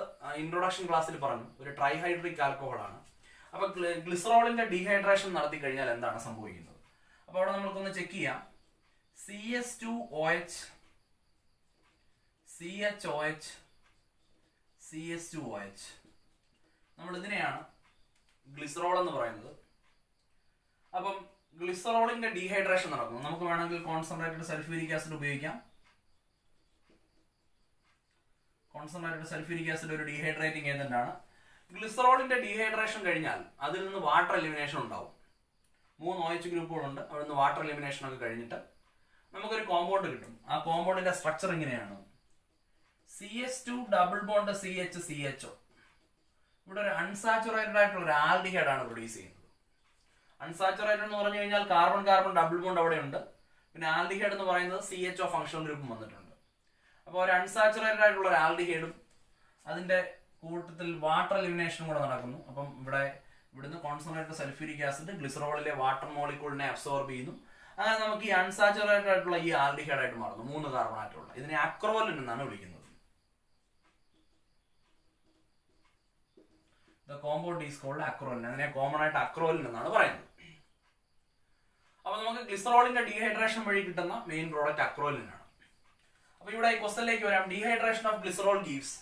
ഇൻട്രൊഡക്ഷൻ ക്ലാസ്സിൽ പറഞ്ഞു ഒരു ട്രൈഹൈഡ്രിക് ആൽക്കഹോൾ ആണ്. അപ്പൊ ഗ്ലിസറോളിന്റെ ഡീഹൈഡ്രേഷൻ നടത്തി കഴിഞ്ഞാൽ എന്താണ് സംഭവിക്കുന്നത്? അപ്പൊ അവിടെ നമുക്കൊന്ന് ചെക്ക് ചെയ്യാം. CS2OH, CHOH, CS2OH, നമ്മൾ ഇതിനെയാണ് ഗ്ലിസറോൾ എന്ന് പറയുന്നത്. അപ്പം ഗ്ലിസറോളിന്റെ ഡീഹൈഡ്രേഷൻ നടക്കുന്നു. നമുക്ക് വേണമെങ്കിൽ കോൺസെൻട്രേറ്റഡ് സൾഫ്യൂരിക് ആസിഡ് ഉപയോഗിക്കാം. കോൺസെൻട്രേറ്റഡ് സൾഫ്യൂരിക് ആസിഡ് ഒരു ഡീഹൈഡ്രേറ്റിംഗ് ഏജന്റ് ആണ്. ഗ്ലിസറോളിന്റെ ഡീഹൈഡ്രേഷൻ കഴിഞ്ഞാൽ അതിൽ നിന്ന് വാട്ടർ എലിമിനേഷൻ ഉണ്ടാവും. 3 OH ഗ്രൂപ്പുകളുണ്ട്. അവിടെ നിന്ന് വാട്ടർ എലിമിനേഷൻ ഒക്കെ കഴിഞ്ഞിട്ട് നമുക്കൊരു കോമ്പൗണ്ട് കിട്ടും. ആ കോമ്പൗണ്ടിന്റെ സ്ട്രക്ചർ ഇങ്ങനെയാണ്. CS2 double bond CH-CHO. ഇവിടെ ഒരു അൺസാച്ചുറേറ്റഡ് ആയിട്ടുള്ള ഒരു ആൽഡിഹൈഡ് ആണ് പ്രൊഡ്യൂസ് ചെയ്യുന്നത്. അൺസാച്ചുറേറ്റഡ് എന്ന് പറഞ്ഞു കഴിഞ്ഞാൽ കാർബൺ കാർബൺ ഡബിൾ ബോണ്ട് അവിടെ ഉണ്ട്. പിന്നെ ആൽഡിഹൈഡ് എന്ന് പറയുന്നത് CHO ഫംഗ്ഷണൽ ഗ്രൂപ്പും വന്നിട്ടുണ്ട്. അപ്പോൾ ഒരു അൺസാച്ചുറേറ്റഡ് ആയിട്ടുള്ള ഒരു ആൽഡിഹൈഡും അതിന്റെ കൂട്ടത്തിൽ വാട്ടർ എലിമിനേഷനും കൂടെ നടക്കുന്നു. അപ്പം ഇവിടുന്ന് കോൺസെൻട്രേറ്റഡ് സൾഫ്യൂരിക് ആസിഡ് ഗ്ലിസറോളിലെ വാട്ടർ മോളിക്യൂളിനെ അബ്സോർബ് ചെയ്യുന്നു. അങ്ങനെ നമുക്ക് ഈ അൺസാച്ചുറേറ്റഡ് ആയിട്ടുള്ള ഈ ആൽഡിഹൈഡ് ആയിട്ട് മാറുന്നു. 3 കാർബൺ ആയിട്ടുള്ള ഇതിനെ അക്രോലിൻ എന്നാണ് വിളിക്കുന്നത്. The compound is called acrolein. അതിനെ കോമൺ ആയിട്ട് അക്രോലിൻ എന്നാണ് പറയുന്നത്. അപ്പൊ നമുക്ക് ഗ്ലിസറോളിന്റെ ഡീഹൈഡ്രേഷൻ വഴി കിട്ടുന്ന മെയിൻ പ്രോഡക്റ്റ് അക്രോലിൻ ആണ്. അപ്പൊ ഇവിടെ ഈ ക്വസ്റ്റനിലേക്ക് വരാം. Dehydration of glycerol gives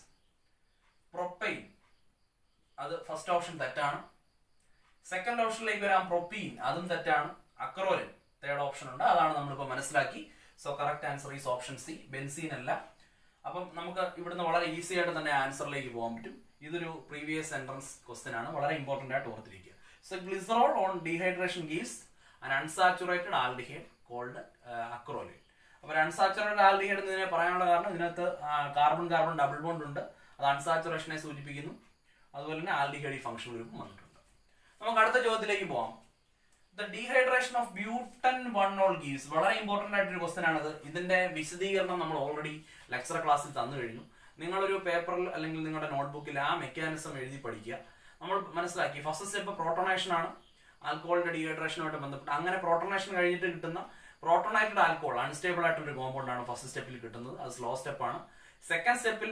propyne, അത് ഫസ്റ്റ് ഓപ്ഷൻ തെറ്റാണ്. സെക്കൻഡ് ഓപ്ഷനിലേക്ക് വരാം. പ്രൊപ്പീൻ, അതും തെറ്റാണ്. അക്രോലിൻ തേർഡ് ഓപ്ഷൻ ഉണ്ട്, അതാണ് നമ്മളിപ്പോൾ മനസ്സിലാക്കി. So correct answer is option C, benzene അല്ല. അപ്പം നമുക്ക് ഇവിടുന്ന് വളരെ ഈസി ആയിട്ട് തന്നെ ആൻസറിലേക്ക് പോകാൻ പറ്റും. ഇതൊരു പ്രീവിയസ് എൻട്രൻസ് ക്വസ്റ്റ്യൻ ആണ്, വളരെ ഇമ്പോർട്ടന്റ് ആയിട്ട് ഓർത്തിരിക്കുക. So glycerol on dehydration gives an unsaturated aldehyde called acrolein. അപ്പോൾ അൺസാച്ചുറേറ്റഡ് ആൽഡിഹൈഡ് ഇതിനെ പറയാനുള്ള കാരണം ഇതിനകത്ത് കാർബൺ കാർബൺ ഡബിൾ ബോണ്ട് ഉണ്ട്, അത് അൺസാച്ചുറേഷനെ സൂചിപ്പിക്കുന്നു. അതുപോലെ തന്നെ ആൽഡിഹൈഡ് ഫംഗ്ഷണൽ ഗ്രൂപ്പും വന്നിട്ടുണ്ട്. നമുക്ക് അടുത്ത ചോദ്യത്തിലേക്ക് പോകാം. The dehydration of butan 1-ol gives, വളരെ ഇമ്പോർട്ടന്റ് ആയിട്ടൊരു ക്വസ്റ്റൻ ആണിത്. ഇതിന്റെ വിശദീകരണം നമ്മൾ ഓൾറെഡി ലെക്ചർ ക്ലാസ്സിൽ തന്നു കഴിഞ്ഞു. നിങ്ങളൊരു പേപ്പറിൽ അല്ലെങ്കിൽ നിങ്ങളുടെ നോട്ട്ബുക്കിൽ ആ മെക്കാനിസം എഴുതി പഠിക്കുക. നമ്മൾ മനസ്സിലാക്കി ഫസ്റ്റ് സ്റ്റെപ്പ് പ്രോട്ടോണേഷൻ ആണ്, ആൽക്കഹോളിന്റെ ഡീഹൈഡ്രേഷനുമായിട്ട് ബന്ധപ്പെട്ട്. അങ്ങനെ പ്രോട്ടോണേഷൻ കഴിഞ്ഞിട്ട് കിട്ടുന്ന പ്രോട്ടോണേറ്റഡ് ആൽക്കഹോൾ അൺസ്റ്റേബിൾ ആയിട്ടൊരു കോമ്പൗണ്ട് ആണ് ഫസ്റ്റ് സ്റ്റെപ്പിൽ കിട്ടുന്നത്, അത് സ്ലോ സ്റ്റെപ്പാണ്. സെക്കൻഡ് സ്റ്റെപ്പിൽ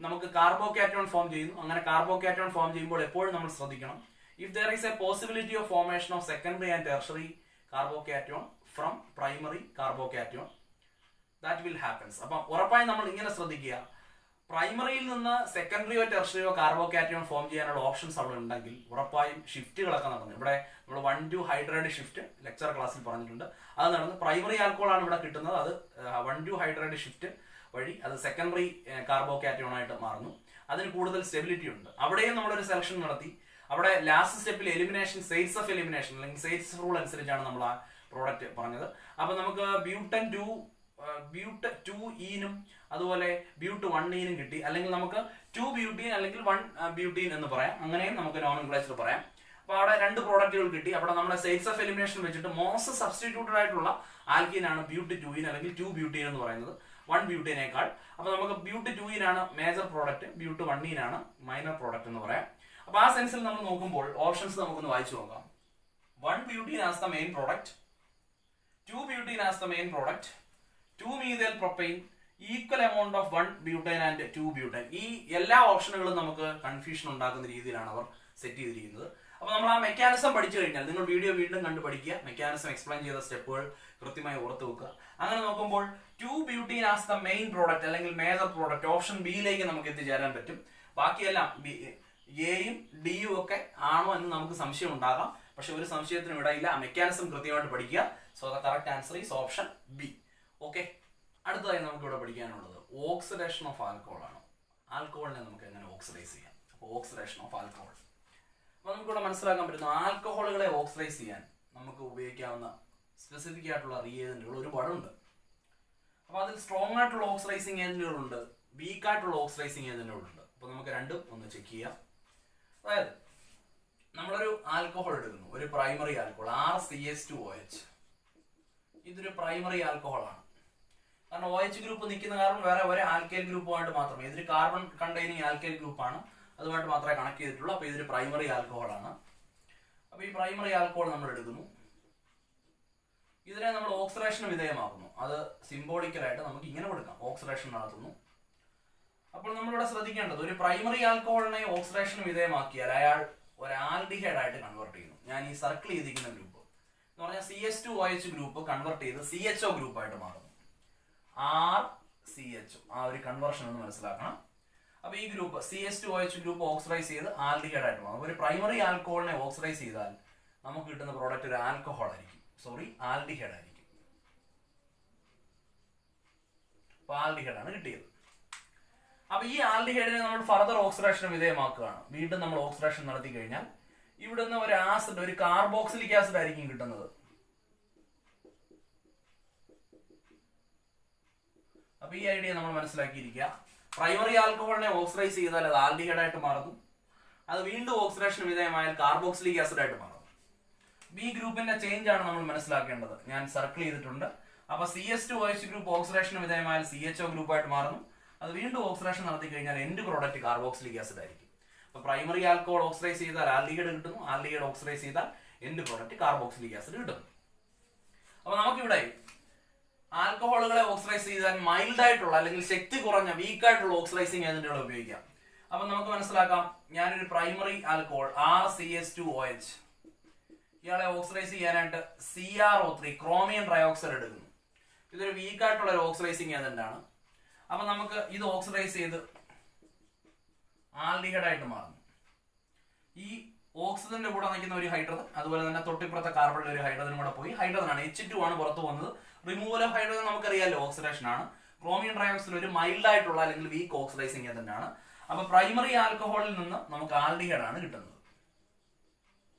നമുക്ക് കാർബോകാറ്റോൺ ഫോം ചെയ്യുന്നു. അങ്ങനെ കാർബോകാറ്റോൺ ഫോം ചെയ്യുമ്പോൾ എപ്പോഴും നമ്മൾ ശ്രദ്ധിക്കണം, if there is a possibility of formation of secondary and tertiary carbocation from primary carbocation, that will happens. അപ്പം ഉറപ്പായും നമ്മൾ ഇങ്ങനെ ശ്രദ്ധിക്കുക, പ്രൈമറിയിൽ നിന്ന് സെക്കൻഡറിയോ ടെർഷറിയോ കാർബോകാറ്റോൺ ഫോം ചെയ്യാനുള്ള ഓപ്ഷൻസ് അവിടെ ഉണ്ടെങ്കിൽ ഉറപ്പായും ഷിഫ്റ്റുകളൊക്കെ നടന്നു. ഇവിടെ നമ്മൾ 1,2 ഹൈഡ്രൈഡ് ഷിഫ്റ്റ് ലെക്ചർ ക്ലാസ്സിൽ പറഞ്ഞിട്ടുണ്ട്, അത് നടന്ന് പ്രൈമറി ആൽക്കഹോൾ ആണ് ഇവിടെ കിട്ടുന്നത്. അത് 1,2 ഹൈഡ്രൈഡ് ഷിഫ്റ്റ് വഴി അത് സെക്കൻഡറി കാർബോകാറ്റോൺ ആയിട്ട് മാറുന്നു. അതിന് കൂടുതൽ സ്റ്റെബിലിറ്റി ഉണ്ട്. അവിടെയും നമ്മളൊരു സെലക്ഷൻ നടത്തി. അവിടെ ലാസ്റ്റ് സ്റ്റെപ്പിൽ എലിമിനേഷൻ, സെയിൽസ് ഓഫ് എലിമിനേഷൻ അല്ലെങ്കിൽ സെയിൽസ് റൂൾ അനുസരിച്ചാണ് നമ്മൾ ആ പ്രോഡക്റ്റ് പറഞ്ഞത്. അപ്പൊ നമുക്ക് ബ്യൂട്ട് 2ഈനും അതുപോലെ ബ്യൂട്ട് 1ഈനും കിട്ടി. അല്ലെങ്കിൽ നമുക്ക് 2 ബ്യൂട്ടീൻ അല്ലെങ്കിൽ 1 ബ്യൂട്ടീൻ എന്ന് പറയാം. അങ്ങനെയും നമുക്ക് നോമൻക്ലേച്ചർ പറയാം. അപ്പൊ അവിടെ 2 പ്രോഡക്റ്റുകൾ കിട്ടി. അവിടെ നമ്മുടെ സെയിൽസ് ഓഫ് എലിമിനേഷൻ വെച്ചിട്ട് മോസ്റ്റ് സബ്സ്റ്റിറ്റ്യൂട്ടഡ് ആയിട്ടുള്ള ആൽക്കീൻ ആണ് ബ്യൂട്ട് 2ഈൻ അല്ലെങ്കിൽ 2 ബ്യൂട്ടീൻ എന്ന് പറയുന്നത് 1 ബ്യൂട്ടീനേക്കാൾ. അപ്പൊ നമുക്ക് ബ്യൂട്ട് 2ഈനാണ് മേജർ പ്രോഡക്റ്റ്, ബ്യൂട്ട് 1ഈനാണ് മൈനർ പ്രോഡക്റ്റ് എന്ന് പറയാം. അപ്പൊ ആ സെൻസിൽ നമ്മൾ നോക്കുമ്പോൾ ഓപ്ഷൻസ് നമുക്കൊന്ന് വായിച്ചു നോക്കാം. 1 butene as the main product, 2 butene as the main product, 2 methyl propane, equal amount of 1 butane and 2 butane. ഈ എല്ലാ ഓപ്ഷനുകളും നമുക്ക് കൺഫ്യൂഷൻ ഉണ്ടാക്കുന്ന രീതിയിലാണ് അവർ സെറ്റ് ചെയ്തിരിക്കുന്നത്. അപ്പോൾ നമ്മൾ ആ മെക്കാനിസം പഠിച്ചു കഴിഞ്ഞാൽ നിങ്ങൾ വീഡിയോ വീണ്ടും കണ്ടു പഠിക്കുക, മെക്കാനിസം എക്സ്പ്ലെയിൻ ചെയ്ത സ്റ്റെപ്പുകൾ കൃത്യമായി ഓർത്ത് വെക്കുക. അങ്ങനെ നോക്കുമ്പോൾ 2-butene as the main product അല്ലെങ്കിൽ മേജർ പ്രോഡക്റ്റ് ഓപ്ഷൻ ബിയിലേക്ക് നമുക്ക് എത്തിച്ചേരാൻ പറ്റും. ബാക്കിയെല്ലാം എയും ഡിയും ഒക്കെ ആണോ എന്ന് നമുക്ക് സംശയം ഉണ്ടാകാം, പക്ഷെ ഒരു സംശയത്തിനും ഇടയില്ല. ആ മെക്കാനിസം കൃത്യമായിട്ട് പഠിക്കുക. So the correct answer is option B. Okay, അടുത്തതായി നമുക്ക് ഇവിടെ പഠിക്കാനുള്ളത് ഓക്സിഡേഷൻ ഓഫ് ആൽക്കഹോൾ ആണ്. ആൽക്കഹോളിനെ നമുക്ക് എങ്ങനെ ഓക്സിഡൈസ് ചെയ്യാം? അപ്പോൾ ഓക്സിഡേഷൻ ഓഫ് ആൽക്കഹോൾ. അപ്പോൾ നമുക്കിവിടെ മനസ്സിലാക്കാൻ പറ്റുന്നു ആൽക്കഹോളുകളെ ഓക്സിഡൈസ് ചെയ്യാൻ നമുക്ക് ഉപയോഗിക്കാവുന്ന സ്പെസിഫിക് ആയിട്ടുള്ള റിയേജന്റുകൾ ഒരുപാടുണ്ട്. അപ്പോൾ അതിൽ സ്ട്രോങ് ആയിട്ടുള്ള ഓക്സിഡൈസിങ് ഏജന്റുകളുണ്ട്, വീക്ക് ആയിട്ടുള്ള ഓക്സിഡൈസിങ് ഏജന്റുകളുണ്ട്. അപ്പോൾ നമുക്ക് രണ്ടും ഒന്ന് ചെക്ക് ചെയ്യാം. അതായത് നമ്മളൊരു ആൽക്കഹോൾ എടുക്കുന്നു, ഒരു പ്രൈമറി ആൽക്കഹോൾ RCH2OH. ഇതൊരു പ്രൈമറി ആൽക്കഹോൾ ആണ്. കാരണം OH ഗ്രൂപ്പ് നിൽക്കുന്ന കാരണം വേറെ ഒരു ആൽക്കൈൽ ഗ്രൂപ്പുമായിട്ട് മാത്രമേ, ഇതൊരു കാർബൺ കണ്ടെയ്നിങ് ആൽക്കൈൽ ഗ്രൂപ്പാണ്, അതുമായിട്ട് മാത്രമേ കണക്ട് ചെയ്തിട്ടുള്ളൂ. അപ്പോൾ ഇതൊരു പ്രൈമറി ആൽക്കഹോൾ ആണ്. അപ്പോൾ ഈ പ്രൈമറി ആൽക്കഹോൾ നമ്മൾ എടുക്കുന്നു, ഇതിനെ നമ്മൾ ഓക്സിഡേഷന് വിധേയമാക്കുന്നു. അത് സിംബോളിക്കലായിട്ട് നമുക്ക് ഇങ്ങനെ കൊടുക്കാം, ഓക്സിഡേഷൻ നടത്തുന്നു. അപ്പോൾ നമ്മളിവിടെ ശ്രദ്ധിക്കേണ്ടത് ഒരു പ്രൈമറി ആൽക്കഹോളിനെ ഓക്സിഡേഷന് വിധേയമാക്കിയാൽ അയാൾ ഒരു ആൽഡിഹൈഡ് ആയിട്ട് കൺവേർട്ട് ചെയ്യുന്നു. ഞാൻ ഈ സർക്കിൾ ചെയ്തിരിക്കുന്ന ഗ്രൂപ്പ് എന്ന് പറഞ്ഞാൽ CH2OH ഗ്രൂപ്പ് കൺവേർട്ട് ചെയ്ത് CHO ഗ്രൂപ്പായിട്ട് മാറുന്നു. RCHO, ആ ഒരു കൺവേർഷൻ ഒന്ന് മനസ്സിലാക്കണം. അപ്പൊ ഈ ഗ്രൂപ്പ് CH2OH ഗ്രൂപ്പ് ഓക്സിഡൈസ് ചെയ്ത് ആൽഡിഹൈഡ് ആയിട്ട് മാറും. ഒരു പ്രൈമറി ആൽക്കഹോളിനെ ഓക്സിഡൈസ് ചെയ്താൽ നമുക്ക് കിട്ടുന്ന പ്രോഡക്റ്റ് ഒരു ആൽക്കഹോൾ ആയിരിക്കും, ആൽഡിഹൈഡ് ആയിരിക്കും. അപ്പൊ ആൽഡിഹൈഡ് ആണ് കിട്ടിയത്. അപ്പൊ ഈ ആൽഡിഹൈഡിനെ നമ്മൾ ഫർദർ ഓക്സിഡേഷന് വിധേയമാക്കുകയാണ്. വീണ്ടും നമ്മൾ ഓക്സിഡേഷൻ നടത്തി കഴിഞ്ഞാൽ ഇവിടുന്ന് ഒരു ആസിഡ്, ഒരു കാർബോക്സിലിക് ആസിഡ് ആയിരിക്കും കിട്ടുന്നത്. അപ്പൊ ഈ ഐഡിയ നമ്മൾ മനസ്സിലാക്കിയിരിക്കുക. പ്രൈമറി ആൽക്കഹോളിനെ ഓക്സിഡൈസ് ചെയ്താൽ അത് ആൽഡിഹൈഡ് ആയിട്ട് മാറുന്നു. അത് വീണ്ടും ഓക്സിഡേഷന് വിധേയമായാൽ കാർബോക്സിലിക് ആസിഡ് ആയിട്ട് മാറും. ബി ഗ്രൂപ്പിന്റെ ചേഞ്ച് ആണ് നമ്മൾ മനസ്സിലാക്കേണ്ടത്. ഞാൻ സർക്കിൾ ചെയ്തിട്ടുണ്ട്. അപ്പൊ CH2OH ഗ്രൂപ്പ് ഓക്സിഡേഷന് വിധേയമായാൽ CHO ഗ്രൂപ്പായിട്ട് മാറുന്നു. അത് വീണ്ടും ഓക്സിഡേഷൻ നടത്തി കഴിഞ്ഞാൽ എൻഡ് പ്രോഡക്റ്റ് കാർബോക്സിലിക് ആസിഡ് ആയിരിക്കും. അപ്പൊ പ്രൈമറി ആൽക്കഹോൾ ഓക്സിഡൈസ് ചെയ്താൽ ആൽഡിഹൈഡ് കിട്ടുന്നു, ആൽഡിഹൈഡ് ഓക്സിഡൈസ് ചെയ്താൽ എൻഡ് പ്രോഡക്റ്റ് കാർബോക്സിലിക് ആസിഡ് കിട്ടുന്നു. അപ്പൊ നമുക്കിവിടെ ആൽക്കഹോളുകളെ ഓക്സിഡൈസ് ചെയ്താൽ മൈൽഡ് ആയിട്ടുള്ള അല്ലെങ്കിൽ ശക്തി കുറഞ്ഞ വീക്ക് ആയിട്ടുള്ള ഓക്സിഡൈസിങ് ഏജന്റുകൾ ഉപയോഗിക്കാം. അപ്പൊ നമുക്ക് മനസ്സിലാക്കാം, ഞാനൊരു പ്രൈമറി ആൽക്കഹോൾ RCH2OH, ഇയാളെ ഓക്സിഡൈസ് ചെയ്യാനായിട്ട് CrO3 ക്രോമിയം ട്രയോക്സൈഡ് എടുക്കുന്നു. ഇതൊരു വീക്ക് ആയിട്ടുള്ള ഒരു ഓക്സിഡൈസിങ് ഏജന്റ് ആണ്. അപ്പൊ നമുക്ക് ഇത് ഓക്സിഡൈസ് ചെയ്ത് ആൽഡിഹൈഡ് ആയിട്ട് മാറുന്നു. ഈ ഓക്സിജന്റെ കൂടെ നിൽക്കുന്ന ഒരു ഹൈഡ്രജൻ, അതുപോലെ തന്നെ തൊട്ടിപ്പുറത്തെ കാർബണിലെ ഒരു ഹൈഡ്രജൻ കൂടെ പോയി ഹൈഡ്രജൻ ആണ്, H2 ആണ് പുറത്തു പോകുന്നത്. റിമൂവൽ ഓഫ് ഹൈഡ്രജൻ നമുക്കറിയാലോ ഓക്സിഡേഷൻ ആണ്. ക്രോമിയം ട്രയോക്സൈഡ് ഒരു മൈൽഡ് ആയിട്ടുള്ള അല്ലെങ്കിൽ വീക്ക് ഓക്സിഡൈസിങ് ഏജന്റ് ആണ്. അപ്പൊ പ്രൈമറി ആൽക്കഹോളിൽ നിന്ന് നമുക്ക് ആൽഡിഹൈഡ് ആണ് കിട്ടുന്നത്.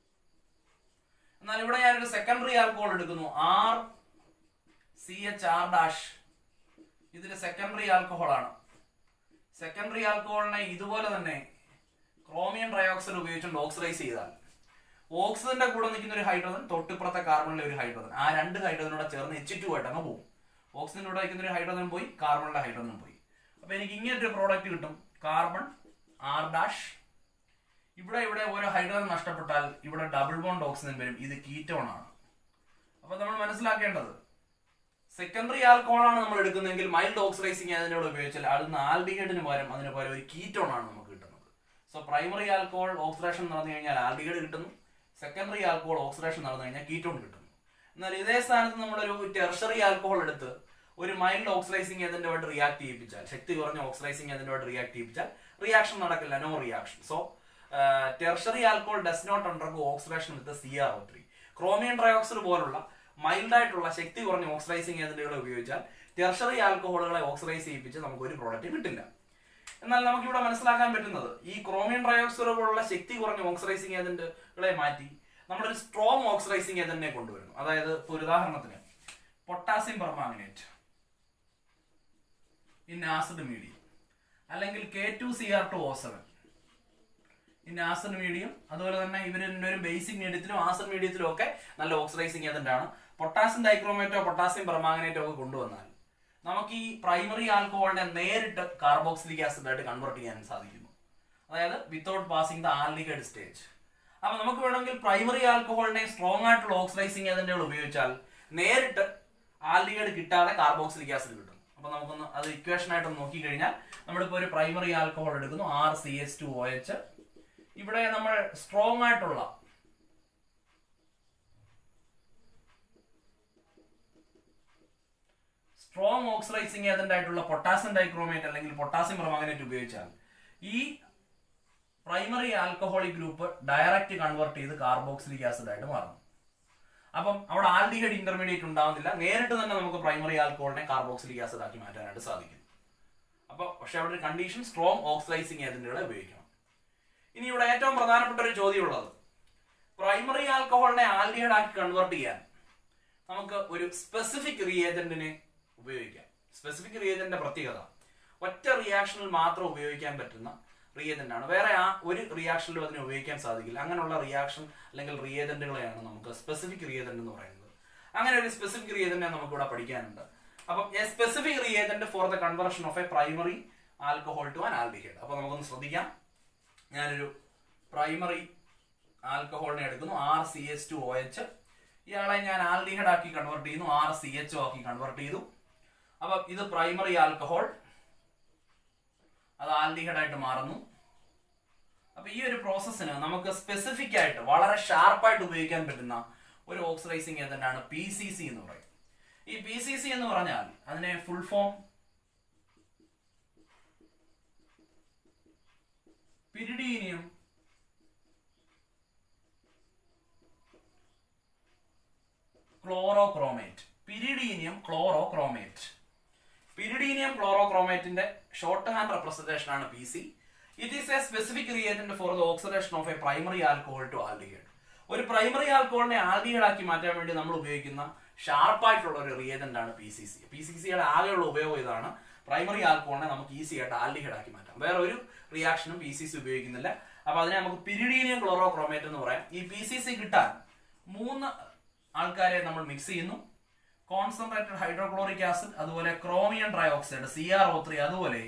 എന്നാൽ ഇവിടെ ഞാനൊരു സെക്കൻഡറി ആൽക്കഹോൾ എടുക്കുന്നു, RCHR'. ഇതൊരു സെക്കൻഡറി ആൽക്കഹോൾ ആണ്. സെക്കൻഡറി ആൽക്കഹോളിനെ ഇതുപോലെ തന്നെ ക്രോമിയം ട്രയോക്സൈഡ് ഉപയോഗിച്ചുകൊണ്ട് ഓക്സിഡൈസ് ചെയ്താൽ ഓക്സിജന്റെ കൂടെ നിൽക്കുന്ന ഒരു ഹൈഡ്രജൻ, തൊട്ടിപ്പുറത്തെ കാർബണിലെ ഒരു ഹൈഡ്രജൻ, ആ രണ്ട് ഹൈഡ്രജനോടെ ചേർന്ന് H2 ആയിട്ട് അങ്ങ് പോകും. ഓക്സിജന്റെ കൂടെ നിൽക്കുന്ന ഒരു ഹൈഡ്രജൻ പോയി, കാർബണിലെ ഹൈഡ്രജൻ പോയി. അപ്പൊ എനിക്ക് ഇങ്ങനൊരു പ്രോഡക്റ്റ് കിട്ടും, കാർബൺ R'. ഇവിടെ ഓരോ ഹൈഡ്രജൻ നഷ്ടപ്പെട്ടാൽ ഇവിടെ ഡബിൾ ബോണ്ട് ഓക്സിജൻ വരും. ഇത് കീറ്റോൺ ആണ്. അപ്പൊ നമ്മൾ മനസ്സിലാക്കേണ്ടത് സെക്കൻഡറി ആൽക്കഹോൾ ആണ് നമ്മൾ എടുക്കുന്നതെങ്കിൽ മൈൽഡ് ഓക്സിഡൈസിങ് ഏജന്റുകൾ ഉപയോഗിച്ചാൽ അതിന് ആൽഡിഹൈഡിന് പകരം ഒരു കീറ്റോൺ ആണ് നമുക്ക് കിട്ടുന്നത്. സോ പ്രൈമറി ആൽക്കഹോൾ ഓക്സിഡേഷൻ നടന്നു കഴിഞ്ഞാൽ ആൽഡിഹൈഡ് കിട്ടുന്നു, സെക്കൻഡറി ആൽക്കഹോൾ ഓക്സിഡേഷൻ നടന്നു കഴിഞ്ഞാൽ കീറ്റോൺ കിട്ടുന്നു. എന്നാൽ ഇതേ സ്ഥാനത്ത് നമ്മളൊരു ടെർഷറി ആൽക്കഹോൾ എടുത്ത് ഒരു മൈൽഡ് ഓക്സിഡൈസിങ് ഏജന്റുമായിട്ട് റിയാക്ട് ചെയ്യിപ്പിച്ചാൽ, ശക്തി കുറഞ്ഞ ഓക്സിഡൈസിങ് ഏജന്റുമായിട്ട് റിയാക്ട് ചെയ്യിപ്പിച്ചാൽ റിയാക്ഷൻ നടക്കില്ല, no reaction. So tertiary alcohol does not undergo oxidation with CrO3. Chromium trioxide പോലുള്ള മൈൽഡ് ആയിട്ടുള്ള ശക്തി കുറഞ്ഞ ഓക്സിഡൈസിങ് ഏജന്റുകളെ ഉപയോഗിച്ചാൽ ടെർഷറി ആൽക്കഹോളുകളെ ഓക്സിഡൈസ് ചെയ്യിപ്പിച്ച് നമുക്ക് ഒരു പ്രോഡക്റ്റ് കിട്ടില്ല. എന്നാൽ നമുക്കിവിടെ മനസ്സിലാക്കാൻ പറ്റുന്നത് ഈ ക്രോമിയം ട്രയോക്സൈഡ് പോലുള്ള ശക്തി കുറഞ്ഞ ഓക്സിഡൈസിങ് ഏജന്റുകളെ മാറ്റി നമ്മളൊരു സ്ട്രോങ് ഓക്സിഡൈസിങ് ഏജന്റിനെ കൊണ്ടുവരുന്നു. അതായത് ഇപ്പോൾ ഒരു ഉദാഹരണത്തിന് potassium permanganate in acid medium, അല്ലെങ്കിൽ K2Cr2O7 ഇൻ ആസിഡ് മീഡിയം. അതുപോലെ തന്നെ ഇവര് ബേസിക് മീഡിയത്തിലും ആസിഡ് മീഡിയത്തിലും ഒക്കെ നല്ല ഓക്സിഡൈസിങ് ഏജന്റ് ആണ്. പൊട്ടാസ്യം ഡൈക്രോമേറ്റോ പൊട്ടാസ്യം പെർമാംഗനേറ്റോ ഒക്കെ കൊണ്ടുവന്നാൽ നമുക്ക് ഈ പ്രൈമറി ആൽക്കഹോളിനെ നേരിട്ട് കാർബോക്സിലിക് ആസിഡ് ആയിട്ട് കൺവേർട്ട് ചെയ്യാൻ സാധിക്കുന്നു. അതായത് without passing the aldehyde stage. അപ്പൊ നമുക്ക് വേണമെങ്കിൽ പ്രൈമറി ആൽക്കഹോളിനെ സ്ട്രോങ് ആയിട്ടുള്ള ഓക്സിഡൈസിങ് ഏജന്റുകൾ ഉപയോഗിച്ചാൽ നേരിട്ട് ആൽഡിഹൈഡ് കിട്ടാതെ കാർബോക്സിലിക് ആസിഡ് കിട്ടും. അപ്പൊ നമുക്കൊന്ന് അത് ഇക്വേഷൻ ആയിട്ട് നോക്കി കഴിഞ്ഞാൽ നമ്മളിപ്പോ ഒരു പ്രൈമറി ആൽക്കഹോൾ എടുക്കുന്നു, RCH2OH. ഇവിടെ നമ്മൾ സ്ട്രോങ് ആയിട്ടുള്ള സ്ട്രോങ് ഓക്സിഡൈസിങ് ഏജന്റ് ആയിട്ടുള്ള പൊട്ടാസ്യം ഡൈക്രോമേറ്റ് അല്ലെങ്കിൽ പൊട്ടാസ്യം പെർമാംഗനേറ്റ് ഉപയോഗിച്ചാൽ ഈ primary alcoholic group direct convert ചെയ്ത് കാർബോക്സിലിക് ആസിഡ് ആയിട്ട് മാറുന്നു. അപ്പം അവിടെ ആൽഡിഹൈഡ് ഇന്റർമീഡിയറ്റ് ഉണ്ടാവുന്നില്ല, നേരിട്ട് തന്നെ നമുക്ക് പ്രൈമറി ആൽക്കഹോളിനെ കാർബോക്സിലിക് ആസിഡ് ആക്കി മാറ്റാനായിട്ട് സാധിക്കും. അപ്പൊ പക്ഷെ അവിടെ ഒരു കണ്ടീഷൻ സ്ട്രോങ് ഓക്സിഡൈസിങ് ഏജന്റുകളെ ഉപയോഗിക്കണം. ഇനി ഇവിടെ ഏറ്റവും പ്രധാനപ്പെട്ട ഒരു ചോദ്യം ഉള്ളത്, പ്രൈമറി ആൽക്കഹോളിനെ ആൽഡിഹൈഡ് ആക്കി കൺവേർട്ട് ചെയ്യാൻ നമുക്ക് ഒരു സ്പെസിഫിക് റിയേജന്റിനെ ഉപയോഗിക്കാം. സ്പെസിഫിക് റിയേജന്റിന്റെ പ്രത്യേകത ഒറ്റ റിയാക്ഷനിൽ മാത്രം ഉപയോഗിക്കാൻ പറ്റുന്ന റിയേജന്റ് ആണ്. വേറെ ഒരു റിയാക്ഷനിലും അതിനെ ഉപയോഗിക്കാൻ സാധിക്കില്ല. അങ്ങനെയുള്ള റിയാക്ഷൻ അല്ലെങ്കിൽ റിയേജന്റുകളെയാണ് നമുക്ക് സ്പെസിഫിക് റിയേജന്റ് എന്ന് പറയുന്നത്. അങ്ങനെ ഒരു സ്പെസിഫിക് റിയേജന്റിനെ നമുക്ക് ഇവിടെ പഠിക്കാനുണ്ട്. അപ്പം a specific reagent for the conversion of a primary alcohol to an aldehyde. അപ്പൊ നമുക്കൊന്ന് ശ്രദ്ധിക്കാം. ഞാനൊരു പ്രൈമറി ആൽക്കഹോളിനെ എടുക്കുന്നു, RCH2OH. ഇയാളെ ഞാൻ ആൽഡിഹൈഡ് ആക്കി കൺവേർട്ട് ചെയ്യുന്നു, RCHO ആക്കി കൺവേർട്ട് ചെയ്തു. അപ്പൊ ഇത് പ്രൈമറി ആൽക്കഹോൾ, അത് ആൽഡിഹൈഡ് ആയിട്ട് മാറുന്നു. അപ്പൊ ഈ ഒരു പ്രോസസ്സിന് നമുക്ക് സ്പെസിഫിക് ആയിട്ട് വളരെ ഷാർപ്പായിട്ട് ഉപയോഗിക്കാൻ പറ്റുന്ന ഒരു ഓക്സിഡൈസിങ് ഏജന്റ് ആണ് PCC എന്ന് പറയും. ഈ PCC എന്ന് പറഞ്ഞാൽ അതിനെ full form pyridinium chlorochromate. Pyridinium chlorochromate. Pyridinium ക്ലോറോക്രോമേറ്റിന്റെ ഷോർട്ട് ഹാൻഡ് റെപ്രസെന്റേഷൻ ആണ് PC. It is a specific reagent for the oxidation of a primary alcohol to aldehyde. ഒരു പ്രൈമറി ആൽക്കഹോളിനെ ആൽഡിഹൈഡ് ആക്കി മാറ്റാൻ വേണ്ടി നമ്മൾ ഉപയോഗിക്കുന്ന ഷാർപ്പായിട്ടുള്ള ഒരു റിയേജന്റ് ആണ് PCC. PCCയുടെ ആകെയുള്ള ഉപയോഗം ഇതാണ്. പ്രൈമറി ആൽക്കഹോളിനെ നമുക്ക് ഈസി ആയിട്ട് ആൽഡിഹൈഡ് ആക്കി മാറ്റാം. വേറെ ഒരു റിയാക്ഷനും PCC ഉപയോഗിക്കുന്നില്ല. അപ്പൊ അതിനെ നമുക്ക് പിരിഡീനിയം ക്ലോറോക്രോമേറ്റ് എന്ന് പറയാം. ഈ PCC കിട്ടാൻ 3 ആൾക്കാരെ നമ്മൾ മിക്സ് ചെയ്യുന്നു. കോൺസെൻട്രേറ്റഡ് ഹൈഡ്രോക്ലോറിക് ആസിഡ്, അതുപോലെ ക്രോമിയം ട്രയോക്സൈഡ് CrO3, അതുപോലെ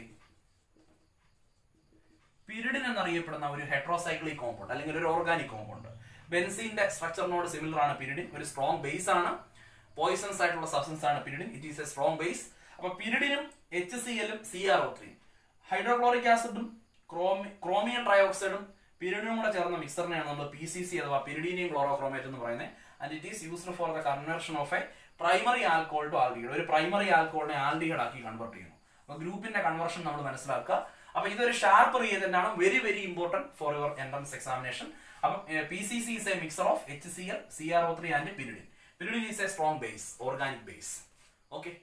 പിരിഡിൻ എന്നറിയപ്പെടുന്ന ഒരു ഹെട്രോസൈക്ലിക് കോമ്പൗണ്ട് അല്ലെങ്കിൽ ഒരു ഓർഗാനിക് കോമ്പൗണ്ട്. ബെൻസീന്റെ സ്ട്രക്ചറിനോട് സിമിലർ ആണ് പിരിഡിൻ. ഒരു സ്ട്രോങ് ബേസ് ആണ്. പോയിസൺസ് ആയിട്ടുള്ള സബ്സ്റ്റൻസ് ആണ് pyridine. It is A strong base. അപ്പൊ പിരിഡിനും HCl-ഉം CrO3, ഹൈഡ്രോക്ലോറിക് ആസിഡും ക്രോമിയം ട്രയോക്സൈഡും പിരിഡിനും കൂടെ ചേർന്ന മിക്സറിനെയാണ് നമ്മൾ PCC അഥവാ പിരിഡീനിയം ക്ലോറോക്രോമേറ്റ് എന്ന് പറയുന്നത്. And it is used for the conversion of a primary alcohol to aldehyde. ഒരു പ്രൈമറി ആൽക്കഹോളിനെ ആൽഡിഹൈഡ് ആക്കി കൺവേർട്ട് ചെയ്യുന്നു. അപ്പൊ ഗ്രൂപ്പിന്റെ കൺവേർഷൻ നമ്മൾ മനസ്സിലാക്കുക. അപ്പൊ ഇതൊരു ഷാർപ്പ് റിയേജന്റ് ആണ്, very very important for your entrance examination. അപ്പം PCC is a mixture of HCl, CrO3 and pyridine. Pyridine is a strong base, organic base. Okay.